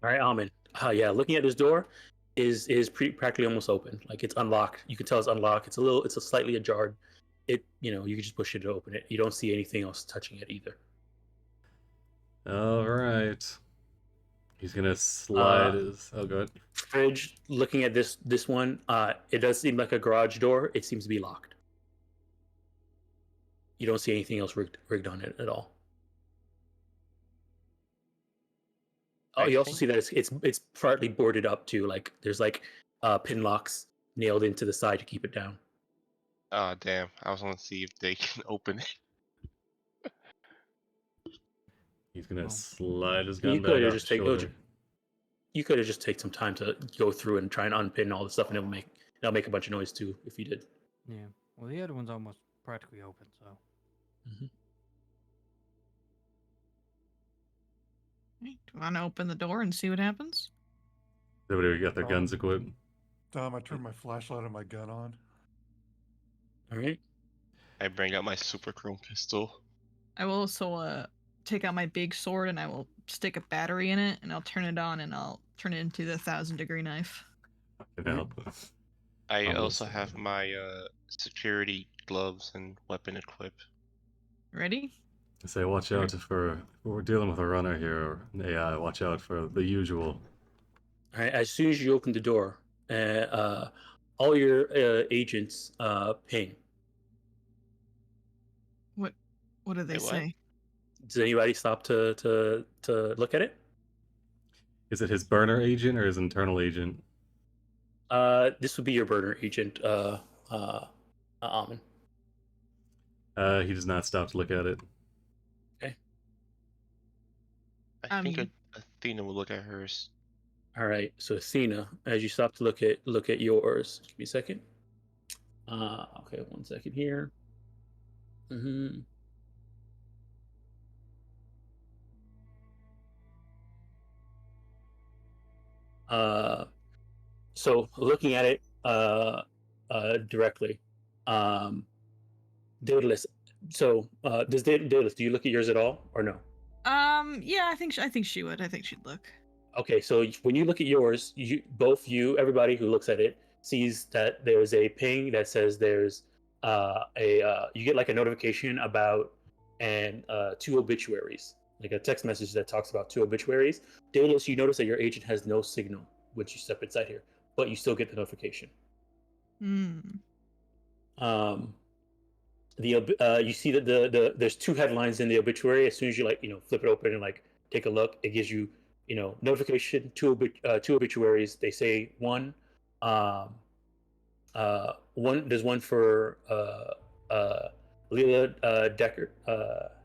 All right, Almond. Yeah, looking at this door is practically almost open. Like it's unlocked. You can tell it's unlocked. It's a slightly ajar. You can just push it to open it. You don't see anything else touching it either. All right. He's gonna slide his. Oh, good. Fridge. Looking at this one, it does seem like a garage door. It seems to be locked. You don't see anything else rigged on it at all. Oh, you also see that it's partly boarded up too. Like there's like pin locks nailed into the side to keep it down. Oh damn! I was gonna see if they can open it. He's gonna Oh. slide his You gun could back have off just his take shoulder. you could have just take some time to go through and try and unpin all the stuff, and it'll make a bunch of noise too if you did. Yeah. Well, the other one's almost practically open, so. Do you want to open the door and see what happens? Everybody got their guns equipped. Dom, I turned my flashlight and my gun on. All right. I bring out my super chrome pistol. I will also take out my big sword and I will stick a battery in it and I'll turn it on and I'll turn it into the 1,000-degree knife. Fucking hell. I Almost. also have my security gloves and weapon equipped. Ready? I say, watch out if we're dealing with a runner here or an AI. Watch out for the usual. All right. As soon as you open the door, all your agents ping. What do they Wait, what? say? Does anybody stop to look at it? Is it his burner agent or his internal agent? This would be your burner agent, Almond. He does not stop to look at it. I think Athena will look at hers. All right. So Athena, as you stop to look at yours, give me a second. Okay, 1 second here. So looking at it directly, Daedalus. So Daedalus, do you look at yours at all or no? Yeah, I think she would. I think she'd look. Okay, so when you look at yours, everybody who looks at it sees that there's a ping that says there's you get like a notification about two obituaries, like a text message that talks about two obituaries. Daedalus, you notice that your agent has no signal once you step inside here, but you still get the notification. Hmm. Um, you see that there's two headlines in the obituary. As soon as you flip it open and like take a look, it gives you notification, two obituaries. They say one there's one for Leela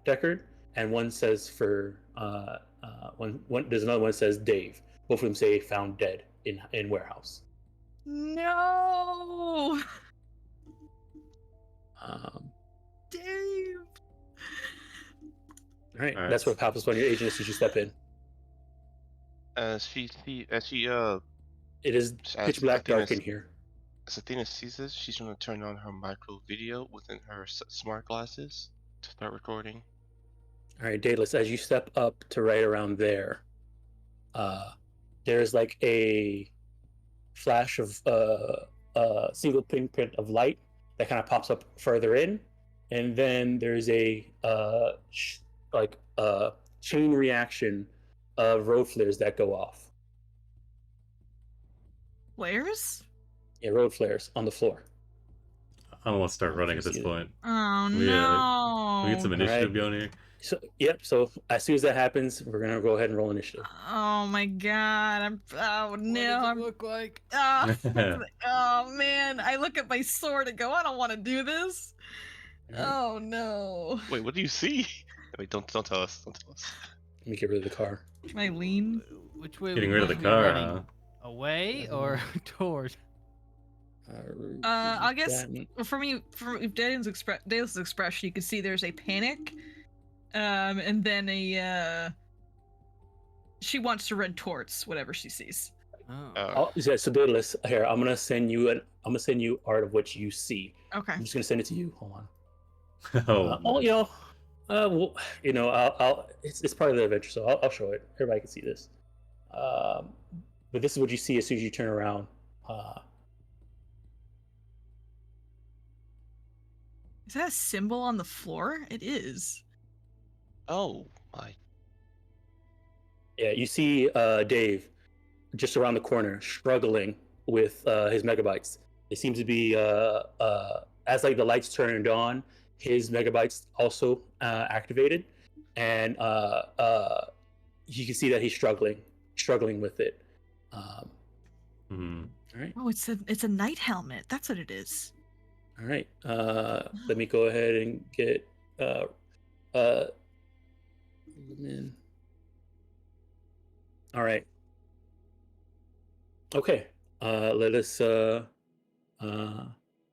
Deckard, and one says for one there's another one that says Dave. Both of them say found dead in warehouse. No. Dave. All right, All right. that's what happens when your agent is as you step in. As she It is pitch black dark in here. As Athena sees this, she's going to turn on her micro video within her smart glasses to start recording. All right, Daedalus, as you step up to right around there, there's like a flash of single pinprint of light that kind of pops up further in, and then there's a chain reaction of road flares that go off. Flares? Yeah, road flares on the floor. I don't want to start running at this point. Oh We get some no. initiative Alright. going here. So yep. So as soon as that happens, we're gonna go ahead and roll initiative. Oh my god. Oh no. What does it look like? Oh man. I look at my sword and go, I don't want to do this. Alright, Oh no. Wait, what do you see? Wait, don't tell us. Don't tell us. let me get rid of the car. Can I lean? Which way? Getting rid of the we car, running? huh? Away or toward? I guess that- for me, Daniel's expression, you can see there's a panic, and then she wants to run towards whatever she sees. Oh. Yeah, so Daedalus, here I'm gonna send you art of what you see. Okay. I'm just gonna send it to you. Hold on. Oh, It's part of the adventure, so I'll show it. Everybody can see this. But this is what you see as soon as you turn around. Is that a symbol on the floor? It is. Oh my! Yeah, you see Dave just around the corner struggling with his megabytes. It seems to be as like the lights turned on, his megabytes also activated, and you can see that he's struggling with it. All right. Oh, it's a night helmet. That's what it is. All right. Let me go ahead and get in. All right. Okay. Let us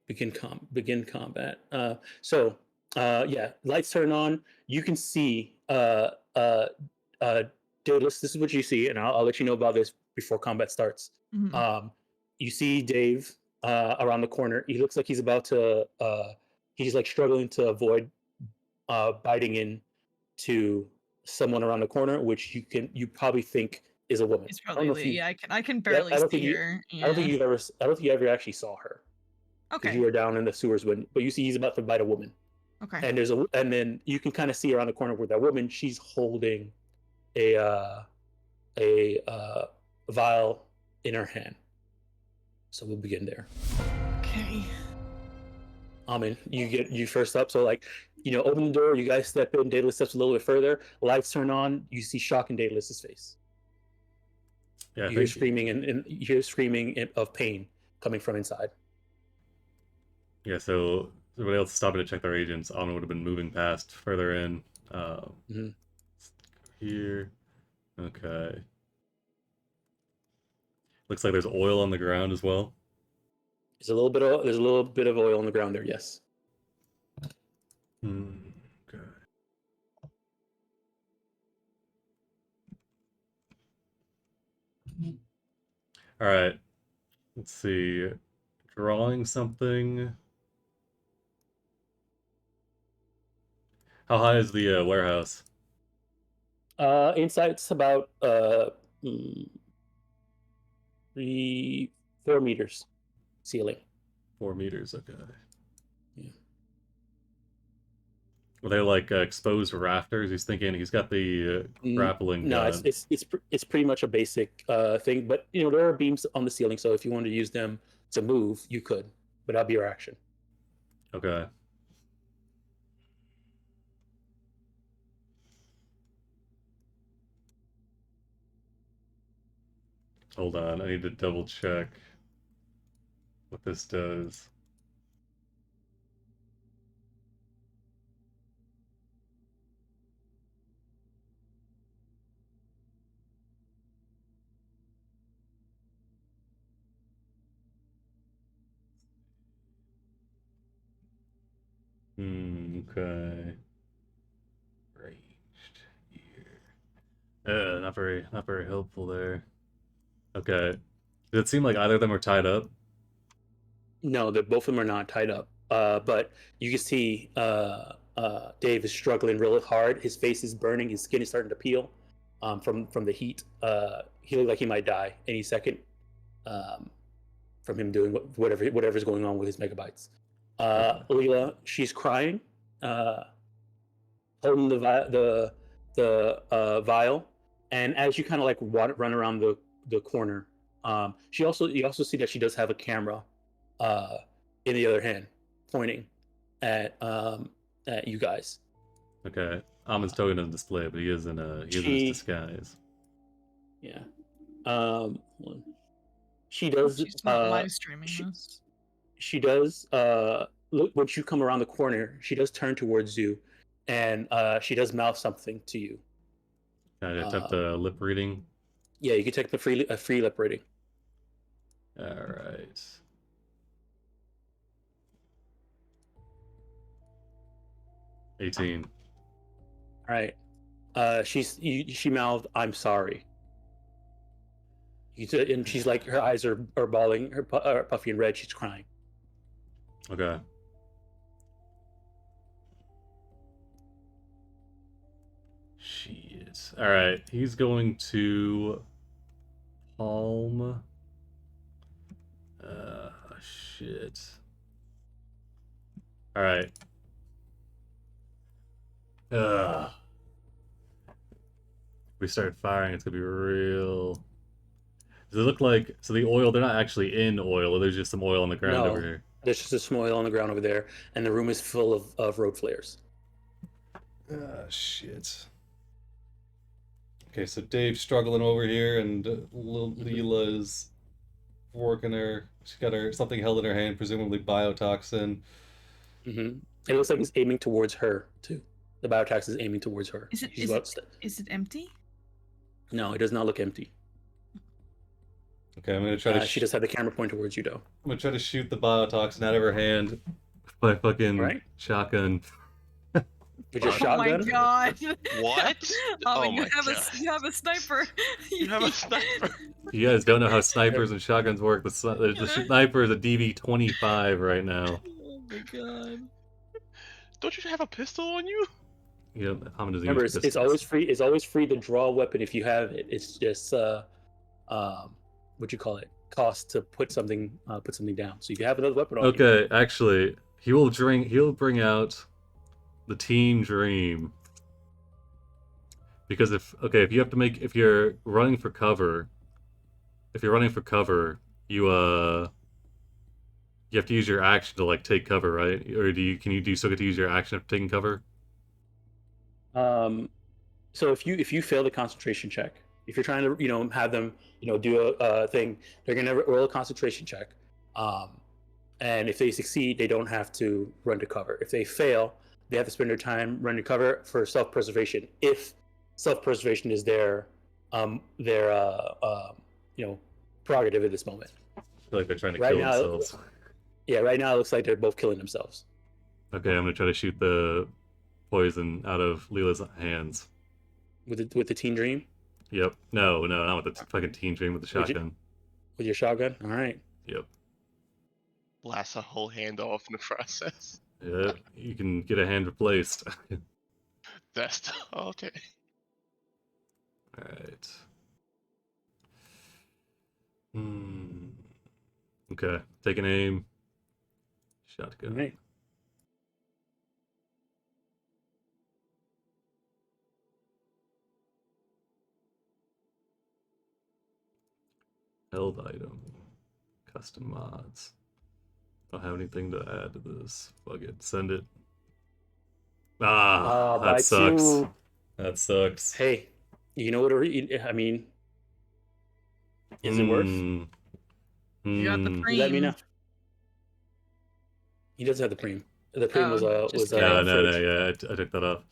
begin combat. Yeah, lights turn on. You can see Daedalus. This is what you see, and I'll let you know about this before combat starts. Mhm. You see Dave around the corner. He looks like he's about to he's like struggling to avoid biting into someone around the corner, which you probably think is a woman. It's I don't know if probably you, I can I barely don't see think you, her. I don't think Yeah. I don't think you ever actually saw her because Okay. you were down in the sewers but you see he's about to bite a woman, Okay. and then you can kind of see around the corner where that woman, she's holding a vial in her hand. So we'll begin there. Okay. Amen. You first up. So open the door. You guys step in. Daedalus steps a little bit further. Lights turn on. You see shock in Daedalus's face. yeah. I You hear think- screaming and you hear screaming of pain coming from inside. Yeah, so everybody else stopping to check their agents. Anna would have been moving past further in. Mhm. Here. Okay. Looks like there's oil on the ground as well. There's a little bit of oil on the ground there. Yes. Okay. All right. Let's see. Drawing something. How high is the warehouse? Inside it's about mm, 4 meters ceiling. 4 meters. Okay. Yeah. Were they like exposed rafters? He's thinking he's got the grappling No, gun. it's pretty much a basic thing, but there are beams on the ceiling, so if you wanted to use them to move, you could, but that'd be your action. Okay. Hold on, I need to double check what this does. Okay. Ranged here. Not very helpful there. Okay. Did it seem like either of them are tied up? No, that both of them are not tied up. But you can see Dave is struggling really hard. His face is burning. His skin is starting to peel from the heat. He looks like he might die any second from him doing whatever's going on with his megabytes. Leela, she's crying, holding the vial, and as you kind of like run around the corner, you also see that she does have a camera in the other hand, pointing at you guys. Okay. Amon's token doesn't display, but he is in his disguise. Yeah. She does. She's not live streaming this. She does. Look, once you come around the corner, she does turn towards you, and she does mouth something to you. Can I attempt a lip reading? Yeah, you can take a free lip reading. All right. $18. All right. She mouthed, "I'm sorry." And she's like, her eyes are bawling, her puffy and red. She's crying. Okay. Shit. All right. He's going to palm. Shit. All right. We start firing. It's gonna be real. Does it look like the oil? They're not actually in oil. There's just some oil on the ground over here. There's just some oil on the ground over there, and the room is full of road flares. Shit. Okay, so Dave's struggling over here, and Leela is working her. She's got something held in her hand, presumably biotoxin. Mm-hmm. It looks like it's aiming towards her too. The biotoxin is aiming towards her. Is it empty? No, it does not look empty. Okay, I'm gonna try to. She does have the camera point towards you, though. I'm gonna try to shoot the biotoxin out of her hand by fucking shotgun. With your shotgun? Oh my god! What? You have a sniper. You have a sniper. You guys don't know how snipers and shotguns work. The sniper is a DV-25 right now. Oh my god! Don't you have a pistol on you? Yeah, remember, it's always free. It's always free to draw a weapon if you have it. It's just what you call it, cost to put something down. So if you have another weapon on you, actually, he'll bring out the Teen Dream, because if you're running for cover, you have to use your action to like take cover, right? Or do you still get to use your action after taking cover? So if you fail the concentration check, if you're trying to have them do a thing, they're gonna roll a concentration check, and if they succeed, they don't have to run to cover. If they fail, they have to spend their time running to cover for self-preservation. If self-preservation is their prerogative at this moment. I feel like they're trying to kill themselves. Yeah, right now it looks like they're both killing themselves. Okay, I'm gonna try to shoot the poison out of Leela's hands. With the Teen Dream? Yep. No, not with the fucking Teen Dream, with the shotgun. With your shotgun? All right. Yep. Blast a whole hand off in the process. Yep. You can get a hand replaced. That's okay. Alright. Hmm. Okay. Take an aim. Shotgun. All right. Held item. Custom mods. Don't have anything to add to this. Fuck it. Send it. Ah, By that sucks. 2. That sucks. Hey, you know what? I mean, is it worth? Hmm. You got the Hmm. You let me preem. know. He doesn't have the preem. The preem Oh, just was No, no, no, fridge. yeah, I took that off.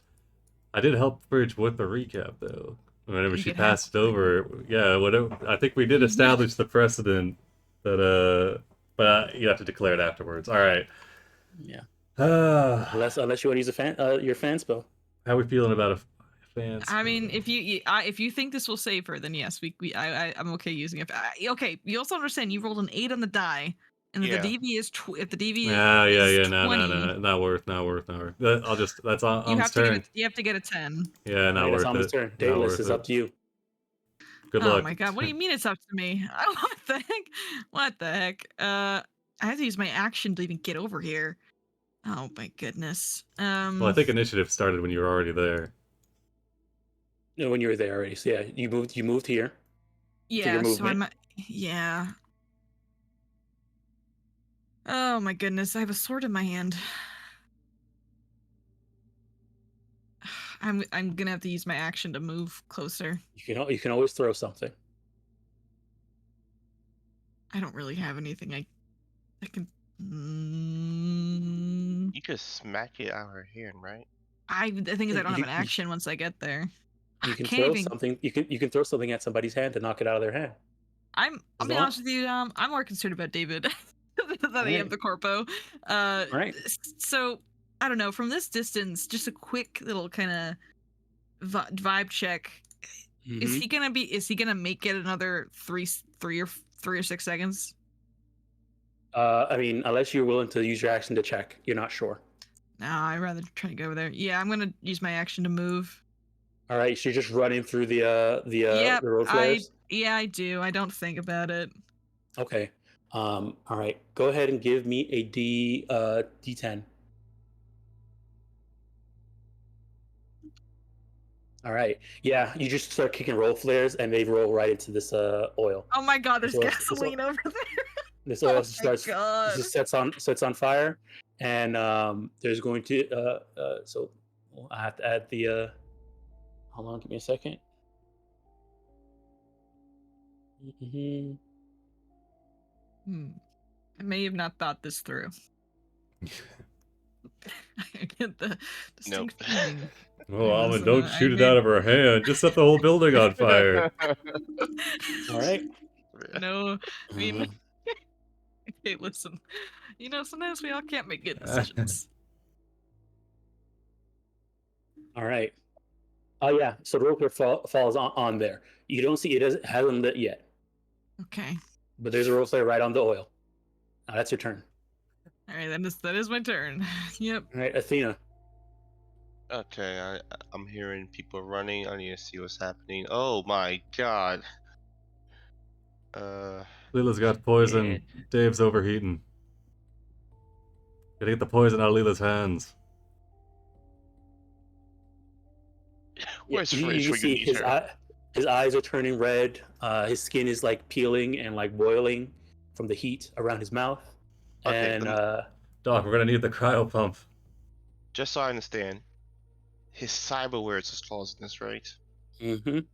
I did help Bridge with the recap, though. Whenever You she get half passed it the preem. over, yeah, whatever. I think we did establish the precedent that, but you have to declare it afterwards. All right. Yeah. How Unless you want to use your fan spell. we feeling about a fan? I mean, spell? if you think this will save her, then yes, I'm okay using it. Okay, you also understand you rolled an 8 on the die, and if Yeah. the DV is if the DV Yeah, is yeah, 20, no, not worth. I'll just that's on you his have to turn. you have to get a 10. Yeah, All not right, that's worth Alma's it. turn. Not Daedalus worth is it. up to you. Good Oh luck. my god, what do you mean it's up to me? What the heck? What the heck? I have to use my action to even get over here. Oh my goodness. Well, I think initiative started when you were already there. No, when you were there already. So yeah, you moved here. yeah, your so movement. yeah. Oh my goodness, I have a sword in my hand. I'm gonna have to use my action to move closer. You can always throw something. I don't really have anything I can. You could smack it out of her hand, right? The thing is, I don't have You, an action once I get there. you I can can't throw even. something. You can throw something at somebody's hand to knock it out of their hand. I'll As be long- honest with you. I'm more concerned about David than I am Alright. the corpo. Alright. So I don't know. From this distance, just a quick little kind of vibe check. Is Mhm. he gonna be? Is he gonna make it another 3 or 6 seconds? I mean, unless you're willing to use your action to check, you're not sure. No, I'd rather try to go over there. Yeah, I'm gonna use my action to move. All right, so you're just running through Yep, the road flares. I do. I don't think about it. Okay. All right. Go ahead and give me a D10. All right. Yeah, you just start kicking roll flares, and they roll right into this oil. Oh my god, there's This oil, gasoline over there. this Oh oil my starts god. just sets on fire, and there's going to so I have to add the hold on, give me a second. Mhm. I may have not thought this through. I get the distinct Nope. feeling. Oh, I was, Almond, don't I shoot it made- out of her hand. Just set the whole building on fire. All right. No, I mean, Uh, okay, listen. You know, sometimes we all can't make good decisions. all right. Oh yeah. So the rope falls on there. You don't see it hasn't lit yet, Okay. but there's a rope flare right on the oil. Now that's your turn. All right, that is my turn. Yep. All right, Athena. Okay, I'm hearing people running. I need to see what's happening. Oh my god. Leela's got poison. Dave's overheating. Gotta get the poison out of Leela's hands. Where's you Fridge can when you see need her? his eyes are turning red. His skin is like peeling and like boiling from the heat around his mouth. Okay, And Doc, we're gonna need the cryo pump. just so I understand, his cyber words is causing this, right? mhm.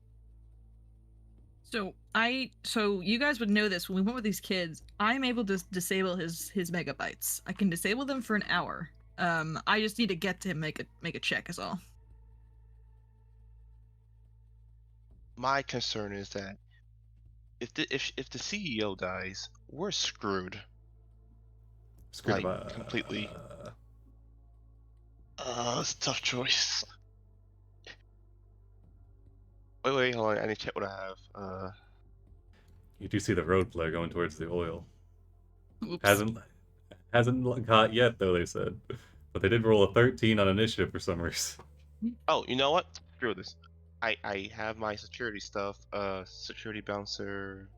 So you guys would know this when we went with these kids. I'm able to disable his megabytes. I can disable them for an hour. I just need to get to him, make a check is all. My concern is that if the CEO dies, we're screwed. Screwed Like, up. completely. It's a tough choice. Wait, hold on. I need to check what I have. You do see the road flare going towards the oil. Oops. Hasn't caught yet though, they said. But they did roll a 13 on initiative for some reason. Oh, you know what? Screw this. I have my security stuff. Security bouncer.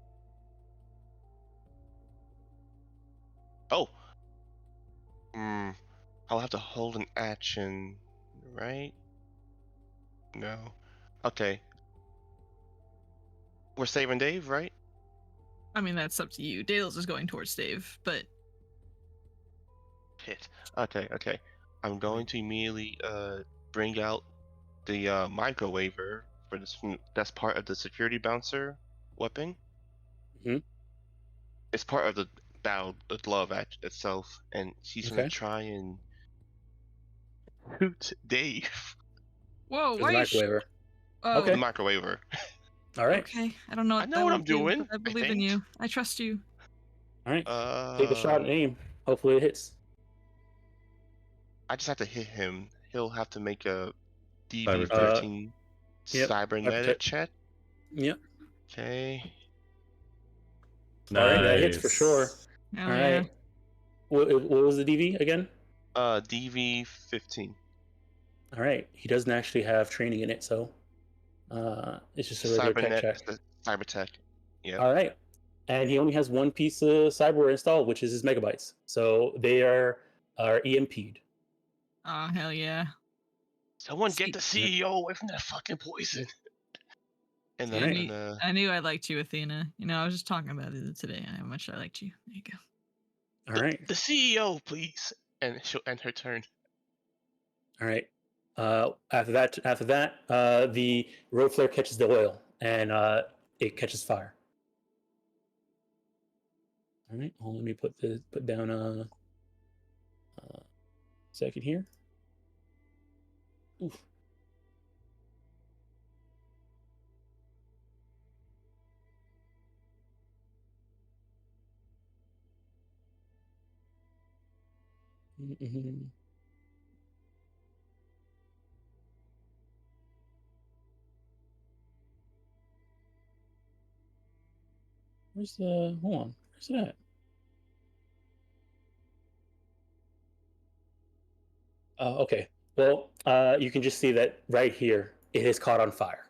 Oh. I'll have to hold an action, right? No. Okay. We're saving Dave, right? I mean, that's up to you. Dale's is going towards Dave, but Shit. Okay. I'm going to immediately bring out the microwaver for this. That's part of the security bouncer weapon. Mhm. It's part of the glove itself, and she's gonna Okay. try and shoot Dave. whoa, There's why the are you? microwaver. Oh, Okay. The microwaver. All right. okay. I don't know I what know that what would I'm do, doing. but I I believe in think. you. I trust you. All right. Take a shot and aim. Hopefully it hits. I just have to hit him. He'll have to make a Cyber check. DV13 Yep. cybernetic check. Yep. Okay. All right. That hits for sure. Hell All yeah. right. What was the DV again? DV15. All right. He doesn't actually have training in it, so it's just a regular tech check. It's the cyber tech. Yeah. All right. And he only has one piece of cyberware installed, which is his megabytes. So they are EMP'd. Oh, hell yeah. Someone See- get the CEO away from that fucking poison. And All then right. I knew I liked you, Athena. You know, I was just talking about it today. How much I liked you. There you go. All right. the CEO, please. And she'll end her turn. All right. After that, the road flare catches the oil and it catches fire. All right. Let me put down a second here. Oof. Mhm. Where's the? Hold on. Where's it at? Okay. Well, you can just see that right here. It is caught on fire.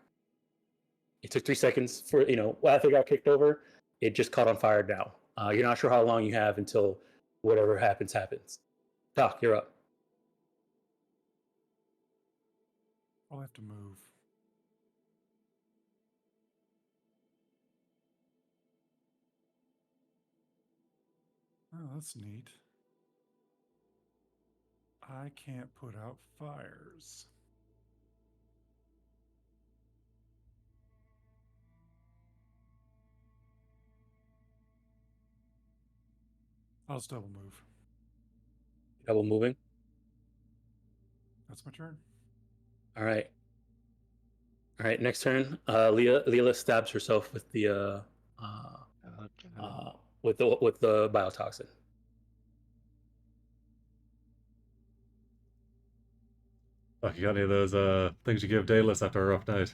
It took 3 seconds for after it got kicked over. It just caught on fire now. You're not sure how long you have until whatever happens happens. Doc, you're up. I'll have to move. Oh, that's neat. I can't put out fires. I'll just double move. Double moving. That's my turn. All right. All right. Next turn. Leela stabs herself with the with the biotoxin. Fuck, you got any of those things you give Daedalus after a rough night?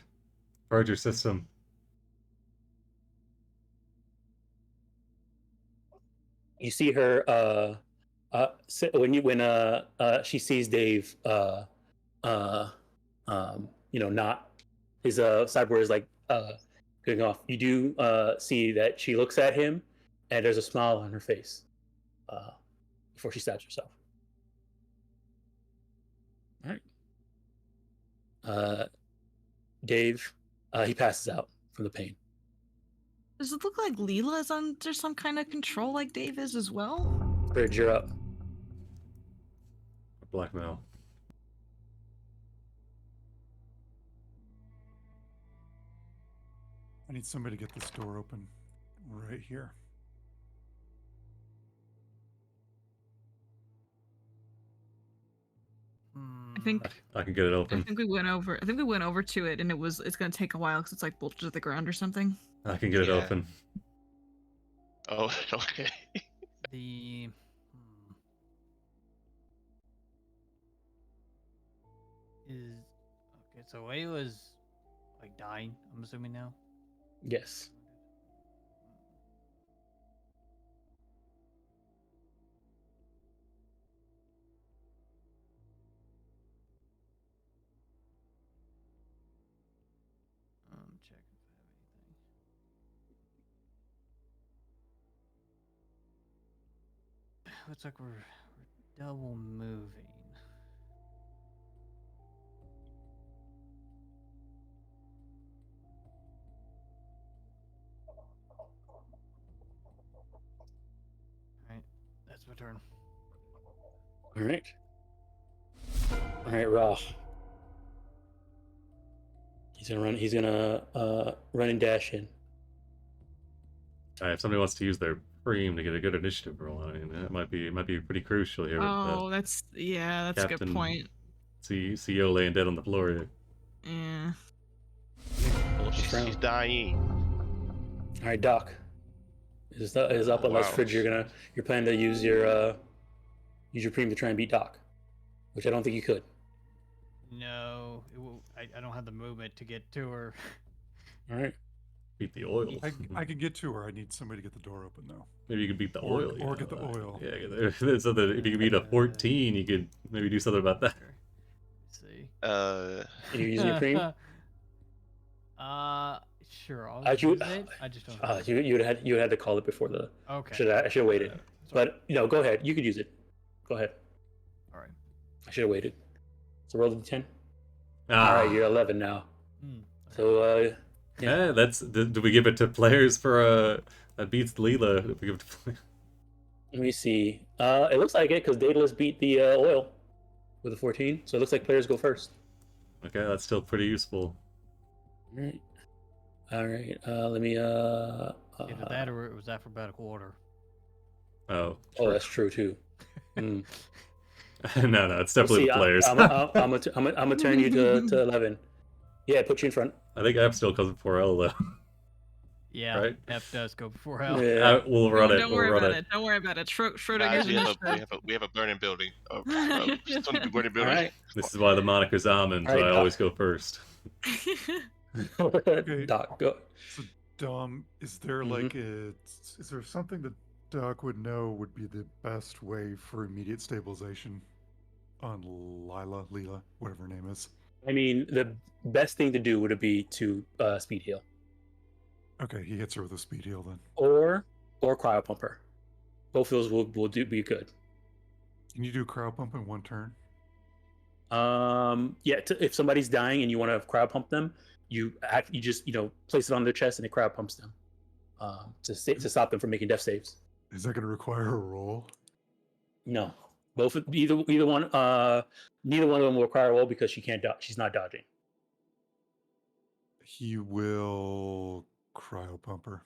Purge your system. You see her when she sees Dave not his cyber is like going off. You do see that she looks at him and there's a smile on her face before she stabs herself. All right. Dave, he passes out from the pain. Does it look like Leela is under some kind of control like Dave is as well? Bridge, you're up. Blackmail. I need somebody to get this door open right here. I think I can get it I open. think we went over to it, and it's gonna take a while because it's like bolted to the ground or something. I can get it Yeah. open. Oh, okay. The is okay. So Ayla's like dying. I'm assuming now. Yes. looks like we're double moving. Alright, that's my turn. All right. All right, Ra. He's gonna run. He's gonna run and dash in. If somebody wants to use their cream to get a good initiative roll, I mean, it might be pretty crucial here. Oh, that's a good Captain- point. With CEO laying dead on the floor here. Yeah. Well, round? she's dying. All right, Doc. Is up Oh, unless wow. Fridge you're planning to use your cream to try and beat Doc, which I don't think you could. No, I don't have the movement to get to her. All right. Beat the oil. I can get to her. I need somebody to get the door open though. Maybe you could beat the Or- oil. or get the oil. Yeah, so that if you could beat a 14, you could maybe do something about that. Let's see. You're using your cream. Sure. I'll You use it. I just don't. have it. you had to call it before the. Okay. I should have waited. Sorry. But go ahead. You could use it. Go ahead. All right. I should have waited. So roll the d10. Ah, All right, you're 11 now. Hmm. So yeah, that's. Do we give it to players for that beats Leela? Do we give it to players? let me see. It looks like it because Daedalus beat the oil with a 14. So it looks like players go first. Okay, that's still pretty useful. All right. All right. Let me. Either that or it was alphabetical order. Oh. Oh, that's true too. Mm. no, it's definitely See, the players. I'm gonna turn you to 11. Yeah, put you in front. I think F still comes before L though. Yeah. Right? F does go before L. Yeah. We'll run it. Don't We'll worry run about it. it. Don't worry about it. Schrodinger's Guys, initiative. we have a burning building. Just on the burning All building. right. This is why the moniker's almond. All right, I Doc. always go first. Doc, go. So Dom, is there Mhm. like is there something that Doc would know would be the best way for immediate stabilization on Leela, whatever her name is? I mean, the best thing to do would be to speed heal Okay, he hits her with a speed heal then. or cryo pumper. Both of those will be good. Can you do crowd pump in one turn? Yeah. If somebody's dying and you want to cryo pump them, you just place it on their chest and it cryo pumps them to stop them from making death saves. Is that going to require a roll? No, either one. Neither one of them will require a roll because she can't dodge. She's not dodging. He will cryo pump her.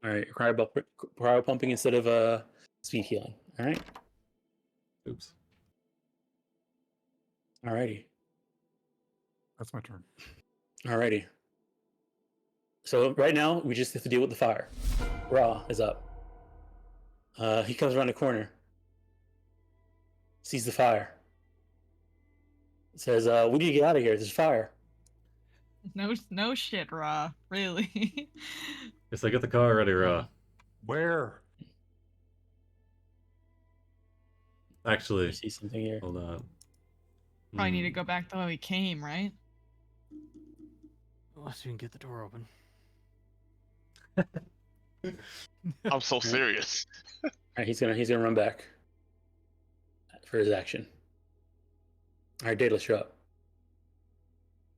All right, cryo pumping instead of speed healing. All right. Oops. Alrighty. That's my turn. Alrighty. So right now we just have to deal with the fire. Ra is up. He comes around the corner. Sees the fire. Says, "We need to get out of here. There's fire." No shit, Ra. Really. Guess I get the car ready, Where? Actually, You see something here? hold on. Probably need to go back the way we came, right? Unless we can get the door open. I'm so serious. All right, he's gonna run back for his action. All right, Daedalus, you're up.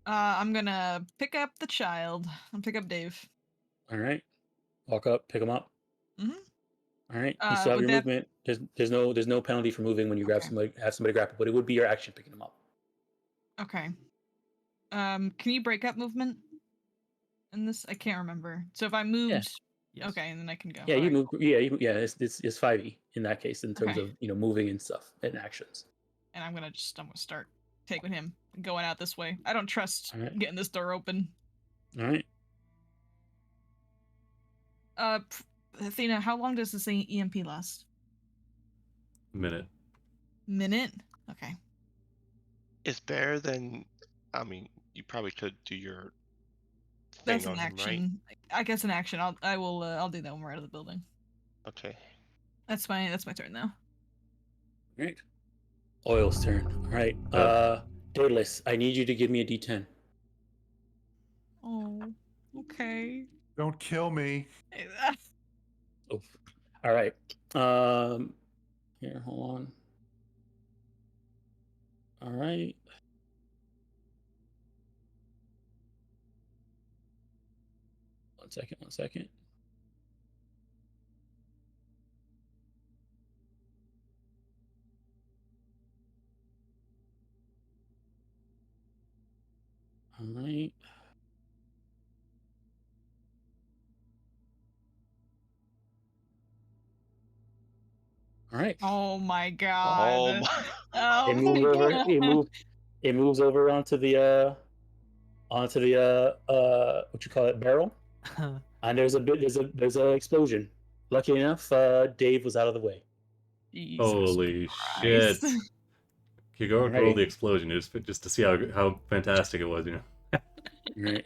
I'm gonna pick up the child and pick up Dave. All right, walk up, pick him up. Mhm. All right, you still have would your that- movement. There's no penalty for moving when you grab Okay. have somebody grapple, but it would be your action picking him up. Okay. Can you break up movement? In this, I can't remember. So if I moved, Yes. okay, and then I can go. Yeah, you Alright, move. cool. Yeah, it's 5e in that case in terms Okay. of moving and stuff and actions. And I'm gonna start taking him and going out this way. I don't trust Alright. getting this door open. All right. Athena, how long does this EMP last? Minute. Minute? Okay. It's better than. I mean, you probably could do your thing That's on an him, action. I guess an action. I'll do that when we're out of the building. right? Okay. That's my turn now. All right. Oil's turn. All right. Daedalus, I need you to give me a d10. Oh, okay. Don't kill me. Oof. All right. Here, hold on. All right. One second. One second. All right. All right. Oh my Oh god. my! Oh It my moves over. god. It moves over onto the what you call it, barrel. And there's a explosion. Lucky enough, Dave was out of the way. Jesus Holy Christ. shit! You go roll Alrighty. the explosion just to see how fantastic it was, you know. Right.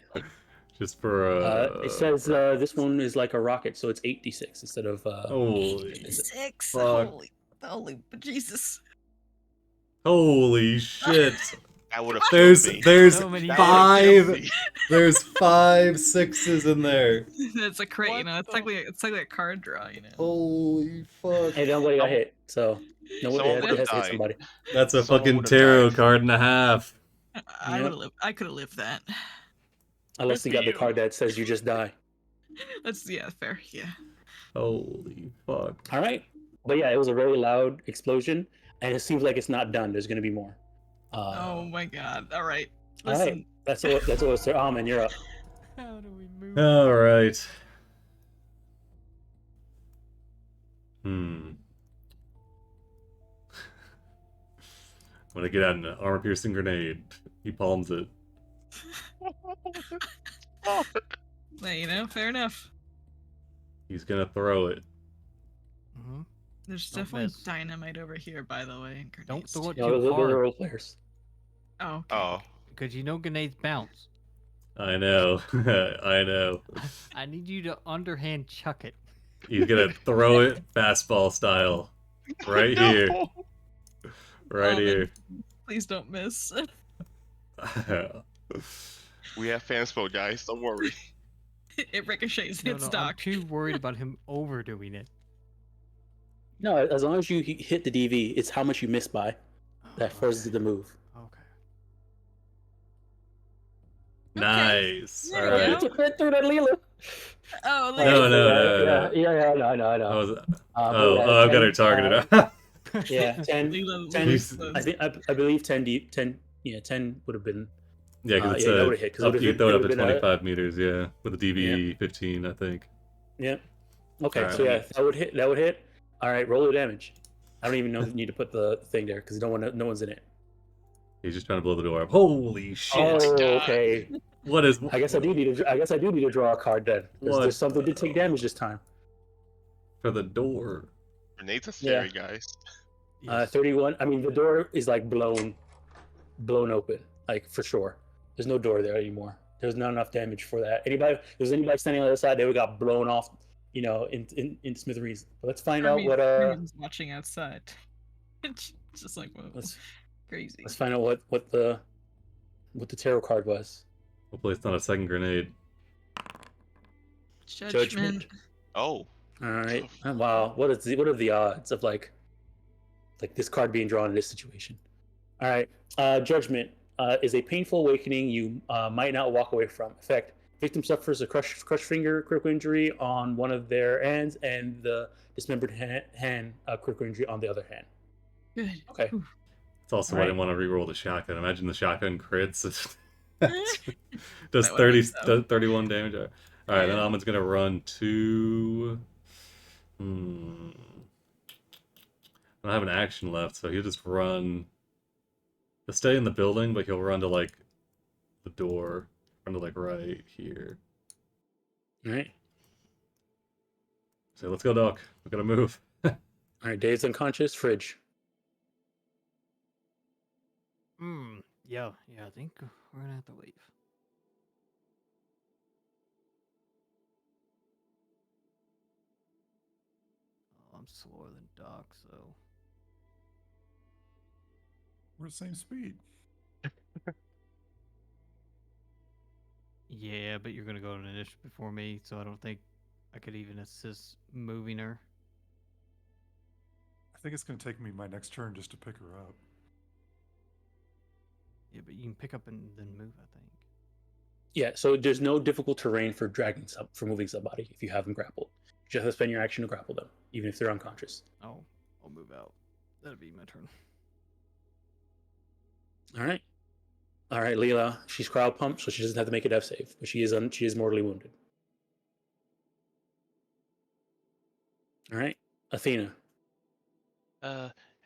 Just for It says this one is like a rocket, so it's 8d6 instead of holy 6. fuck. Holy Jesus. Holy shit! That would have killed There's me. there's So many That would've killed 5 me. there's 5 6s in there. That's a crit, you What know. It's like a card draw, you know. Holy fuck! Hey, nobody got Someone- hit, so nobody someone has, would've it has to hit died. somebody. That's a Someone fucking would've tarot died. card and a half. I Yep. I could have lived that. Unless Good you for got the you. card that says you just die. That's fair. Yeah. Holy fuck! All right. But yeah, it was a very loud explosion, and it seems like it's not done. There's going to be more. Oh my god. All right. All Listen. right. That's what Sir Alman, you're up. How do we move? All right. I'm gonna get out an armor-piercing grenade. He palms it. You know, fair enough. He's gonna throw it. Hmm. There's Don't definitely miss. dynamite over here, by the way. And Don't grenades, throw it too. You know, too those are hard, role players. Oh, okay. Oh, because you know grenades bounce. I know. I know. I need you to underhand chuck it. He's gonna throw it fastball style. Right No! here. Right Oh, here. Please don't miss. We have fanspo, guys. Don't worry. It ricochets. No, Hits I'm Doc. too worried about him overdoing it. No, as long as you hit the DV, it's how much you miss by that Oh, forces okay. the move. Okay. Nice. There All you right. go. Right through that Leela. Oh, look No, at no. Yeah, I know. I was, But yeah, I've got 10, her targeted. yeah, 10. Leela, 10 He's- I believe 10. Yeah, 10 would have been. Yeah, because it's yeah, that would've hit, 'cause it up, would've you been- throw it it up to would've been a- 25 meters, yeah, with a DB 15, I think. Yeah. Okay, Alright. so yeah, that would hit. That would hit. All right, roll the damage. I don't even need to put the thing there because no one's in it. He's just trying to blow the door up. Holy shit! Oh, God. okay. What is? I guess I do need to draw a card then because What there's something the- to take damage this time. For the door. Grenades are Yeah. scary, guys. Yes. 31. I mean, the door is like blown open, like for sure. There's no door there anymore. There's not enough damage for that. If there's anybody standing on the other side, they would got blown off, in smithereens. But let's find out what Herman's watching outside. It's just like, whoa, let's crazy. let's find out what the tarot card was. Hopefully, it's not a second grenade. Judgment. Oh, All right. Wow. What are the odds of like this card being drawn in this situation? All right. Judgment is a painful awakening you might not walk away from. Effect: victim suffers a crushed finger critical injury on one of their hands, and the dismembered hand critical injury on the other hand. Good. Okay. It's also why I Alright. didn't want to re-roll the shotgun. Imagine the shotgun crits. Does That would 30, be so. 31 damage. All right, then Yeah. Almond's gonna run to. I don't have an action left, so he'll just run. He'll stay in the building, but he'll run to like the door. Run to like right here. All right. So let's go, Doc. We gotta move. All right. Dave's unconscious. Fridge. Yeah, I think we're gonna have to leave. Oh, I'm slower than Doc, so We're the same speed. yeah, but you're gonna go on initiative before me, so I don't think I could even assist moving her. I think it's going to take me my next turn just to pick her up. Yeah, but you can pick up and then move, I think. Yeah, so there's no difficult terrain for for moving somebody if you have them grappled. You just have to spend your action to grapple them, even if they're unconscious. I'll move out. That'll be my turn. All right. All right, Leela. She's crowd pumped, so she doesn't have to make a death save, but she is mortally wounded. All right, Athena.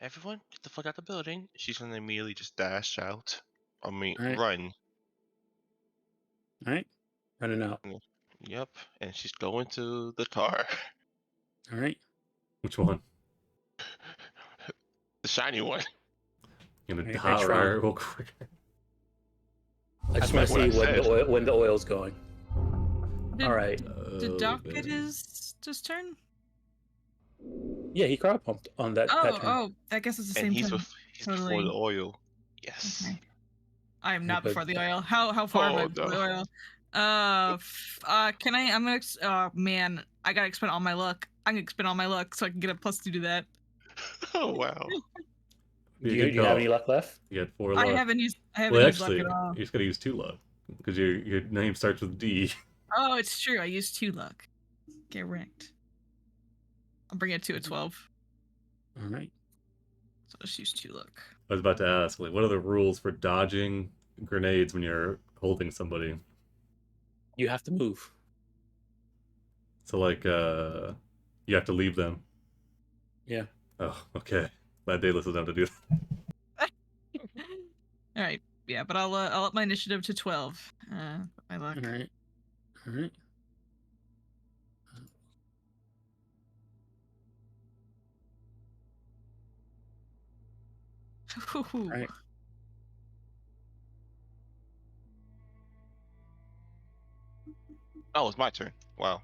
Everyone, get the fuck out the building. She's gonna immediately just dash out. I mean, All right. run. All right, running out. Yep, and she's going to the car. All right. Which one? The shiny one. Gonna Right, hot Edgerunners. wire real quick. I just That's want to see what I said. when the oil's going. All right. Did Doc get Okay. his turn? Yeah, he crowd pumped on that turn. Oh, I guess it's the And same he's turn. he's before Totally. the oil. Yes. Okay. I am not but- before the oil. How far am I Oh, before the no. oil? Can I? I'm gonna. Oh man, I gotta expend all my luck. I'm gonna expend all my luck so I can get a +2 to that. Oh wow. Do Be a you good have call. any luck left? You had 4 I luck. haven't used luck Actually, at all. you just gotta use 2 luck because your name starts with D. Oh, it's true. I used 2 luck. Get wrecked. I'll bring it to a 12. All right. So I'll just use 2 luck. I was about to ask, like, what are the rules for dodging grenades when you're holding somebody? You have to move. So, like, you have to leave them. Yeah. Oh, okay. Glad Daedalus doesn't have to do that. All right. Yeah, but I'll up my initiative to 12. My luck. All right. All right. All right. Oh, it's my turn. Wow.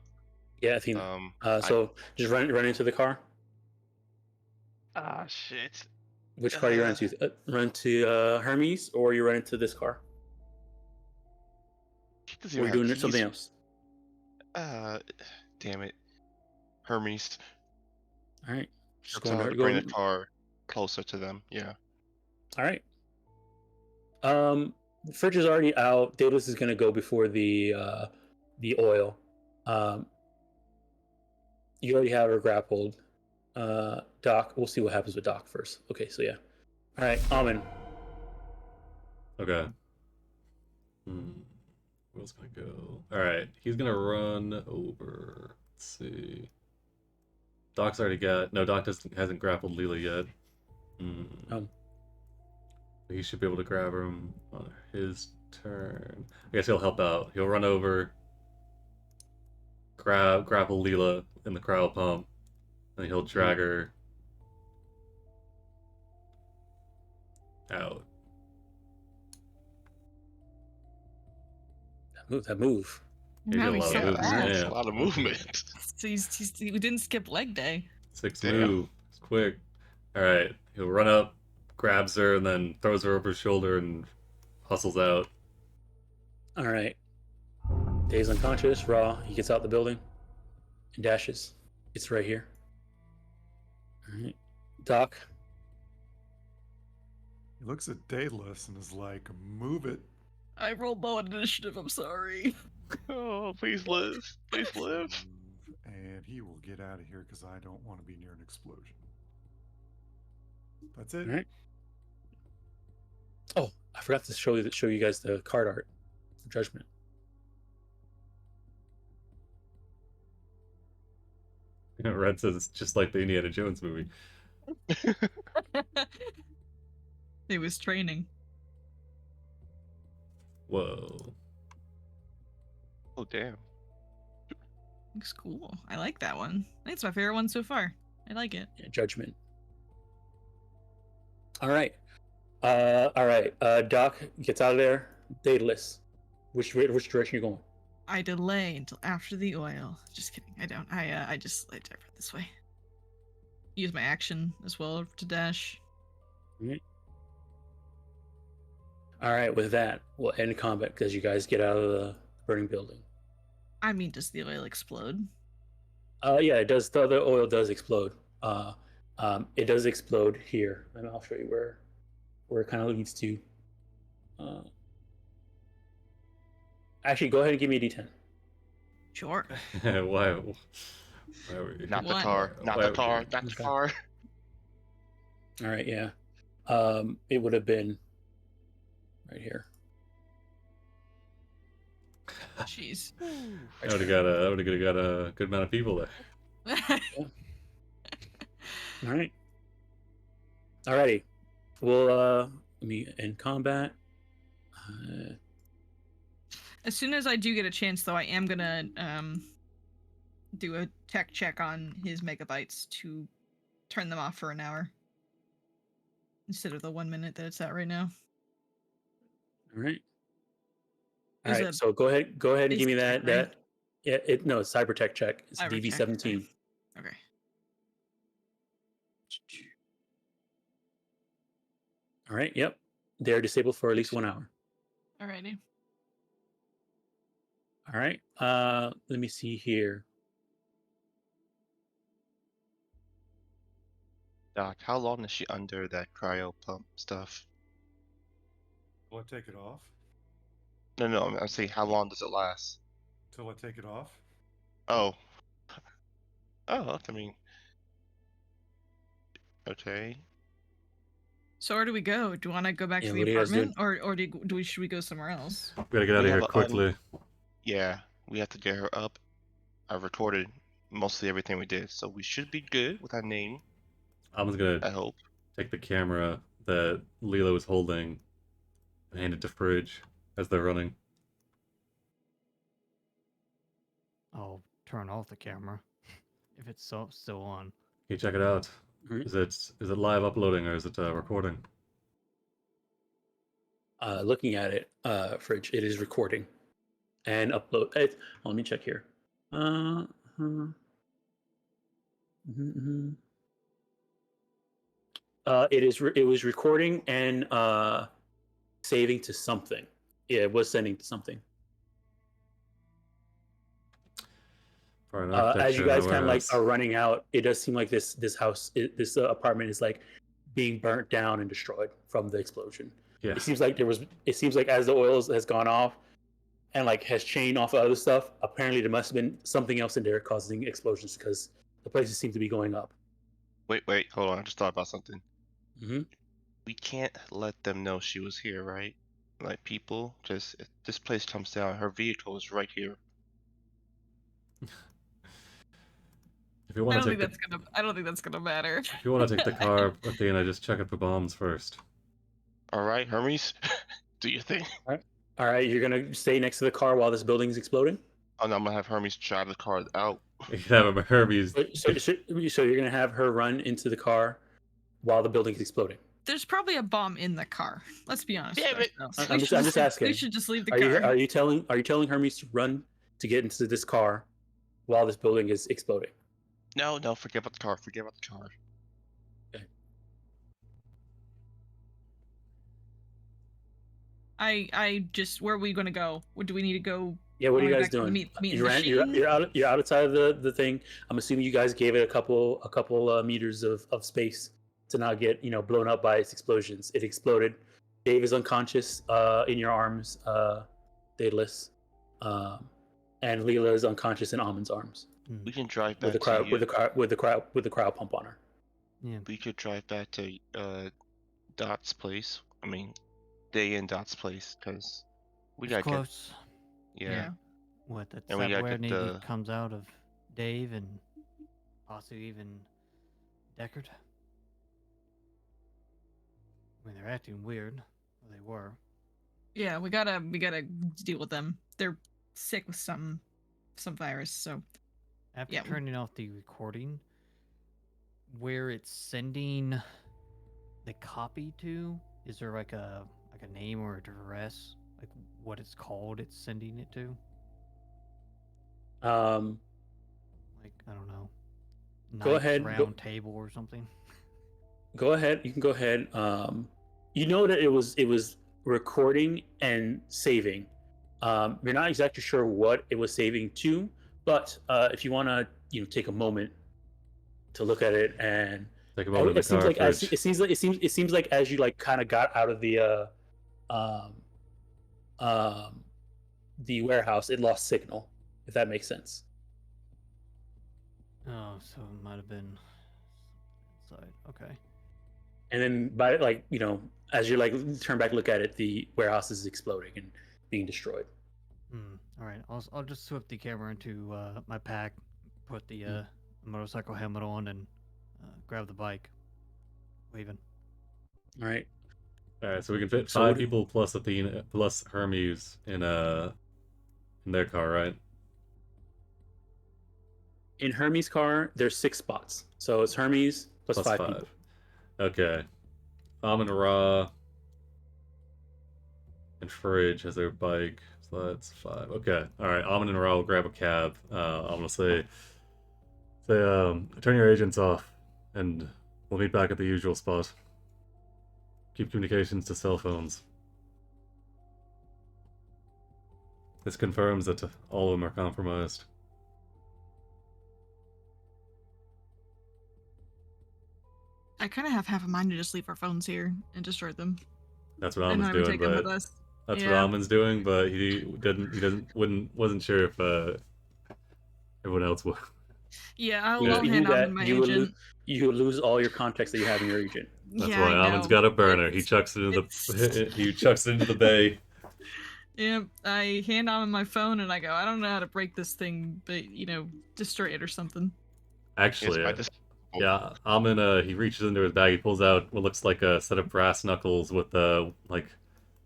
Yeah, Athena. So just run into the car. Shit. Which car you run to? Run to Hermes, or you run into this car? She doesn't Or even you doing have something keys. else? Damn it. Hermes. All right. Just Tell her to go. bring the car closer to them. Yeah. All right. Fridge is already out. Daedalus is gonna go before the oil. You already have her grappled. Doc, we'll see what happens with Doc first. Okay, so yeah. All right, Amin. Okay. Where's gonna go? Alright, he's gonna run over. Let's see. Doc's already got. No, Doc hasn't grappled Leela yet. Oh. He should be able to grab him on his turn. I guess he'll help out. He'll run over, grapple Leela in the crowd pump, and he'll drag her out. That move. He Now did a he's lot so of movement. fast. That's Yeah. a lot of movement. So we didn't skip leg day. 6 Damn. move. It's quick. Alright, he'll run up, grabs her, and then throws her over his shoulder and hustles out. All right. Dave's unconscious. Raw. He gets out the building and dashes. It's right here. All right. Doc. He looks at Daedalus and is like, move it. I rolled low on initiative. I'm sorry. Oh, please live. Please live. Move, and he will get out of here because I don't want to be near an explosion. That's it. All right. Oh, I forgot to show you guys the card art for Judgment. Red says it's just like the Indiana Jones movie. He was training. Whoa. Oh damn. Looks cool. I like that one. I think it's my favorite one so far. I like it. Yeah, Judgment. All right. All right. Doc gets out of there. Daedalus. Which direction you going? I delay until after the oil. Just kidding. I don't. I just I divert this way. Use my action as well to dash. All right. With that, we'll end combat because you guys get out of the burning building. I mean, does the oil explode? Yeah, it does. The oil does explode. It does explode here, and I'll show you where it kind of leads to. Actually, go ahead and give me a D10. Sure. Why? Why were you? Not the What? car. Not Why- the car. Not the Okay. car. All right, yeah. It would have been right here. Jeez. I would have got a good amount of people there. All right. Alrighty. Well, let me end combat. As soon as I do get a chance, though, I am gonna do a tech check on his megabytes to turn them off for an hour instead of the 1 minute that it's at right now. All right. All Is right. a So go ahead and give me basic that. check, right? Yeah. No, it's cyber tech check. It's Cyber check, DV17. Okay. All right. Yep. They're disabled for at least 1 hour. Alrighty. All right. Let me see here. Doc, how long is she under that cryo pump stuff? Will I take it off? No, I'm saying how long does it last? Till I take it off? Oh. Oh, I mean. Okay. So where do we go? Do you want to go back Yeah, to the what are you guys apartment, or should we go somewhere else? We gotta get out We of here have a, quickly. Yeah, we have to get her up. I recorded mostly everything we did, so we should be good with our name, I'm just I gonna hope. take the camera that Lilo is holding and hand it to Fridge as they're running. I'll turn off the camera if it's still on. Can you check it out? Mhm. Is it live uploading or is it recording? Looking at it, Fridge, it is recording and upload. Let me check here. Mhm. It was recording and saving to something. Yeah, it was sending to something. For an As architecture you in the guys kind of like warehouse. are running out, it does seem like this apartment is like being burnt down and destroyed from the explosion. Yeah. It seems like as the oil has gone off and like has chained off other stuff, apparently there must have been something else in there causing explosions because the places seem to be going up. Wait, hold on. I just thought about something. Mm-hmm. We can't let them know she was here, right? Like, people, just, if this place comes down, her vehicle is right here. If you I want don't to think take that's gonna. I don't think that's gonna matter. if you want to take the car, Athena, just check it for bombs first. Alright, Hermes? Do you think? All right, you're gonna stay next to the car while this building is exploding. Oh no, I'm gonna have Hermes drive the car out. You can have a Herbie's. So you're gonna have her run into the car while the building is exploding. There's probably a bomb in the car. Let's be honest. Damn with it. ourselves. I'm just asking. We should just leave the Are car. you telling Hermes to run to get into this car while this building is exploding? No, forget about the car. Forget about the car. I just where are we gonna go? Where do we need to go? Yeah, what are Are you we guys back to the doing? meat You're machine? outside of the thing. I'm assuming you guys gave it a couple meters of space to not get blown up by its explosions. It exploded. Dave is unconscious in your arms, Daedalus, and Leela is unconscious in Almond's arms We can drive with back the crowd to you. with the crowd pump on her. Yeah. We could drive back to Dot's place. I mean, Day and Dot's place, because we It's gotta close. get. Yeah. What that And we gotta subware get maybe the- comes out of Dave and possibly even Deckard. I mean, they're acting weird. Well, they were. Yeah, we gotta deal with them. They're sick with some virus. So After Yeah. turning off the recording, where it's sending the copy to, is there like a name or address, like what it's called? It's sending it to, like I don't know. Go Knight's ahead, Round Table or something. Go ahead. You can go ahead. You know that it was recording and saving. You're not exactly sure what it was saving to, but if you want to, take a moment to look at it and Take a moment in the It seems car like as fridge. it seems like as you like kind of got out of um the warehouse, it lost signal. If that makes sense. Oh, so it might have been inside. Okay. And then by like as you like turn back, look at it, the warehouse is exploding and being destroyed. All right. I'll just swip the camera into my pack, put the Mm. motorcycle helmet on, and grab the bike. Waving. All right. All right, so we can fit So 5 people plus Athena plus Hermes in their car, right? In Hermes' car, there's 6 spots, so it's Hermes plus Plus 5 5. people. Okay. Amin Ra and Fridge has their bike, so that's 5. Okay. All right. Amin and Ra will grab a cab. I'm gonna say, turn your agents off, and we'll meet back at the usual spot. Keep communications to cell phones. This confirms that all of them are compromised. I kind of have half a mind to just leave our phones here and destroy them That's what and Amin's not even doing, take them with but us. that's what Yeah. Amin's doing, but wasn't sure if everyone else would. Yeah, Yeah. I'll If you hand do on to that, my you will agent. you will lose all your contacts that you have in your agent. That's Yeah, why I Amin's know. got a burner. He It's- chucks it into it's- he chucks it into the bay. Yeah, I hand on my phone and I go, I don't know how to break this thing, but destroy it or something. Here's Actually, my yeah, Amin he reaches into his bag. He pulls out what looks like a set of brass knuckles with like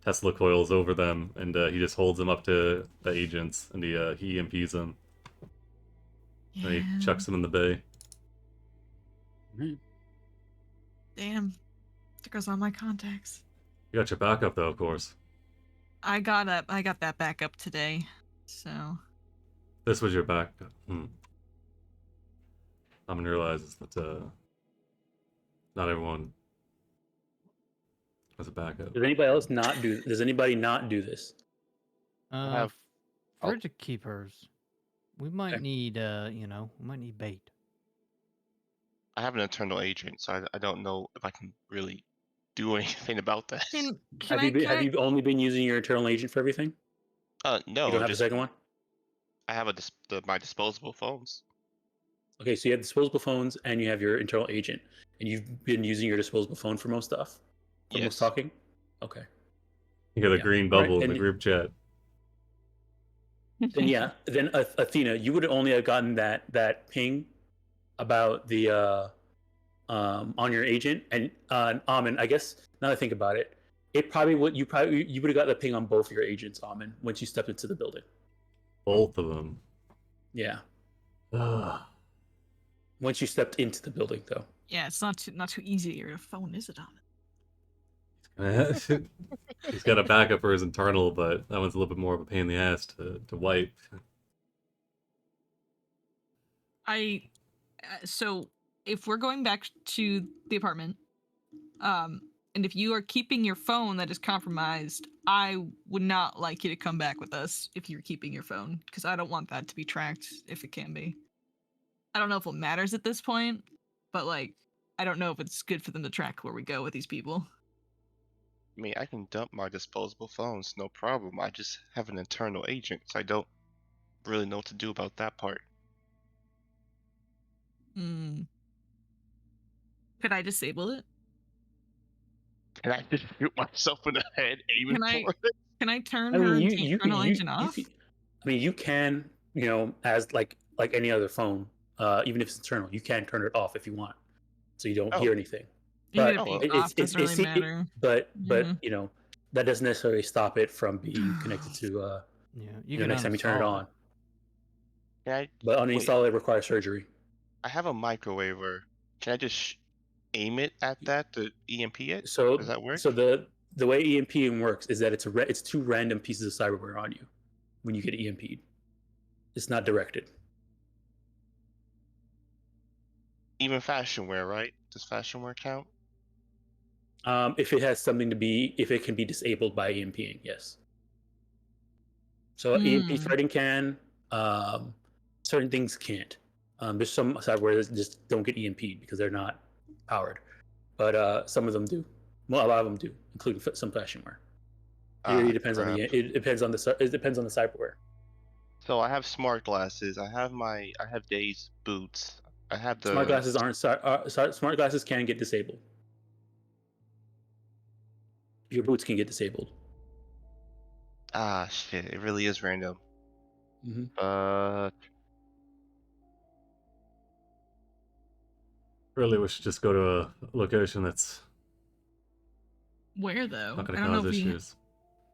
Tesla coils over them, and he just holds them up to the agents, and he EMPs them, and he Yeah. chucks them in the bay. Damn. There goes all my contacts. You got your backup though, of course. I got that back up today. So This was your backup. Amin realizes that not everyone has a backup. Does anybody not do this? I have. For Oh, to keep hers, we might Okay. need we might need bait. I have an internal agent, so I don't know if I can really do anything about that. can Have you only been using your internal agent for everything? You No, don't have a just second one? I have my disposable phones. Okay, so you have disposable phones and you have your internal agent, and you've been using your disposable phone for most stuff, for most Yes. talking. Okay. You got a Yeah. green All right, bubble in the and- group chat. Then yeah, then Athena, you would only have gotten that ping about the on your agent, and Amin. I guess now that I think about it, it probably would you would have got the ping on both your agents, Amin, once you stepped into the building. Both of them. Yeah, Ugh. once you stepped into the building, though. Yeah, it's not too easy to get a phone, is it, on it? He's got a backup for his internal, but that one's a little bit more of a pain in the ass to wipe. So if we're going back to the apartment, and if you are keeping your phone that is compromised, I would not like you to come back with us if you're keeping your phone, because I don't want that to be tracked if it can be. I don't know if it matters at this point, but like, I don't know if it's good for them to track where we go with these people. I mean, I can dump my disposable phones, no problem. I just have an internal agent, so I don't really know what to do about that part. Hmm. Could I disable it? Can I just shoot myself in the head aiming Can I- for it? Can I turn I her mean, you internal can agent off? I mean, you can as like any other phone, even if it's internal, you can turn it off if you want, so you don't Oh. hear anything. Even But if Oh, it's well. off, doesn't really matter. But Mhm. that doesn't necessarily stop it from being connected to Yeah, you can next time you turn it uninstall on. Can I? But Wait, uninstall it requires surgery. I have a microwaver. Can I just aim it at that to EMP it? So Does that work? So the way EMPing works is that it's 2 random pieces of cyberware on you when you get EMP'd. It's not directed. Even fashion wear, right? Does fashion wear count? If it has something if it can be disabled by EMPing, yes. So EMP Hmm. threading can, certain things can't. There's some cyberware that just don't get EMP'd because they're not powered, but some of them do. Well, a lot of them do, including some fashion wear. It really depends on Crap. it depends on the cyberware. So I have smart glasses. I have Days boots. I have the Smart glasses aren't smart glasses can get disabled. Your boots can get disabled. shit. It really is random. Mm-hmm. Really, we should just go to a location that's Where though? not I going to don't know cause if we. issues.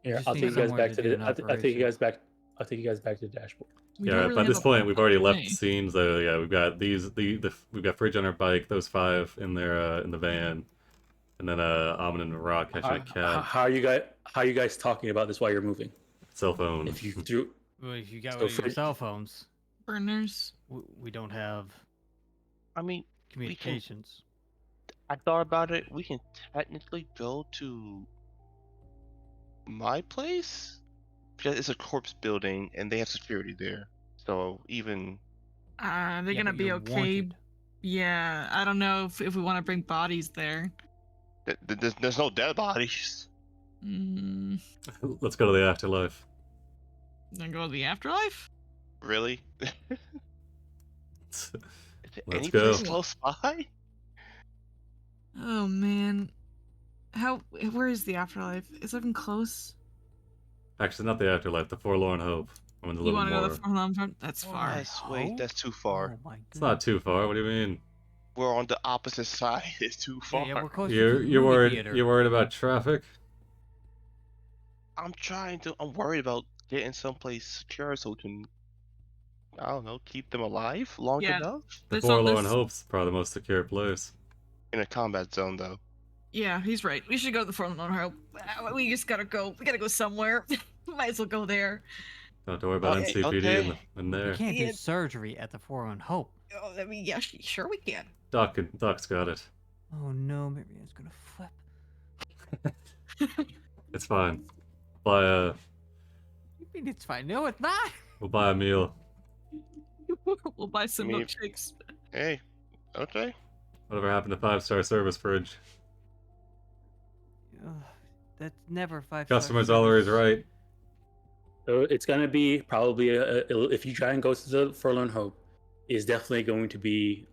Here, Just I'll need take you guys somewhere back to to do the. an I'll take you operation. guys back. I'll take you guys back to the dashboard. We don't Yeah, really by this have a point, we've already left way. the scene. So yeah, we've got we've got Fridge on our bike, those 5 in their in the van, and then Almond and Rock catching a cab. How are you guys talking about this while you're moving? Cell phone. If you threw, Well, if you got So rid of your Fridge- cell phones, Burners. we don't have I mean, communications. I thought about it. We can technically go to my place because it's a corpse building and they have security there. So even They're Yeah, gonna but be you're okay. wanted. Yeah, I don't know if we want to bring bodies there. there's no dead bodies. Mm, Let's go to the afterlife. then go to the afterlife. Really? Is there Let's any go. place close by? Oh man, where is the afterlife? Is it even close? Actually, not the afterlife. The forlorn hope. I'm in a You little want to go more. to the Farm Front? That's Oh, far. Wait, that's too far. Oh my It's not too far. What do you mean? We're on the opposite side. It's too far. Yeah, we're close to You're the you're movie worried. theater. You're worried about traffic. I'm worried about getting someplace secure so we can, I don't know, keep them alive long Yeah. enough. The There's not forlorn this- hope's probably the most secure place. In a combat zone, though. Yeah, he's right. We should go to the Farm Hope. We just gotta go. We gotta go somewhere. Might as well go there. Don't have to worry about Okay, NCPD okay. in We there. can't do Yeah. surgery at the Forlorn Hope. Oh, I mean, yeah, sure we can. Doc's got it. Oh no, Marianne's gonna flip. It's fine. Buy a. You mean it's fine? No, it's not. We'll buy a meal. We'll buy some Me- milkshakes. Hey, okay. Whatever happened to 5-star service, Fridge? Ugh, that's never 5 Customer's always right. So it's gonna be probably if you try and go to the Forlorn Hope, is definitely going to be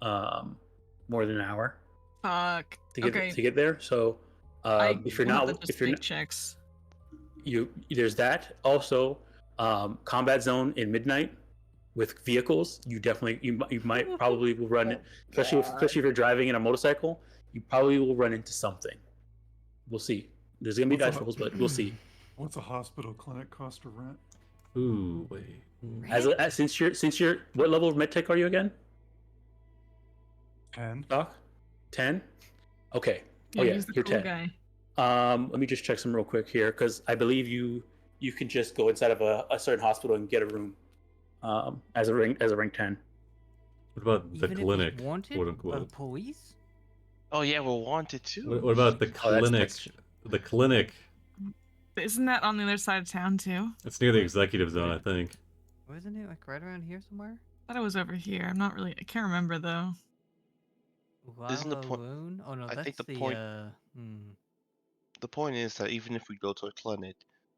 more than an hour Fuck. to get Okay. to get there. So if you're we'll have not to just if you're make not, checks. there's that also combat zone in midnight with vehicles. You might probably will run it, especially if you're driving in a motorcycle. You probably will run into something. We'll see. There's gonna be What's dice up? rolls, but we'll see. What's a hospital clinic cost to rent? Ooh, wait. Since you're what level of medtech are you again? 10. Doc? 10? Okay. Oh yeah, he's the you're cool 10. guy. Let me just check some real quick here, because I believe you can just go inside of a certain hospital and get a room as a rank 10. What about the Even if clinic? it's wanted quote by the unquote? police? Oh yeah, we're wanted too. What about the Oh, that's clinic? next. The clinic. Isn't that on the other side of town too? It's near the executive zone, I think. Wasn't it like right around here somewhere? I thought it was over here. I'm not really. I can't remember though. Isn't the point- Laloon? Oh no, I that's think the the point- hmm. The point is that even if we go to a clinic,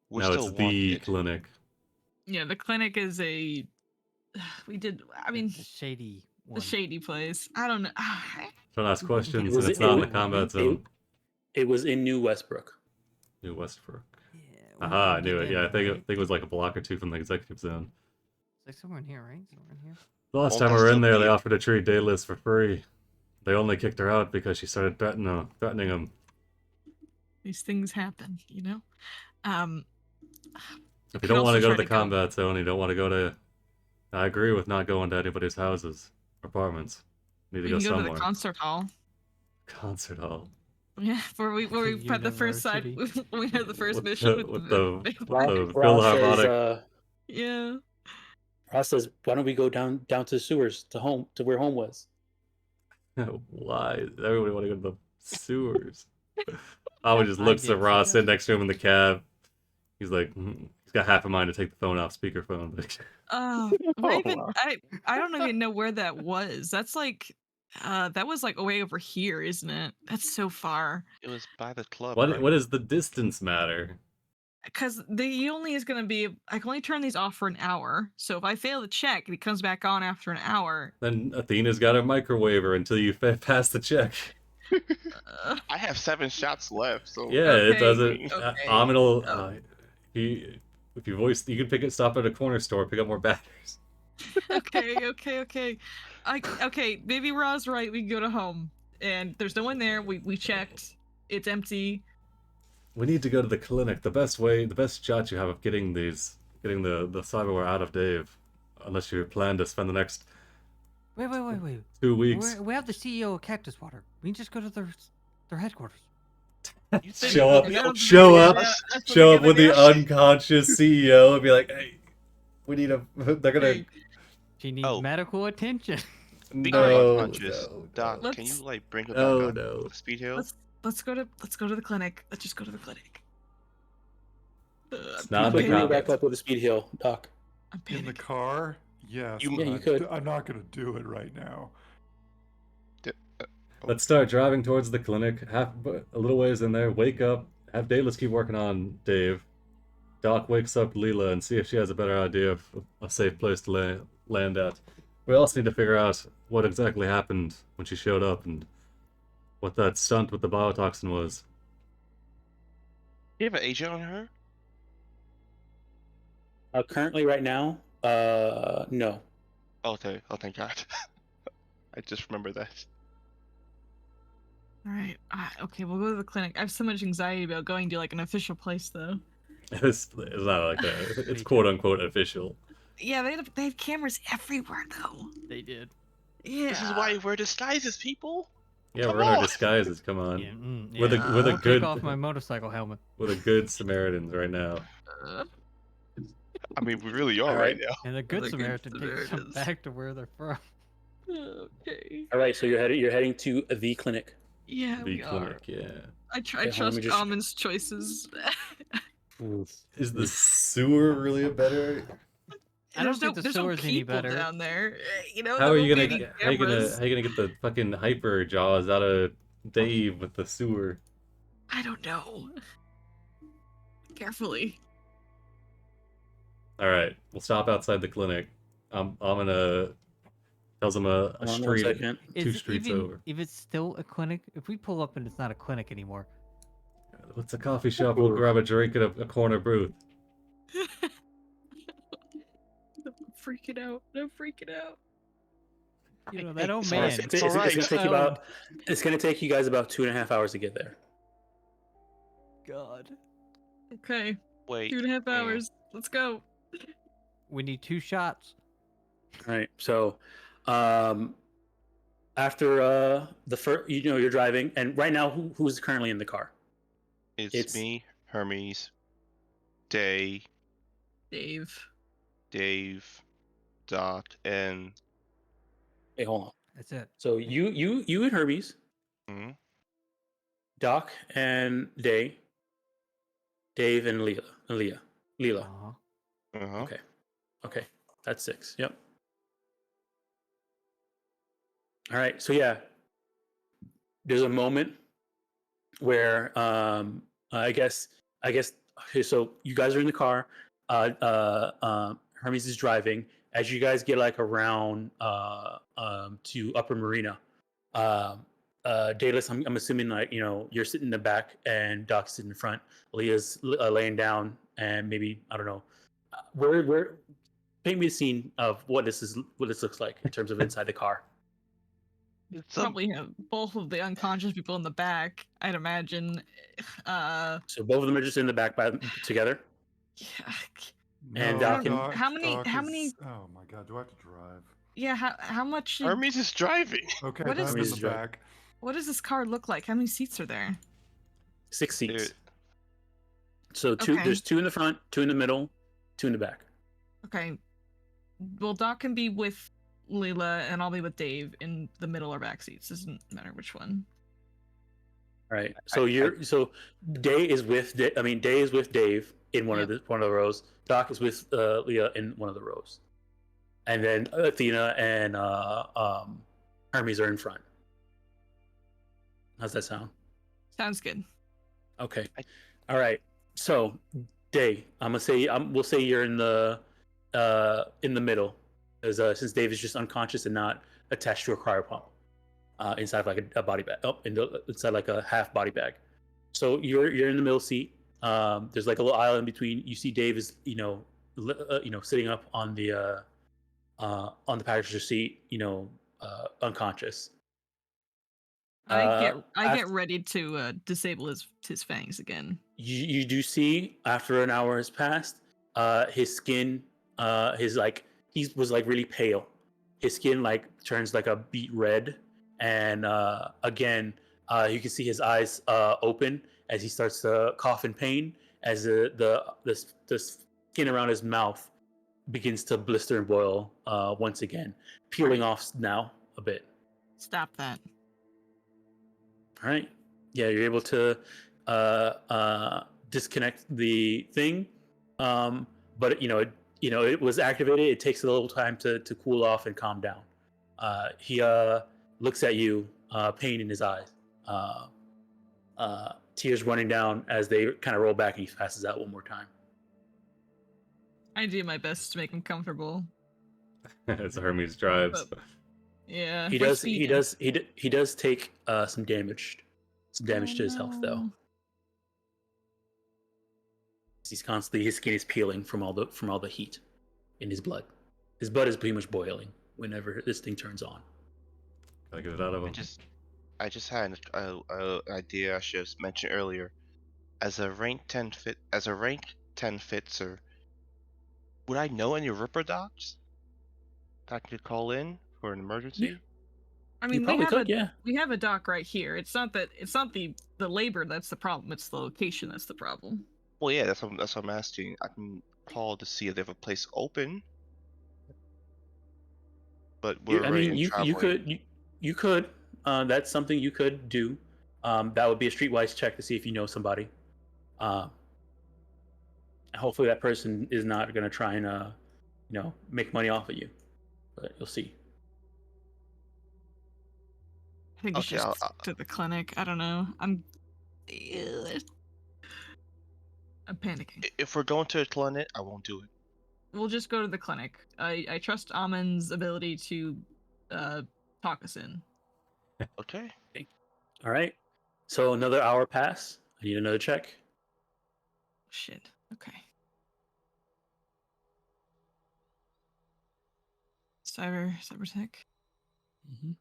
we're No, still it's the wanted. clinic. Yeah, the clinic is a. We did. I mean, the shady one. the shady place. I don't know. Don't ask questions, was- and it's not in the it- combat zone. It was in New Westbrook. New Westbrook. Yeah, we Aha, I can knew get it. in Yeah, I there, think right? it was like a block or two from the executive zone. It's like somewhere in here, right? Somewhere in here. The last Won't time that we were in still there, be- they offered to treat Daedalus for free. They only kicked her out because she started threatening him. These things happen, you know. If you could don't want also to go to try the to go- combat zone, you don't want to go to. I agree with not going to anybody's houses, apartments. Need to We go can go to somewhere. the concert hall. Concert hall. Yeah, where we had the first side. University. When we had the first With mission the- with with the The Ross says, Philharmonic. yeah. Ross says, why don't we go down to the sewers to where home was? Why? Everybody want to go to the sewers. Howard just I looks did at Ross suggest- sitting next to him in the cab. He's like, he's got half a mind to take the phone off speakerphone. Where even, I don't even know where that was. That's like That was like way over here, isn't it? That's so far. It was by the club, What right? what does the distance matter? Because the only is gonna be I can only turn these off for an hour. So if I fail the check and it comes back on after an hour, Then Athena's got a microwaver until you pass the check. I have 7 shots left, so Yeah, it Okay, doesn't. okay. Aminal, Oh. if you voice, you can pick it. Stop at a corner store, pick up more batteries. Okay. Okay, maybe Ra's right. We can go to home, and there's no one there. We checked. It's empty. We need to go to the clinic. The best shot you have of getting the cyberware out of Dave, unless you plan to spend the next Wait. 2 weeks. We have the CEO of Cactus Water. We can just go to their headquarters. you Show up, they'll be able to show get up, us? show up with the unconscious CEO and be like, "Hey, we need a." They're gonna. Hey, She needs Oh. medical attention. Speaking No, of unconscious, no, Doc, no. can you like bring her No, back up no. to Speed Hill? let's go to the clinic. Let's just go to the clinic. It's I'm not the Bring me cop. back up with a speed hill, Doc. I'm In the panicking. car? Yes. You- but Yeah, you could. I'm not going to do it right now. Let's start driving towards the clinic. A little ways in there. Wake up. Have Daedalus keep working on Dave. Doc wakes up Leela and see if she has a better idea of a safe place to land at. We also need to figure out what exactly happened when she showed up and what that stunt with the biotoxin was. You have an agent on her? Currently, right now, no. Okay. Oh, thank God. I just remember that. All right. Okay, we'll go to the clinic. I have so much anxiety about going to like an official place, though. It's not like that. It's Me quote too. unquote official. Yeah, they had cameras everywhere, though. They did. Yeah. This is why you wear disguises, people. Yeah, Come we're in our on. disguises. Come on, Yeah, We're the- yeah. we're the I'll good- take off my motorcycle helmet. we're the good Samaritans right now. Uh, I mean, we really are All right right. now. And the good The good Samaritan takes them Samaritans. back to where they're from. okay. All right, so you're heading to the clinic. Yeah, The we clinic, are. yeah. I Okay, hold on, let trust me just- Almond's choices. Is the sewer really a better? I don't think the there's no sewer's any people better. down there. You know, How there are you won't gonna be any how you gonna cameras. how you gonna get the fucking hyper jaws out of Dave with the sewer? I don't know. Carefully. All right, we'll stop outside the clinic. I'm gonna tells him a Hold on one street second. two Is it streets even, over. if it's still a clinic, if we pull up and it's not a clinic anymore, What's a coffee shop? We'll grab a drink at a corner booth. I'm freaking out. I'm freaking out. you know that old it's man. alright, It's gonna take you Island. about. It's gonna take you guys about 2.5 hours to get there. God. Okay, Wait. 2.5 hours. Let's go. We need 2 shots. All right. So, after the first, you're driving, and right now, who's currently in the car? It's me, Hermes, Dave, Dave. Doc, and Hey, hold on. That's it. So you and Hermes, hmm, Doc and Dave and Leela. Uh-huh. uh-huh. Okay, that's 6. Yep. All right. So yeah, there's a moment where I guess okay. So you guys are in the car. Hermes is driving. As you guys get like around to Upper Marina, Daedalus, I'm assuming like you're sitting in the back and Doc's sitting in front. Leah's laying down, and maybe I don't know. Where paint me a scene of what this looks like in terms of inside the car. It's a, Probably have both of the unconscious people in the back, I'd imagine. So both of them are just in the back together. Yeah. And No, Doc and- How many- Doc how is- many- Oh my god, do I have to drive? Yeah, how much? Hermes is driving. Okay, What then is I'm in this the drug? back. What does this car look like? How many seats are there? 6 seats. Dude, So two. Okay. There's 2 in the front, 2 in the middle, 2 in the back. Okay. Well, Doc can be with Leela, and I'll be with Dave in the middle or back seats. Doesn't matter which one. All right. So Day is with Day is with Dave in one of the rows. Doc is with Leah in one of the rows, and then Athena and Hermes are in front. How's that sound? Sounds good. Okay. All right. So, Day, we'll say you're in the middle, as since Dave is just unconscious and not attached to a cryo pump, inside like a body bag. Oh, inside like a half body bag. So you're in the middle seat. There's like a little aisle in between. You see Dave is sitting up on the passenger seat, unconscious. I get After, ready to disable his fangs again. you do see after an hour has passed, his skin, he was like really pale. His skin like turns like a beet red, and again, you can see his eyes open as he starts to cough in pain, as the skin around his mouth begins to blister and boil once again, peeling off now a bit. Stop that. All right. Yeah, you're able to disconnect the thing, but it was activated. It takes a little time to cool off and calm down. He looks at you, pain in his eyes, tears running down as they kind of roll back, and he passes out one more time. I do my best to make him comfortable. As Hermes drives. But- Yeah. He we're does. He speeding. does. He does take some damage. Some damage to his health, though. no. His skin is peeling from all the heat in his blood. His blood is pretty much boiling whenever this thing turns on. Gotta get it out of him. I just had an idea I should have mentioned earlier. As a rank 10 fitzer, would I know any Ripper docs that I could call in for an emergency? Yeah. I You mean, probably could, yeah. we have a dock right here. It's not the labor that's the problem. It's the location that's the problem. Well, yeah, that's what I'm asking. I can call to see if they have a place open. But we're You could. That's something you could do. That would be a streetwise check to see if you know somebody. Hopefully, that person is not going to try and make money off of you. But you'll see. I think it's Okay, just I'll- to the clinic. I don't know. I'm panicking. If we're going to a clinic, I won't do it. We'll just go to the clinic. I trust Amon's ability to talk us in. Okay. All right. So another hour pass. I need another check. Shit. Okay. Cybertech. Mm-hmm.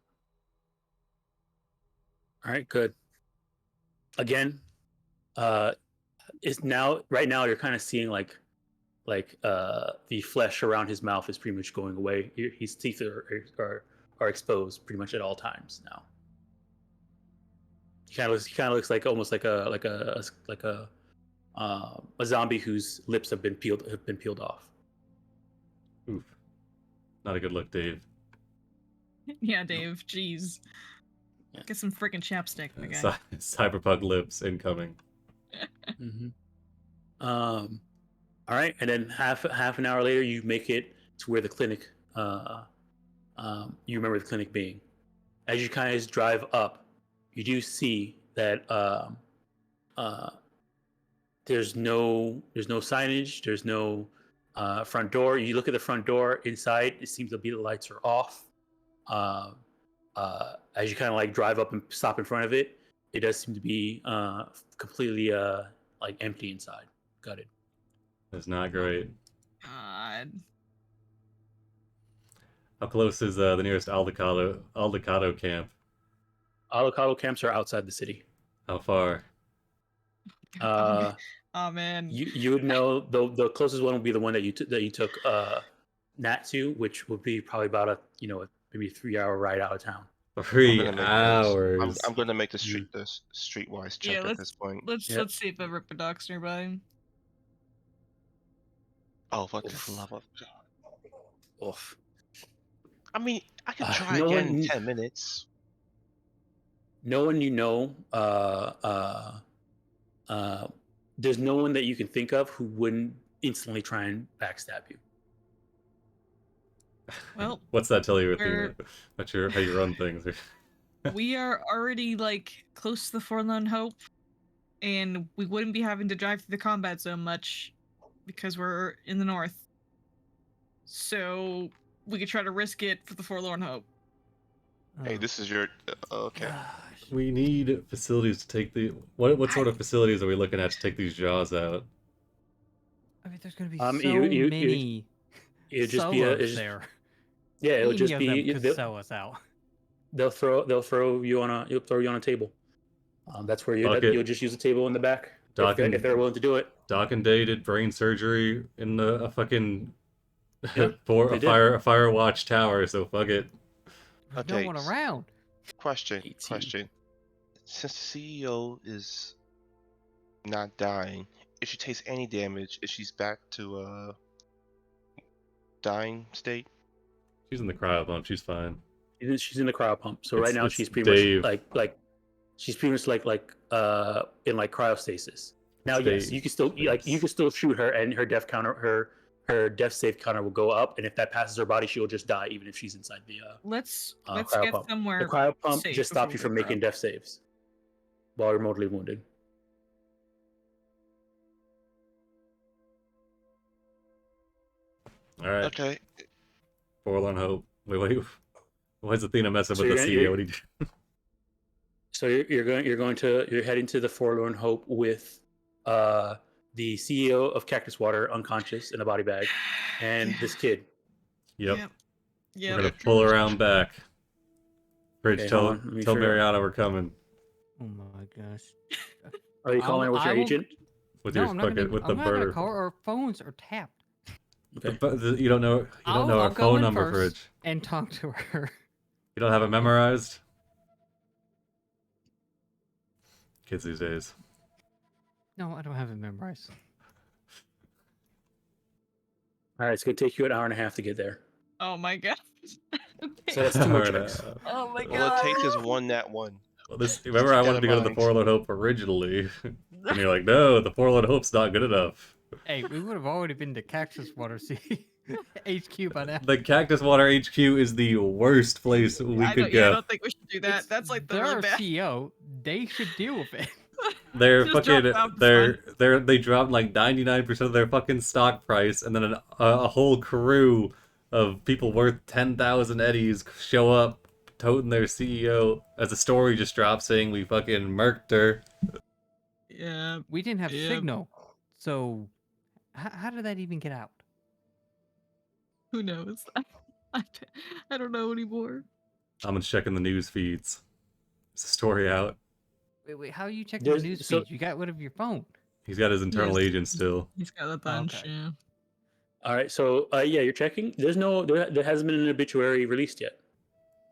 All right. Good. Again, right now you're kind of seeing like the flesh around his mouth is pretty much going away. His teeth are exposed pretty much at all times now. He kind of looks like almost like a zombie whose lips have been peeled off. Oof. Not a good look, Dave. Yeah, Dave. Jeez. Yeah. Get some freaking chapstick, my guy. Cyberpunk lips incoming. Mm-hmm. All right, and then half an hour later, you make it to where the clinic. You remember the clinic being. As you kind of drive up, you do see that there's no signage. There's no front door. You look at the front door. Inside, it seems to be the lights are off. As you kind of like drive up and stop in front of it, it does seem to be completely like empty inside. Gutted. That's not great. God. How close is the nearest Aldecado camp? Avocado camps are outside the city. How far? Oh man. You would know the closest one would be the one that you took Nat to, which would be probably about maybe a 3-hour ride out of town. 3 hours. I'm gonna make the streetwise check Yeah, at this point. Let's see if a Ripper Doc's nearby. Oh, fuck! Oof. For the love of God. Oof. I mean, I could try no again in one- 10 minutes. No one there's no one that you can think of who wouldn't instantly try and backstab you. Well, What's that tell you, we're- Athena? About how you run things? we are already like close to the Forlorn Hope, and we wouldn't be having to drive through the combat zone much because we're in the north. So we could try to risk it for the Forlorn Hope. Hey, Oh, this is your okay. gosh. We need facilities to take the. What sort of facilities are we looking at to take these jaws out? I mean, there's gonna be Um, so you- many It'd just be a. solos there. Yeah, it'll Any just of them be. could sell us out. They'll throw you on a table. That's where Bucket. you'll just use a table in the back Doc and- if they're willing to do it. Doc and Day did brain surgery in a fucking Yeah, for they a did. fire watch tower. So fuck it. There's Okay, no one around. Question. 18. Question. Since the CEO is not dying, if she takes any damage, if she's back to dying state. She's in the cryo pump. She's fine. She's in the cryo pump. So right It's- now it's she's pretty Dave. much she's pretty much in like cryostasis. Now It's yes, Dave. you can still you can still shoot her, and her death counter her death save counter will go up, and if that passes her body, she will just die even if she's inside the Let's cryo get pump. somewhere. The cryo pump safe just stops you before from we go making death saves while you're mortally wounded. All right. Okay. Forlorn hope. Wait. Why is Athena messing So with the you're CEO? What do you do? So you're heading to the Forlorn Hope with the CEO of Cactus Water unconscious in a body bag, and this kid. Yep. Yeah. We're gonna pull around back. Bridge, Okay, tell hold on, let me tell figure out- Mariana we're coming Oh my gosh. Are you calling her with your I will- agent? with No, your I'm not fucking gonna. with the I'm not gonna bird. call. Our phones are tapped. Okay. You don't know. You don't know I'll our go phone in number, first Fridge. and talk to her. You don't have it memorized. Kids these days. No, I don't have it memorized. All right, it's gonna take you an hour and a half to get there. Oh my god. So that's two more Alright, checks. Oh my All it god. takes is one nat one. Well, remember, I keep that wanted to in go to the mind. Forlorn Hope originally, and you're like, no, the Forlorn Hope's not good enough. Hey, we would have already been to Cactus Water HQ by now. The Cactus Water HQ is the worst place we I could don't, go. yeah, I don't think we should do that. It's That's like the their really bad. CEO. They should deal with it. They're Just drop fucking it out, it's they dropped like 99% of their fucking stock price, and then a whole crew of people worth 10,000 eddies show up toting their CEO as a story just dropped saying we fucking murked her. Yeah. We didn't have Yeah. signal, so how did that even get out? Who knows? I don't know anymore. I'm checking the news feeds. Is the story out? Wait, how are you checking There's- the news so- feed? You got rid of your phone. He's got his internal Yes. agent still. He's got a bunch. okay. Yeah. All right, so yeah, you're checking. There hasn't been an obituary released yet.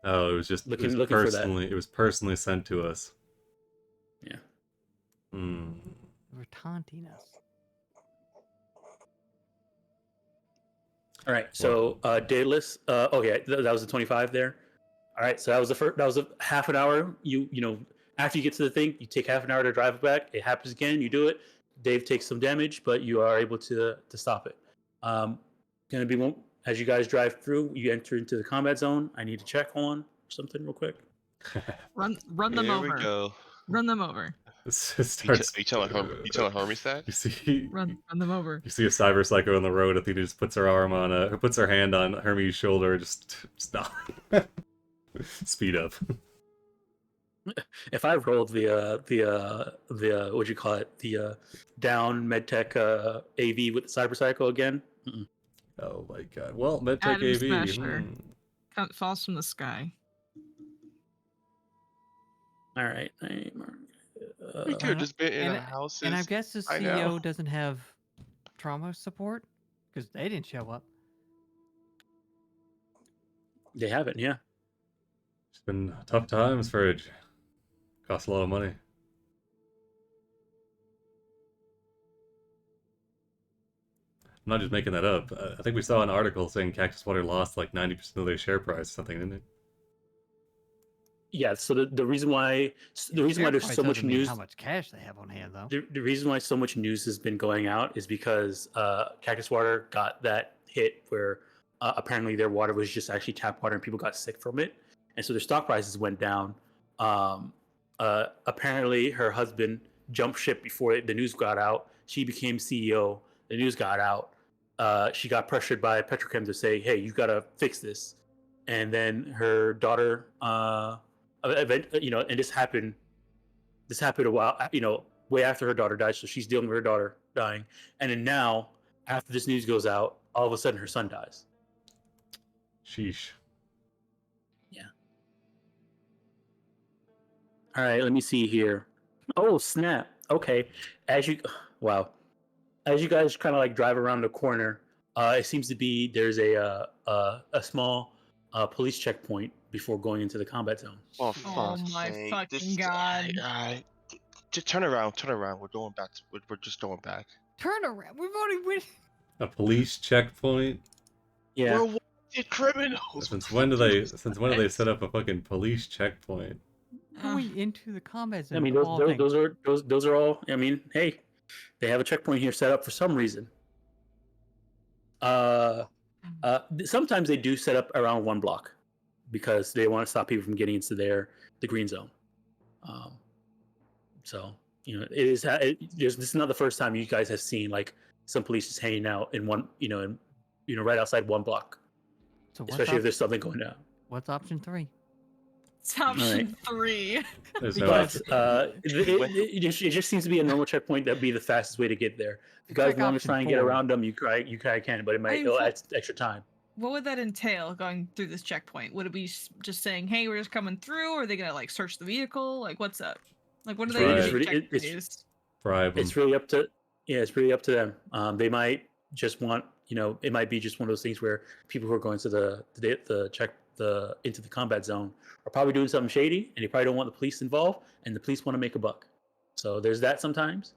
Oh, it was just Looking it was for that. personally it was personally sent to us. Yeah. Hmm. They were taunting us. All right, so dayless. Oh yeah, that was the 25 there. All right, so that was the first. That was a half an hour. You know, after you get to the thing, you take half an hour to drive back. It happens again. You do it. Dave takes some damage, but you are able to stop it. Gonna be as you guys drive through. You enter into the combat zone. I need to check on something real quick. Run them Here over. we go. Run them over. It starts. You telling Hermes that? You see, Run them over. you see a cyber psycho on the road. Athena just puts her arm on, puts her hand on Hermes' shoulder. Just stop. Speed up. If I rolled the what you call it, the down medtech AV with the cyberpsycho again. Mm-mm. Oh my god. Well, medtech Atom AV. Smasher. Falls from the sky. All right. We could have just been in and, our houses. and I guess the I know. CEO doesn't have trauma support because they didn't show up. They haven't, yeah. It's been tough times, Fridge. Costs a lot of money. I'm not just making that up. I think we saw an article saying Cactus Water lost like 90% of their share price or something, didn't it? Yeah, so the reason why there's Share so price much doesn't mean news How much cash they have on hand, though? the reason why so much news has been going out is because Cactus Water got that hit where apparently their water was just actually tap water and people got sick from it, and so their stock prices went down. Apparently her husband jumped ship before the news got out. She became CEO. The news got out. She got pressured by Petrochem to say, "Hey, you gotta fix this." And then her daughter, and this happened. This happened a while, way after her daughter died. So she's dealing with her daughter dying, and then now, after this news goes out, all of a sudden her son dies. Sheesh. Yeah. All right, let me see here. Oh, snap. Okay. Wow. As you guys kind of like drive around the corner, it seems to be there's a small police checkpoint before going into the combat zone. Oh, Oh fuck's my sake. fucking God. Alright. Just turn around. We're going back. We're just going back. Turn around. We've already went. A police checkpoint? Yeah. We're wanted criminals. Since when do they set up a fucking police checkpoint? Going into the combat zone. I mean, of all things. those are all. I mean, hey, they have a checkpoint here set up for some reason. Sometimes they do set up around one block because they want to stop people from getting into the green zone. So it is. This is not the first time you guys have seen like some police just hanging out in one, right outside one block, So especially if there's something going down. what's option 3? It's option 3. There's no But option. it just seems to be a normal checkpoint. That'd be the fastest way to get there. If you It's guys like want to option try and get 4. around them, you kind of can, but it'll add extra time. What would that entail going through this checkpoint? Would it be just saying, "Hey, we're just coming through"? Or are they gonna like search the vehicle? Like, what's up? Like, what are they Right. gonna check It's- these? Bribe 'em. It's really up to them. They might just want, it might be just one of those things where people who are going to into the combat zone are probably doing something shady, and they probably don't want the police involved, and the police want to make a buck. So there's that sometimes.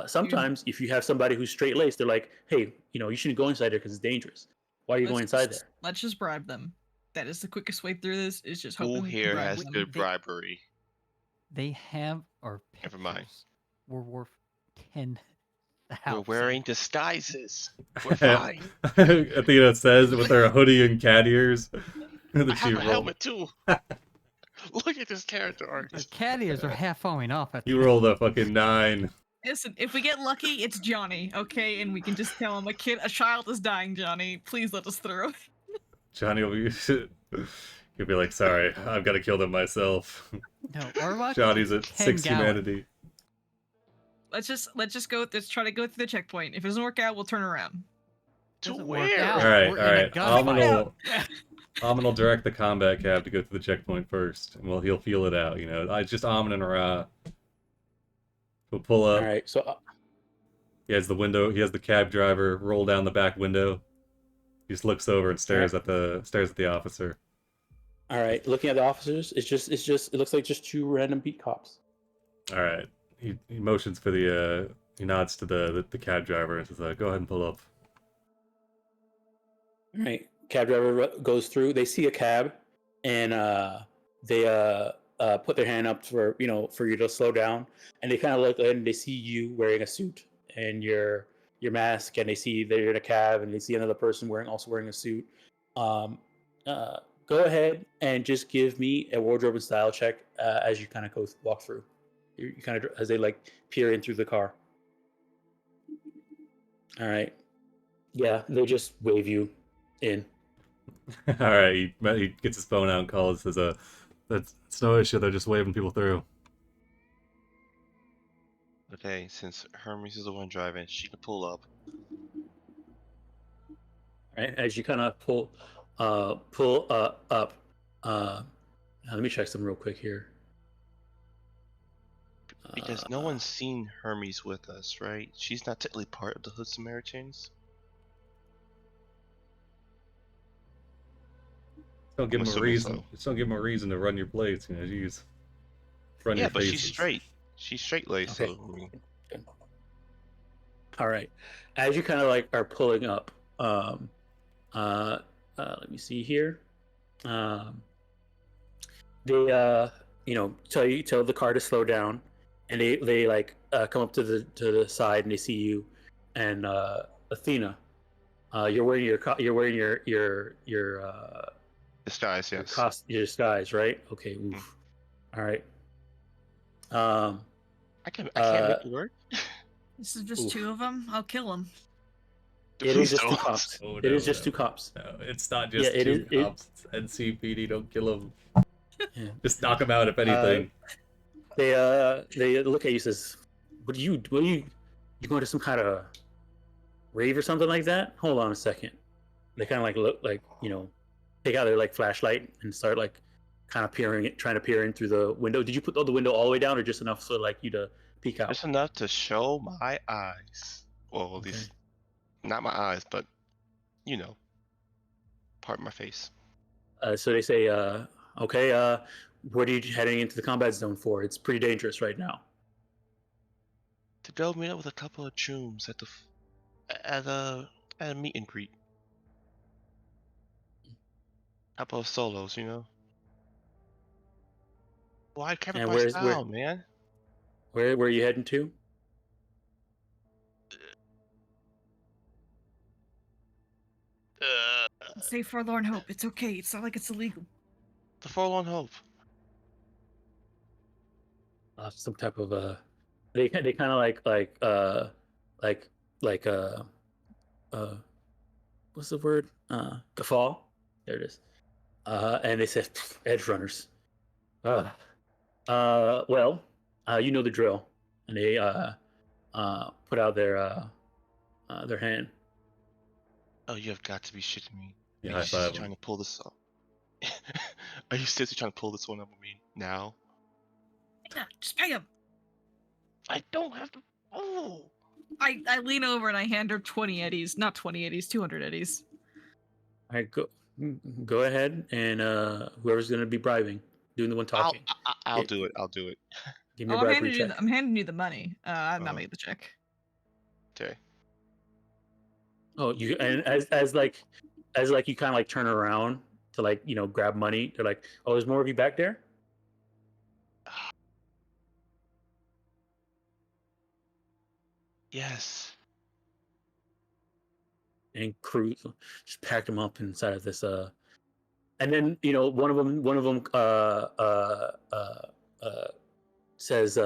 Sometimes if you have somebody who's straight laced, they're like, "Hey, you shouldn't go inside there because it's dangerous. Why are you going inside there?" Let's just bribe them. That is the quickest way through this. Is just hoping Who we can here bribe has them. good bribery? They have our Never mind. pictures were worth 10,000. We're wearing disguises. We're fine. Athena says with her hoodie and cat ears. I that she have a rolled. helmet too. Look at this character arc. The cat ears are half falling off. At You rolled a fucking 9. Listen, if we get lucky, it's Johnny, okay? And we can just tell him a child is dying, Johnny. Please let us through. Johnny will be. He'll be like, "Sorry, I've got to kill them myself." No, our luck. Johnny's at 10 6 gallon. humanity. Let's just go. Let's try to go through the checkpoint. If it doesn't work out, we'll turn around. To Doesn't work where? out. All right, We're all in a right. gunfight. Almond will direct the combat cab to go through the checkpoint first, and he'll feel it out. It's just Almond and Ra. He'll pull up. All right. So He has the window. He has the cab driver roll down the back window. He just looks over and stares at the officer. all right. Looking at the officers, it looks like just 2 random beat cops. All right. He motions for the. He nods to the cab driver and says, "Go ahead and pull up." All right. Cab driver goes through. They see a cab, and they put their hand up for you to slow down. And they kind of look, and they see you wearing a suit and your mask, and they see that you're in a cab, and they see another person also wearing a suit. Go ahead and just give me a wardrobe and style check as you kind of walk through. You kind of as they like peer in through the car. All right. Yeah, they just wave you in. All right. He gets his phone out and calls. Says, "That's no issue. They're just waving people through." Okay, since Hermes is the one driving, she can pull up. Right, as you kind of pull up. Let me check some real quick here. Because no one's seen Hermes with us, right? She's not technically part of the Hood Samaritans. Don't give I'm him a assuming reason. so. Just don't give him a reason to run your plates. Jeez. Run Yeah, your but she's faces. straight. She's straight laced, Okay. so I mean, All right, as you kind of like are pulling up, let me see here. They tell the car to slow down, and they like come up to the side, and they see you and Athena, You're wearing you're wearing Disguise, yes. your disguise, right? Okay. Oof. All right. I can't make it work. This is just Oof. 2 of them. I'll kill them. It is Please just 2 don't. cops. Oh, It is no, just no. 2 cops. No, it's not Yeah, just it two is- cops. It's NCPD, don't kill them. Yeah. Just knock them out if anything. They look at you, says, what are you going to some kind of rave or something like that? Hold on a second. They kind of like look like, take out their like flashlight and start like kind of trying to peer in through the window. Did you put the window all the way down or just enough so like you to peek out? Just enough to show my eyes. Well, at least not my eyes, but part of my face. So they say, okay, what are you heading into the combat zone for? It's pretty dangerous right now. To go meet up with a couple of chooms at a meet and greet. Couple of solos, Why can't And my where style, man? where are you heading to? Say forlorn hope. It's okay. It's not like it's illegal. The Forlorn Hope. Some type of they kind of like what's the word? Guffaw. There it is. And they said Edgerunners. Well, you know the drill. And they put out their hand. Oh, you have got to be shitting me. Yeah, Are high you seriously five trying him. to pull this off? Are you seriously trying to pull this one up with me now? Yeah, just pay him. I don't have to. Oh. I lean over and I hand her 20 eddies. Not 20 eddies, 200 eddies. All right, go ahead, and whoever's going to be bribing, doing the one talking. I'll do it. I'll do it. Give me a I'm bribery handing, check. I'm handing you the money. I've not Uh-huh. made the check. Okay. Oh, you and as like you kind of like turn around to like grab money. They're like, oh, there's more of you back there. Yes. And crew just packed them up inside of this and then one of them says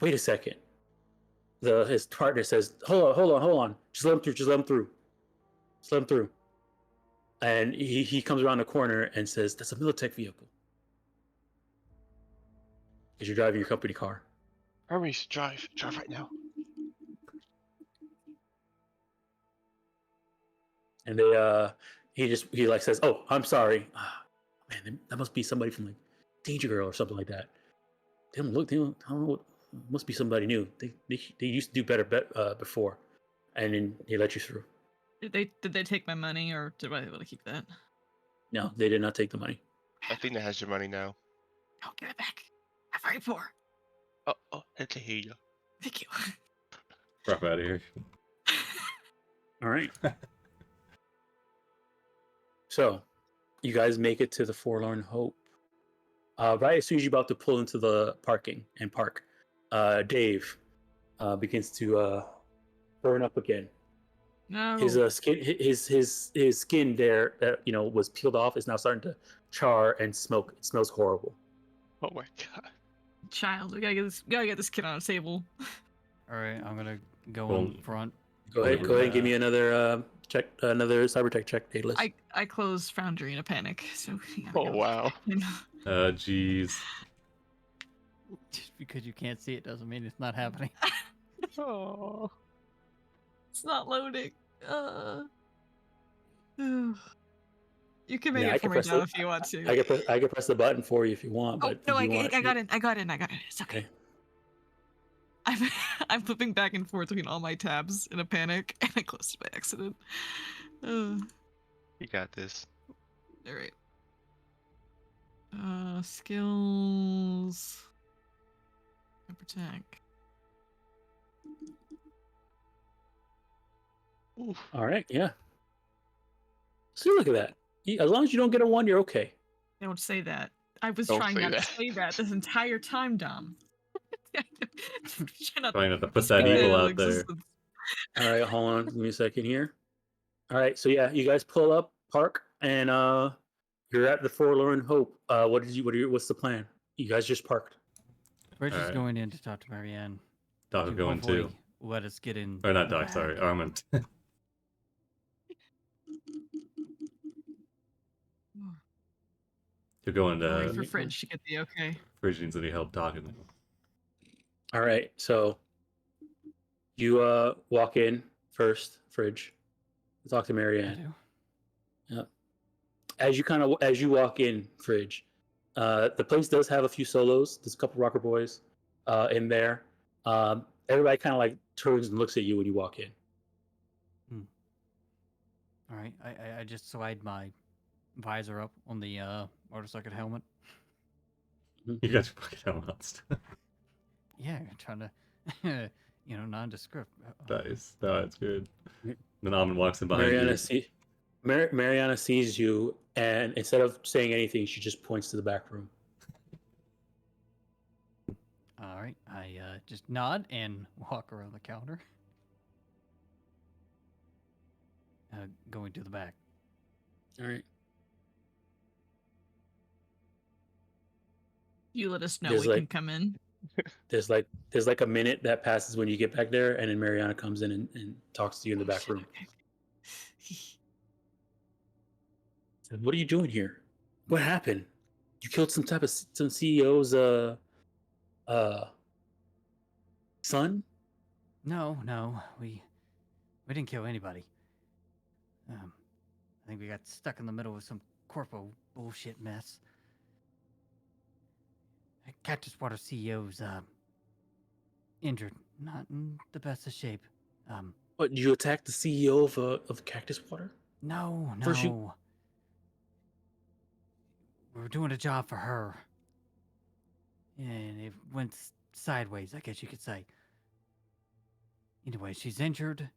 wait a second. His partner says, hold on, just let him through. And he comes around the corner and says, that's a Militech vehicle because you're driving your company car. Hurry, drive right now. And they he like says, oh, I'm sorry. Man, that must be somebody from like Danger Girl or something like that. They don't I don't know, must be somebody new. They used to do better before. And then they let you through. Did they take my money or did I able to keep that? No, they did not take the money. I think that has your money now. No, give it back. I'm very poor. Oh, okay, here you go. Thank you. Drop out of here. All right. So, you guys make it to the Forlorn Hope. Right as soon as you're about to pull into the parking and park, Dave begins to burn up again. No. His skin, his skin there that was peeled off is now starting to char and smoke. It smells horrible. Oh my god. Child, we gotta get this kid on a table. All right, I'm gonna go Well, in front. Go ahead and give me another check, another cybertech check, Daedalus. I closed Foundry in a panic. So yeah, Oh wow. Jeez. Just because you can't see it doesn't mean it's not happening. Oh. It's not loading. You can make Yeah, I it for can me press now it. if you want to. I can press the button for you if you want. Oh But no, if you I got in. It's okay. I'm flipping back and forth between all my tabs in a panic, and I closed it by accident. You got this. All right. Skills. Protect. Oof. All right, yeah. See, look at that. As long as you don't get a 1, you're okay. Don't say that. I was Don't trying say not that. to say that this entire time, Dom. Trying not to put that evil out there. All right, hold on. Give me a second here. All right, so yeah, you guys pull up, park, and you're at the Forlorn Hope. What's the plan? You guys just parked. We're just Alright. going in to talk to Marianne. Doc To will go in hopefully too. let us get in. Or not the Doc, sorry. back. Armand. He'll go I'll wait into for Fridge to get the okay. Fridge needs any help talking. All right, so you walk in first, Fridge. Talk to I Marianne. do. As you walk in, Fridge, the place does have a few solos. There's a couple rocker boys in there. Everybody kind of like turns and looks at you when you walk in. All right. I just slide my visor up on the motorcycle helmet. You got your fucking helmets. Yeah, trying to, nondescript. Nice. No, it's good. Then Armand walks in behind you. Mariana sees you, and instead of saying anything, she just points to the back room. All right. I just nod and walk around the counter. Going to the back. All right. You let us know There's we can come in. There's like a minute that passes when you get back there, and then Mariana comes in and talks to you in the back room. Said, "What are you doing here? What happened? You killed some CEO's son?" No, we didn't kill anybody. I think we got stuck in the middle of some corpo bullshit mess. Cactus Water CEO's injured, not in the best of shape. What? You attacked the CEO of Cactus Water? No. First you- We were doing a job for her, and it went sideways, I guess you could say. Anyway, she's injured,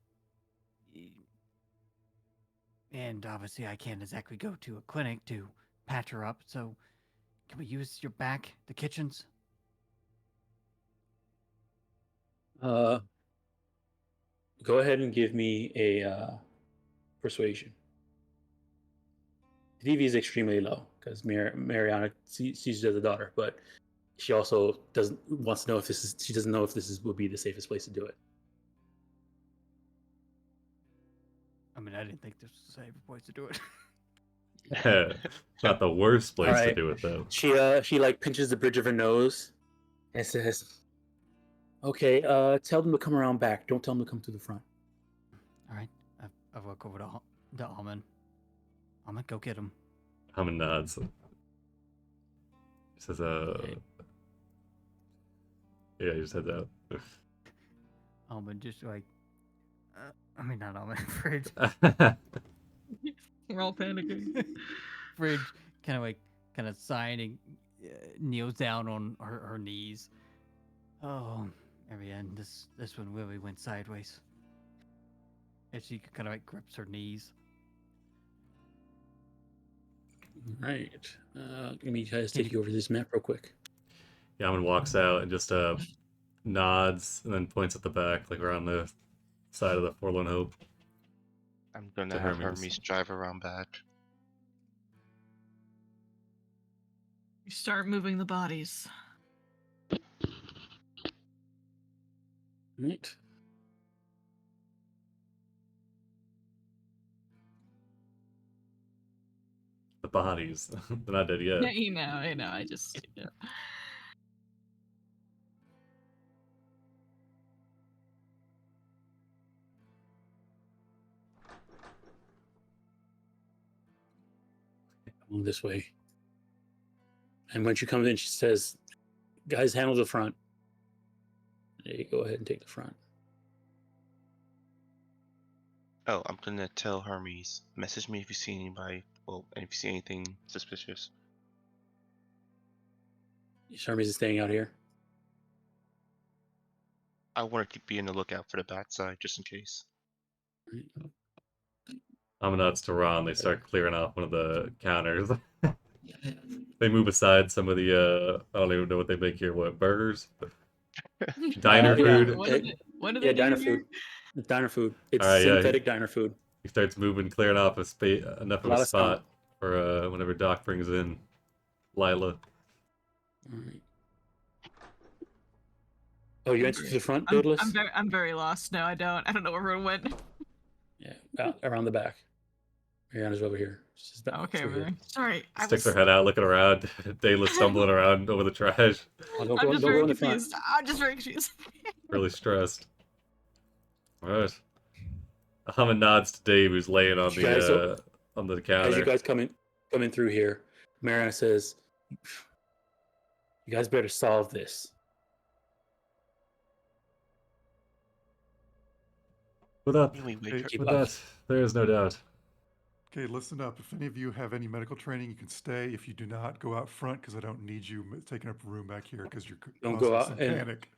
and obviously I can't exactly go to a clinic to patch her up, so can we use your back, the kitchens? Go ahead and give me a persuasion. The DV is extremely low because Mariana sees you as a daughter, but she also wants to know if she doesn't know if this would be the safest place to do it. I mean, I didn't think this was a safe place to do it. It's not the worst place to Alright. do it though. She like pinches the bridge of her nose and says, "Okay, tell them to come around back. Don't tell them to come to the front." All right, I walk over to Almond. Almond, go get him. Armand nods. He says, yeah, he just heads out. Almond just like, not Almond, Fridge. We're all panicking. Fridge kind of sighing, kneels down on her knees. Oh, Marianne, this one really went sideways. And she kind of like grips her knees. Right. Let me guys take you over this map real quick. Yaman walks out and just nods and then points at the back, like around the side of the Forlorn Hope. I'm gonna To have Hermes. Hermes drive around back. You start moving the bodies. Right. The bodies. They're not dead yet. Yeah, I know. I just. Come this way. And when she comes in, she says, "Guys, handle the front." There you go ahead and take the front. Oh, I'm gonna tell Hermes. Message me if you see anybody. Well, and if you see anything suspicious. Hermes is staying out here. I want to be on the lookout for the backside just in case. Armand nods to Ron. They start clearing off one of the counters. They move aside some of the, I don't even know what they make here. What, burgers? Diner Yeah. food? What do they do Diner here? food. It's diner food. It's Alright, yeah, synthetic diner food. He starts moving, clearing off enough A of lot a of sound. spot for whenever Doc brings in Lila. Alright. Oh, you entered to the front, I'm Daedalus? I'm very lost. No, I don't. I don't know where everyone went. Yeah, around the back. Mariana's over here. She's back. Okay, over over here. there. Sorry, I Sticks was. her head out, looking around. Dayla stumbling around over the trash, Oh, don't I'm go, just don't go very in the front. confused. I'm just very confused. really stressed. Alright. Hammond nods to Dave, who's laying on You guys don't- the As counter. you guys coming through here, Mariana says, "You guys better solve this." With Can we wake her? Keep with up. that, there is no doubt. Okay, listen up. If any of you have any medical training, you can stay. If you do not, go out front because I don't need you taking up room back here because you're Don't causing go out some and- panic.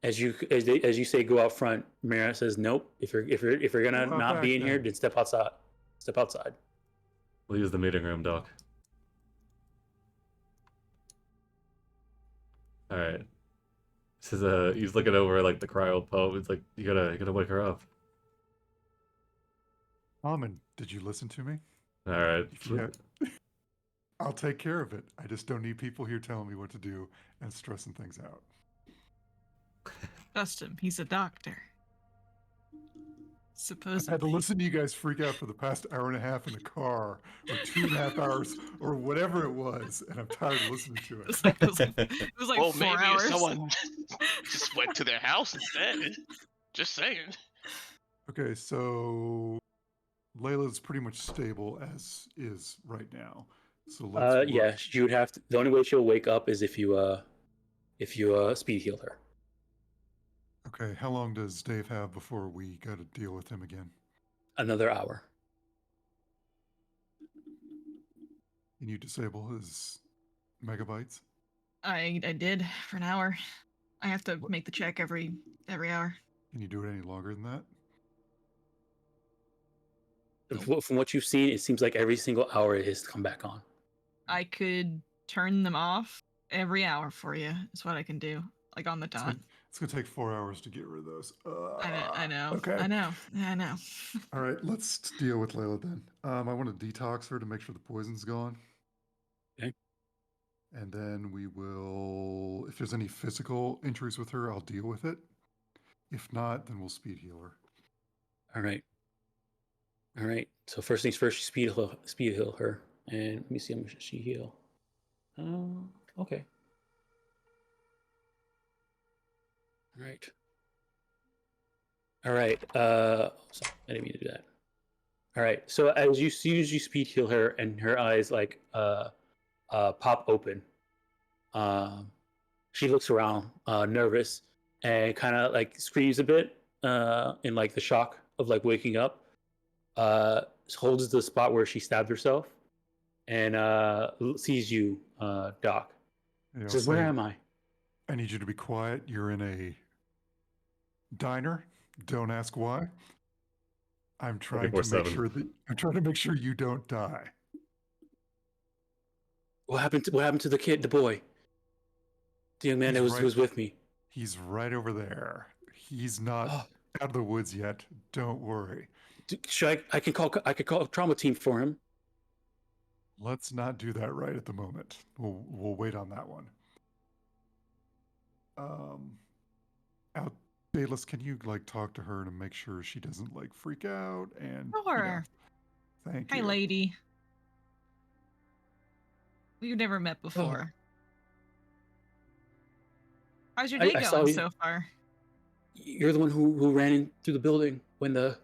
As you say, go out front. Mariana says, "Nope. If you're gonna Go out not be back in here, then. then step outside. Step outside." We'll use the meeting room, Doc. Alright. Says he's looking over like the cryo pole. It's like you gotta wake her up. Almond, did you listen to me? Alright. If you have- I'll take care of it. I just don't need people here telling me what to do and stressing things out. Trust him. He's a doctor. I've Supposedly. had to listen to you guys freak out for the past hour and a half in the car, or 2.5 hours, or whatever it was, and I'm tired of listening to It was it. like, it was like Well, 4 maybe hours. if someone just went to their house instead. Just saying. Okay, so Layla's pretty much stable as is right now. So let's work. Yeah, you would have to. The only way she'll wake up is if you speed heal her. Okay, how long does Dave have before we got to deal with him again? Another hour. Can you disable his megabytes? I did for an hour. I have to What? make the check every hour. Can you do it any longer than that? From what you've seen, it seems like every single hour it has come back on. I could turn them off every hour for you. Is what I can do, like on the dot. It's gonna take 4 hours to get rid of those. I know. Okay. I know. All right, let's deal with Layla then. I want to detox her to make sure the poison's gone. Okay. And then we will, if there's any physical injuries with her, I'll deal with it. If not, then we'll speed heal her. All right. All right. So first things first, you speed heal her, and let me see how much she heal. Okay. All right. All right. Sorry, I didn't mean to do that. All right. So as you soon as you speed heal her, and her eyes like pop open, she looks around, nervous, and kind of like screams a bit, in like the shock of like waking up. Holds the spot where she stabbed herself, and sees you, Doc. You know, Says, "Where say, am I?" I need you to be quiet. You're in a diner. Don't ask why. I'm trying to make 24/7. sure that I'm trying to make sure you don't die. What happened to the kid, the boy, the young man that He's was right- with me? He's right over there. He's not Oh, out of the woods yet. Don't worry. should I could call a trauma team for him. Let's not do that right at the moment. We'll wait on that one. Out, Bayless, can you like talk to her to make sure she doesn't like freak out and you know, Sure. thank Hi, you. lady. We've never met before. How's your day I saw going you. so far? You're the one who ran in through the building when the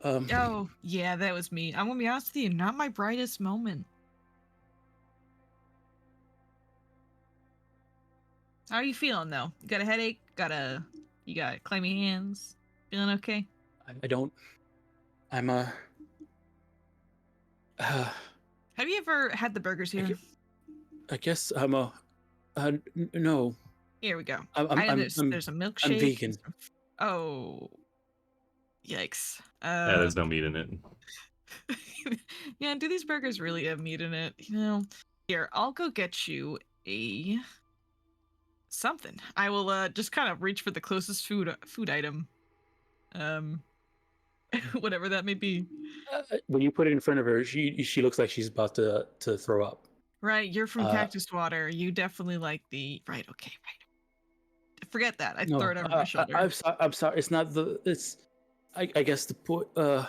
Oh, yeah, that was me. I'm gonna be honest with you, not my brightest moment. How are you feeling though? You got a headache? You got clammy hands? Feeling okay? I don't. I'm Have you ever had the burgers here? I guess I'm no. Here we go. I'm There's a milkshake. and vegan. Oh, yikes. Yeah, there's no meat in it. Yeah, do these burgers really have meat in it? You know, here, I'll go get you a something. I will just kind of reach for the closest food item. whatever that may be. When you put it in front of her, she looks like she's about to throw up. Right, you're from Uh, Cactus Water. You definitely like the right. Okay, right. Forget that. I throw no, it over my shoulder. I'm sorry. It's not the. It's. I guess the point. I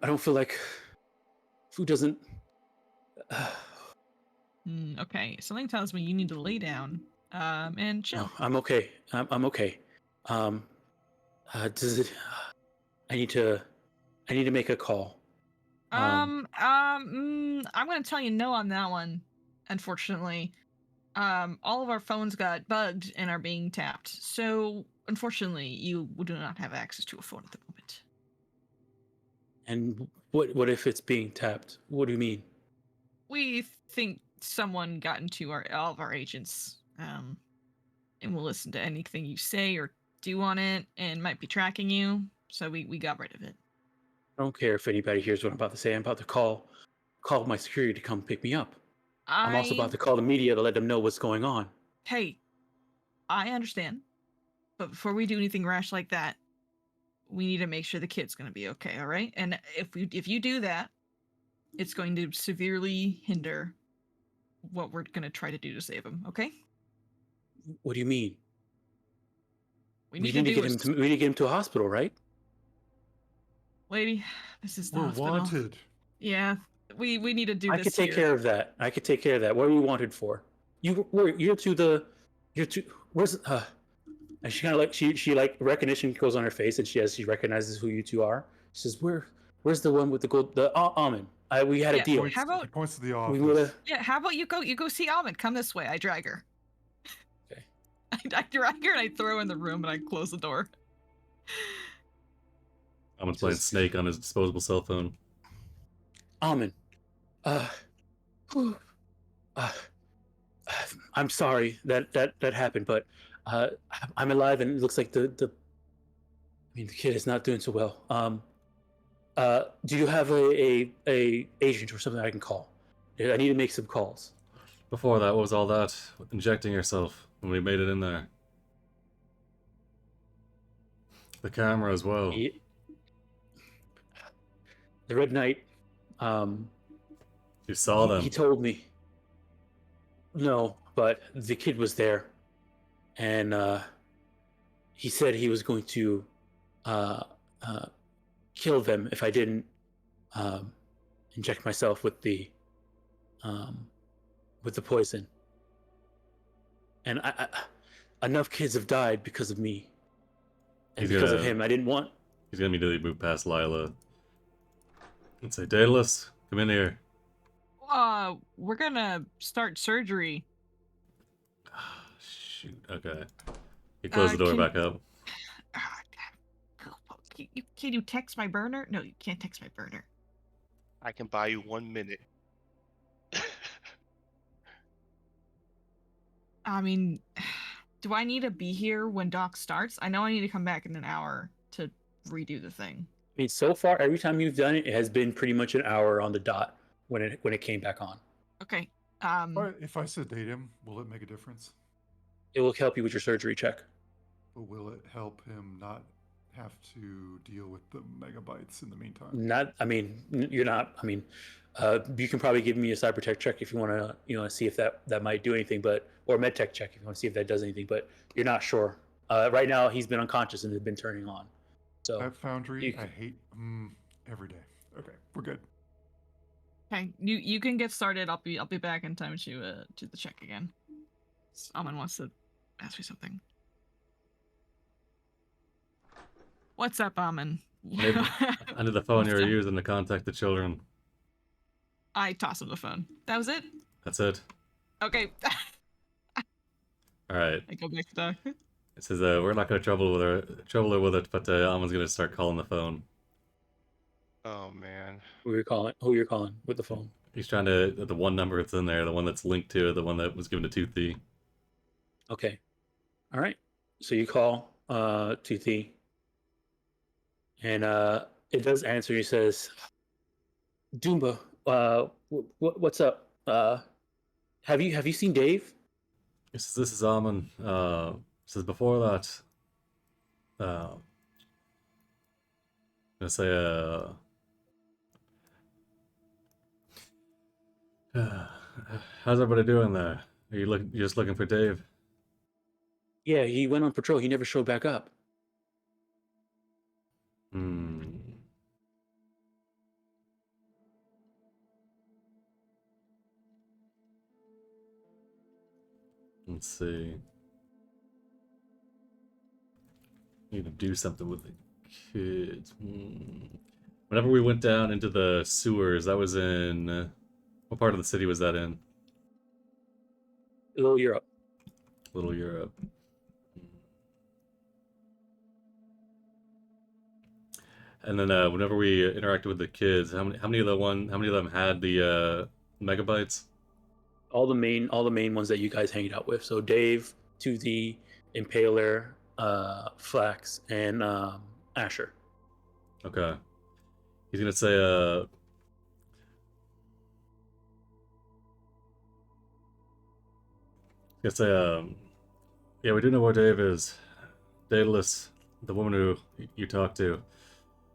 don't feel like food doesn't. Okay, something tells me you need to lay down, and chill. No, I'm okay. I'm okay. Does it? I need to. I need to make a call. I'm gonna tell you no on that one. Unfortunately, all of our phones got bugged and are being tapped. So unfortunately, you do not have access to a phone at the moment. And what if it's being tapped? What do you mean? We think someone got into all of our agents, and will listen to anything you say or do on it, and might be tracking you. So we got rid of it. I don't care if anybody hears what I'm about to say. I'm about to call my security to come pick me up. I'm also about to call the media to let them know what's going on. Hey, I understand, but before we do anything rash like that, we need to make sure the kid's going to be okay. All right, and if you do that, it's going to severely hinder what we're going to try to do to save him. Okay? What do you mean? We need to get him. We need to get him to a hospital, right? Lady, this is the We're hospital. wanted. Yeah, we need to do I this. could take care of that. I could take care of that. What are you wanted for? You're to. Where's and she kind of like she like recognition goes on her face, and she recognizes who you two are. She says, where's the one with the gold, the almond? We had a deal. How about He points to the We office. would've- Yeah, how about you go see Almond? Come this way. I drag her. Okay. I drag her and I throw her in the room and I close the door. I'm playing Snake on his disposable cell phone. Almond. Whew, I'm sorry that happened, but I'm alive, and it looks like the kid is not doing so well. Do you have a agent or something I can call? I need to make some calls. Before that, what was all that? Injecting yourself when we made it in there. The camera as well. The Red Knight. You saw them. He told me. No, but the kid was there, and he said he was going to kill them if I didn't inject myself with the poison. And enough kids have died because of me, and because of him. I didn't want. He's gonna immediately move past Lila and say, "Daedalus, come in here." We're gonna start surgery. Shoot. Okay. He closed the door back up. Can you text my burner? No, you can't text my burner. I can buy you 1 minute. I mean, do I need to be here when Doc starts? I know I need to come back in an hour to redo the thing. I mean, so far, every time you've done it, it has been pretty much an hour on the dot when it came back on. Okay. If I sedate him, will it make a difference? It will help you with your surgery check. But will it help him not have to deal with the megabytes in the meantime? You're not. You can probably give me a cyber tech check if you want to, see if that might do anything, or med tech check if you want to see if that does anything. But you're not sure. Right now, he's been unconscious and has been turning on. So That foundry, I hate every day. Okay, we're good. Okay, you can get started. I'll be back in time to do the check again. Someone wants to ask me something. What's up, Amon? I need the phone you were using to contact the children. I toss him the phone. That was it? That's it. Okay. Alright. I go back to Doc. It says, we're not going to trouble her with it, but Almon's going to start calling the phone. Oh man. Who you're calling with the phone? He's trying to, the one number that's in there, the one that's linked to it, the one that was given to Toothy. Okay. All right. So you call Toothy, and it does answer. He says, "Doomba, what's up? Have you seen Dave?" This is Almond. Says before that, gonna say, how's everybody doing there? Are you just looking for Dave? Yeah, he went on patrol. He never showed back up. Hmm. Let's see. Need to do something with the kids. Whenever we went down into the sewers, that was in... what part of the city was that in? Little Europe. Little Europe. And then whenever we interacted with the kids, how many of them had the megabytes? All the main ones that you guys hanged out with. So Dave, 2D, Impaler, Flax, and Asher. Okay. He's gonna say yeah, we do know where Dave is. Daedalus, the woman who you talked to,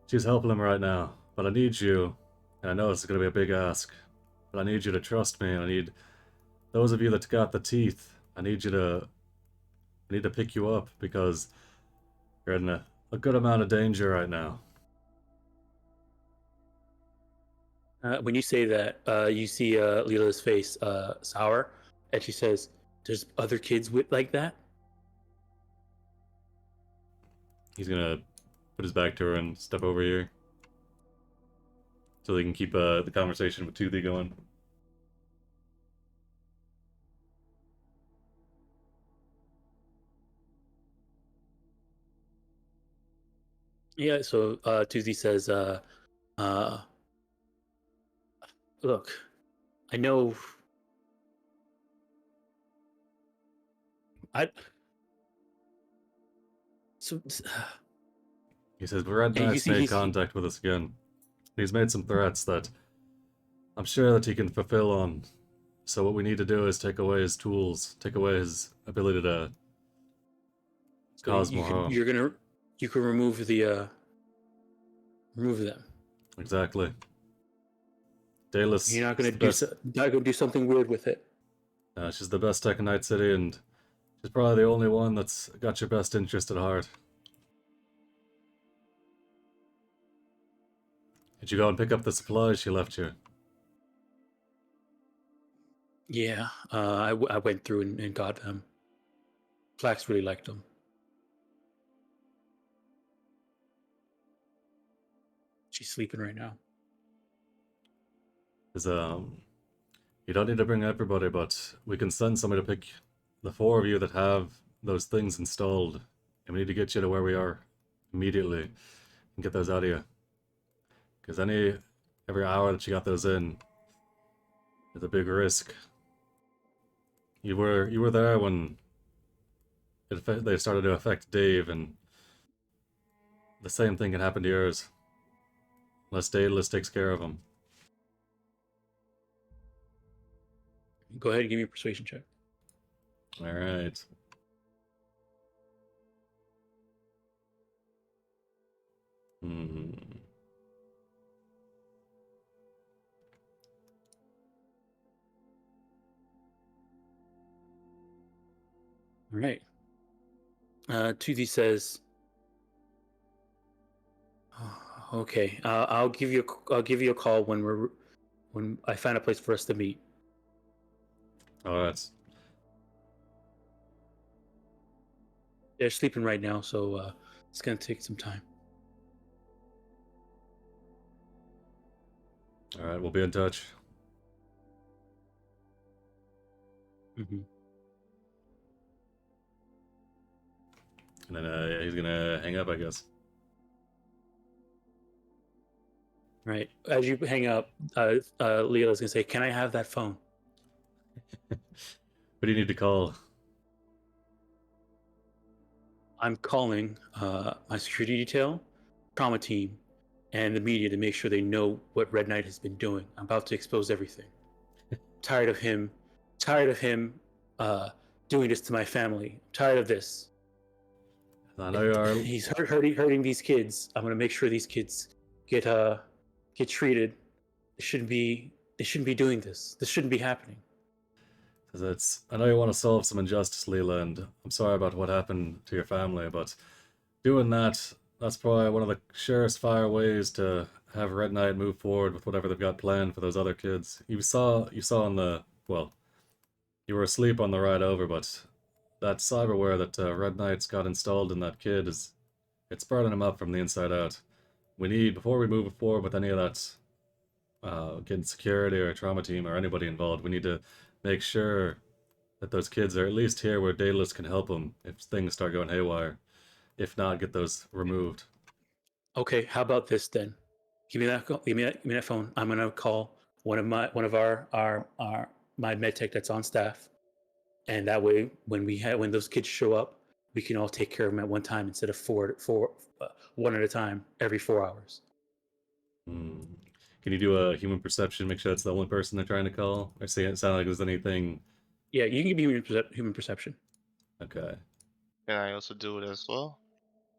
she's helping him right now. But I need you, and I know it's gonna be a big ask, but I need you to trust me, and I need those of you that got the teeth, I need to pick you up because you're in a good amount of danger right now. When you say that, you see Leela's face sour, and she says, "There's other kids with like that." He's gonna put his back to her and step over here so they can keep the conversation with Toothy going. Yeah. So Tuesday says, "Look, I know. I so He says, Red and you Knight's see made contact with us again. He's made some threats that I'm sure that he can fulfill on. So what we need to do is take away his tools, take away his ability to cause more harm. you can remove the remove them. Exactly. Daedalus. You're not gonna do something weird with it. She's the best tech in Night City, and she's probably the only one that's got your best interest at heart. Did you go and pick up the supplies she left you? Yeah, I went through and got them. Flax really liked them. She's sleeping right now. Because, you don't need to bring everybody, but we can send somebody to pick the 4 of you that have those things installed. And we need to get you to where we are immediately and get those out of you. Because every hour that you got those in is a big risk. You were there when they started to affect Dave, and the same thing can happen to yours. Unless Daedalus takes care of him. Go ahead and give me a persuasion check. Alright. All right. Tuesday says, "Okay, I'll give you a call when I find a place for us to meet." Alright. They're sleeping right now, so it's gonna take some time. Alright, we'll be in touch. Mm-hmm. And then he's gonna hang up, I guess. Right. As you hang up, Leela's gonna say, "Can I have that phone?" What do you need to call? I'm calling my security detail, trauma team, and the media to make sure they know what Red Knight has been doing. I'm about to expose everything. Tired of him doing this to my family. I'm tired of this. I know you are. He's hurting these kids. I'm gonna make sure these kids get treated. They shouldn't be doing this. This shouldn't be happening. 'Cause I know you want to solve some injustice, Leela, and I'm sorry about what happened to your family, but doing that's probably one of the surest fire ways to have Red Knight move forward with whatever they've got planned for those other kids. You saw on the, well, you were asleep on the ride over, but that cyberware that Red Knight's got installed in that kid it's burning him up from the inside out. Before we move forward with any of that, getting security or trauma team or anybody involved, we need to make sure that those kids are at least here where Daedalus can help them if things start going haywire. If not, get those removed. Okay, how about this then? Give me that. Give me that phone. I'm gonna call one of our my medtech that's on staff, and that way when those kids show up, we can all take care of them at one time instead of one at a time every 4 hours. Hmm. Can you do a human perception? Make sure that's the only person they're trying to call. Or say it sound like there's anything. Yeah, you can give me human perception. Okay. Can I also do it as well?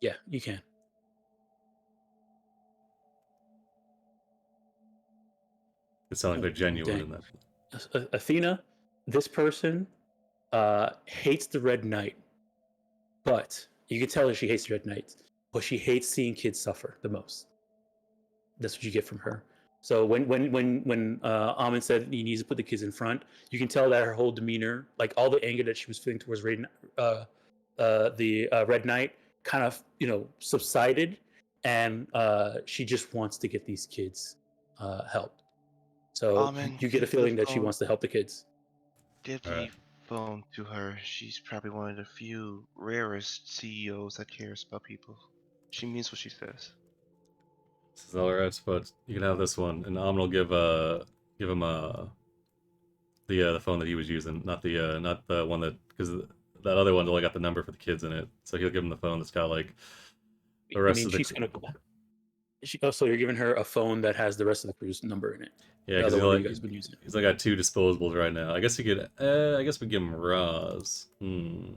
Yeah, you can. It sounds like they're genuine Dang. in that. Athena, this person hates the Red Knight, but you can tell that she hates the Red Knight, but she hates seeing kids suffer the most. That's what you get from her. So when Amin said he needs to put the kids in front, you can tell that her whole demeanor, like all the anger that she was feeling towards the Red Knight, kind of subsided, and she just wants to get these kids help. So Amin, you get a give the feeling that she phone- wants to help the kids. Give the Alright. phone to her. She's probably one of the few rarest CEOs that cares about people. She means what she says. This is alright, but you can have this one, and Amin will give him the phone that he was using, not the one because that other one's only got the number for the kids in it. So he'll give him the phone that's got like the rest of the. She's gonna. So you're giving her a phone that has the rest of the crew's number in it. Yeah, The because other one you guys been using. he's only got 2 disposables right now. I guess he could. I guess we give him Roz. Now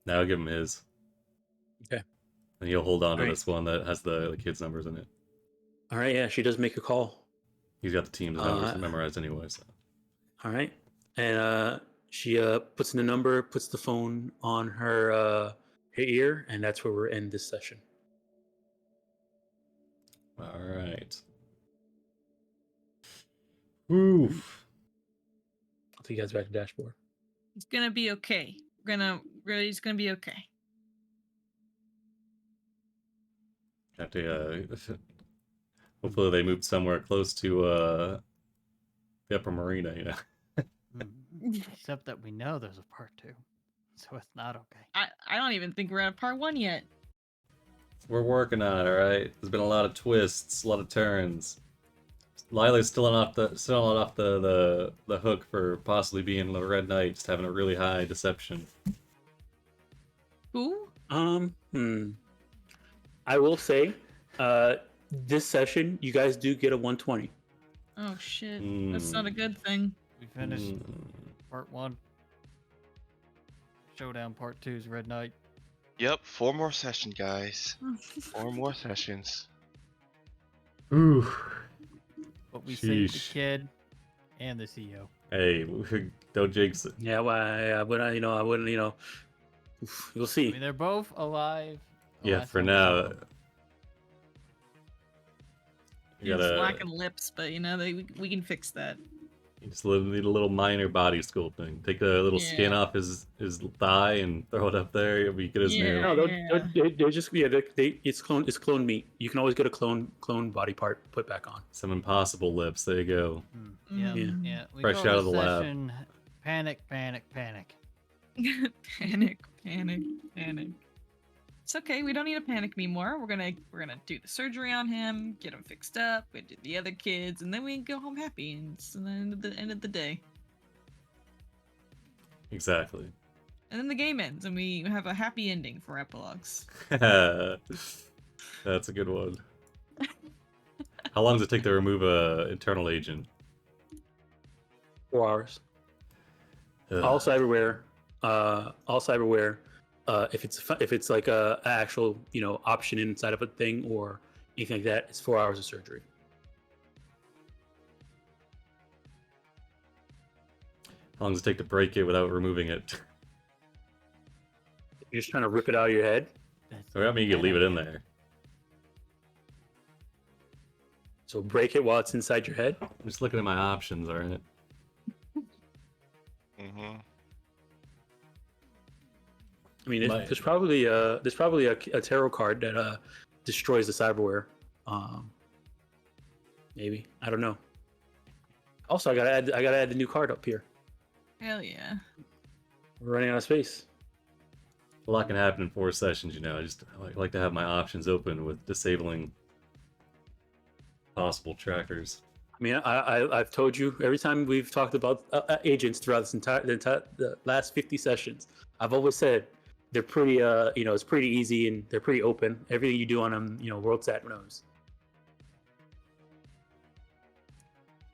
I'll give him his. Okay. And he'll hold on to Alright. this one that has the kids' numbers in it. All right, yeah, she does make a call. He's got the team's numbers memorized anyway. So. All right, and she puts in the number, puts the phone on her ear, and that's where we're in this session. All right. Oof. I'll take you guys back to dashboard. It's gonna be okay. It's gonna be okay. Have to. Hopefully they moved somewhere close to the upper marina. You know. Except that we know there's a part 2, so it's not okay. I don't even think we're at part 1 yet. We're working on it, all right. There's been a lot of twists, a lot of turns. Lila's still not off the hook for possibly being the Red Knight, just having a really high deception. Who? I will say, this session you guys do get a 120. Oh shit, that's not a good thing. We finished part 1. Showdown part 2's Red Knight. Yep, 4 more sessions, guys. 4 more sessions. Ooh. But we saved the Sheesh. kid and the CEO. Hey, don't jinx it. Yeah, well, I wouldn't, you'll I see. mean, they're both alive. The Yeah, last for one was now. out. You He's gotta. lacking lips, but we can fix that. You just need a little minor body sculpting. Take a little skin Yeah. off his thigh and throw it up there. It'll be good as new. Yeah. No, they're just it's clone meat. You can always get a clone body part put back on. Some impossible lips. There you go. Yeah, Yeah. yeah. We Fresh call out this of the lab. session Panic, panic, panic. Panic, panic, panic. It's okay. We don't need to panic anymore. We're gonna do the surgery on him, get him fixed up. We do the other kids, and then we can go home happy. And it's the end of the day. Exactly. And then the game ends, and we have a happy ending for epilogues. That's a good one. How long does it take to remove a internal agent? 4 hours. Ugh. All cyberware if it's like a actual option inside of a thing or anything like that, it's 4 hours of surgery. How long does it take to break it without removing it? You're just trying to rip it out of your head. Or, I mean, you can leave it in there. So break it while it's inside your head. I'm just looking at my options, alright? Mm-hmm. I mean, there's probably a tarot card that destroys the cyberware. Maybe, I don't know. Also, I gotta add the new card up here. Hell yeah. We're running out of space. A lot can happen in 4 sessions, I like to have my options open with disabling possible trackers. I mean, I've told you every time we've talked about agents throughout the last 50 sessions, I've always said they're pretty, it's pretty easy and they're pretty open. Everything you do on them, WorldSat knows.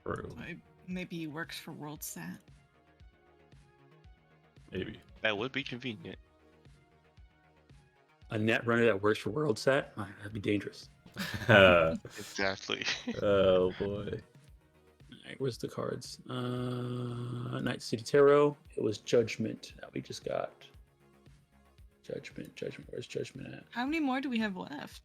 True. Maybe he works for WorldSat. Maybe. That would be convenient. A net runner that works for WorldSat, that'd be dangerous. Exactly. Oh boy. All right, where's the cards? Night City Tarot. It was Judgment that we just got. Judgment. Where's Judgment at? How many more do we have left?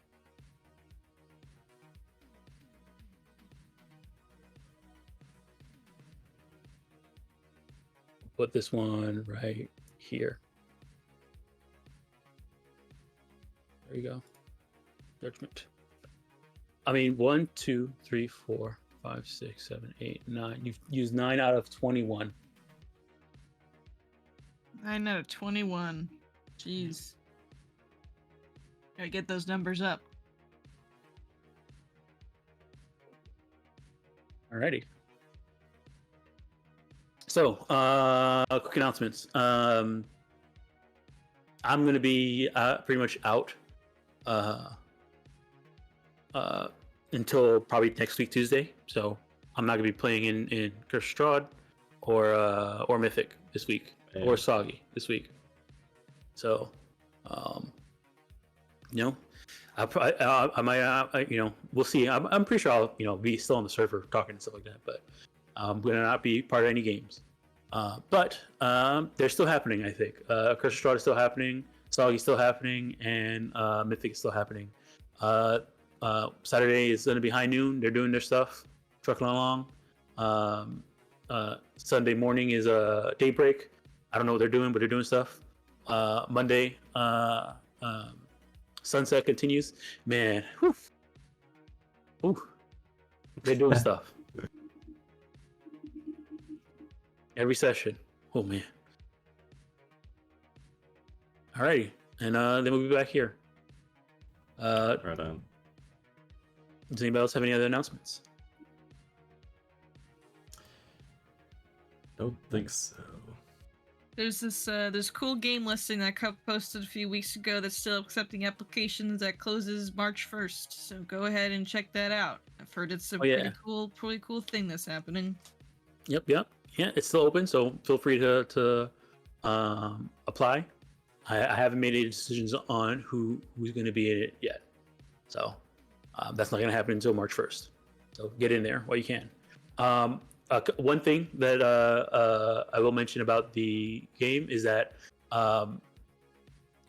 Put this one right here. There you go. Judgment. I mean, 1, 2, 3, 4, 5, 6, 7, 8, 9. You've used 9 out of 21. 9 out of 21. Jeez. Gotta get those numbers up. Alrighty. So, quick announcements. I'm gonna be pretty much out until probably next week Tuesday. So I'm not gonna be playing in Curse Strahd or Mythic this week or Soggy this week. So, I might, we'll see. I'm pretty sure I'll, be still on the server talking and stuff like that, but I'm gonna not be part of any games. But they're still happening, I think. Curse of Strahd is still happening, Soggy is still happening, and Mythic is still happening. Saturday is gonna be high noon. They're doing their stuff, trucking along. Sunday morning is daybreak. I don't know what they're doing, but they're doing stuff. Monday, sunset continues. Man, whew. Ooh, they're doing stuff. Every session. Oh man. Alrighty, and then we'll be back here. Right on. Does anybody else have any other announcements? Don't think so. There's this cool game listing that posted a few weeks ago that's still accepting applications that closes March 1st. So go ahead and check that out. I've heard it's a pretty cool thing that's happening. Yep. Yeah, it's still open, so feel free to apply. I haven't made any decisions on who's going to be in it yet, so that's not going to happen until March 1st. So get in there while you can. One thing that I will mention about the game is that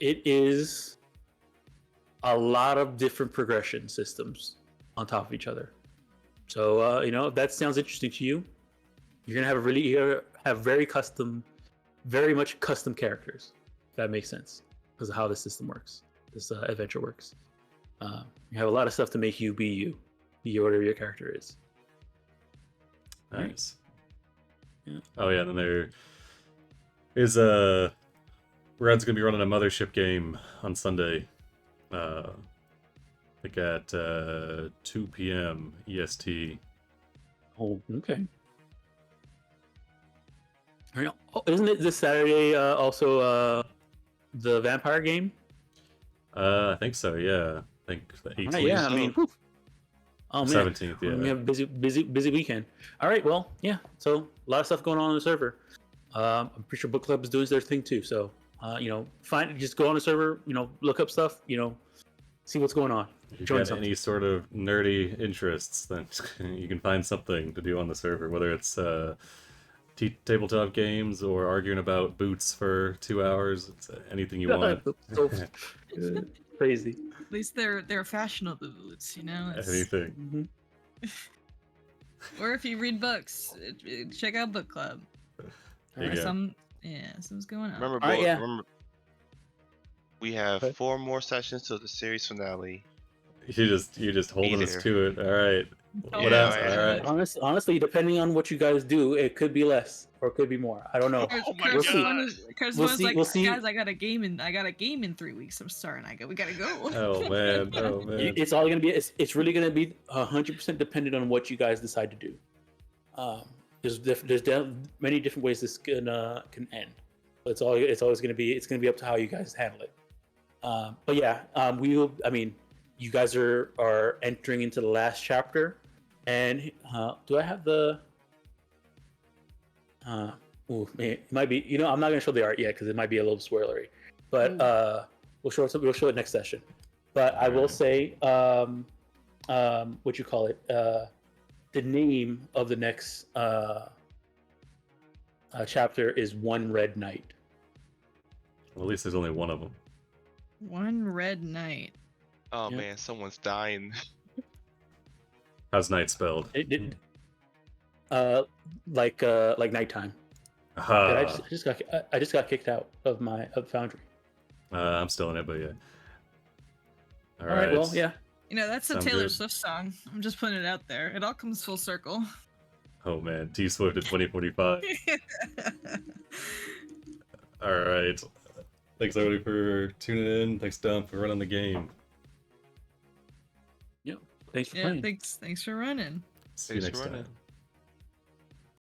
it is a lot of different progression systems on top of each other. So if that sounds interesting to you, you're gonna have very much custom characters. If that makes sense, because of how the system works, this adventure works. You have a lot of stuff to make you be whatever your character is. Nice. Yeah. Oh yeah, then there is Red's gonna be running a mothership game on Sunday. Like at 2 p.m. EST. Oh, okay. Isn't it this Saturday also the vampire game? I think so. Yeah, I think the 18th. Yeah, I mean, whew. Oh man, 17th. Yeah, we have a busy weekend. All right, well, yeah. So a lot of stuff going on the server. I'm pretty sure Book Club is doing their thing too. So just go on the server, look up stuff, see what's going on. If you've Join got something. any sort of nerdy interests, then you can find something to do on the server, whether it's tabletop games or arguing about boots for 2 hours. It's anything you want. So crazy. At least they're fashionable boots, it's- Anything. Or if you read books, check out book club. There you Or go. something's going on. Remember, Alright, yeah. remember, we have Okay. 4 more sessions till the series finale. You're just holding us there. to it. All right. Oh, What yeah, else? yeah. All right. Honestly, depending on what you guys do, it could be less or it could be more. I don't know. Oh my We'll see. Because We'll one's see- like, we'll see. guys, I got a game in 3 weeks. I'm sorry, and we gotta go. Oh man. Oh man. It's all gonna be. It's really gonna be 100% dependent on what you guys decide to do. There's many different ways this can end. It's always gonna be. It's gonna be up to how you guys handle it. But yeah, we will. I mean, you guys are entering into the last chapter, and do I have the? It might be. I'm not gonna show the art yet because it might be a little spoilery. But we'll show it. We'll show it next session. But I will say, what you call it? The name of the next chapter is One Red Night. Well, at least there's only one of them. One red night. Oh Yeah. man, someone's dying. How's night spelled? It didn't. Like nighttime. Aha. I just got kicked out of Foundry. I'm still in it, but yeah. All right. Well, yeah. That's a Sound Taylor good. Swift song. I'm just putting it out there. It all comes full circle. Oh man, T Swift at 2045. All right. Thanks everybody for tuning in. Thanks Don for running the game. Thanks for Yeah, playing. thanks for running. See you Thanks next for time. running.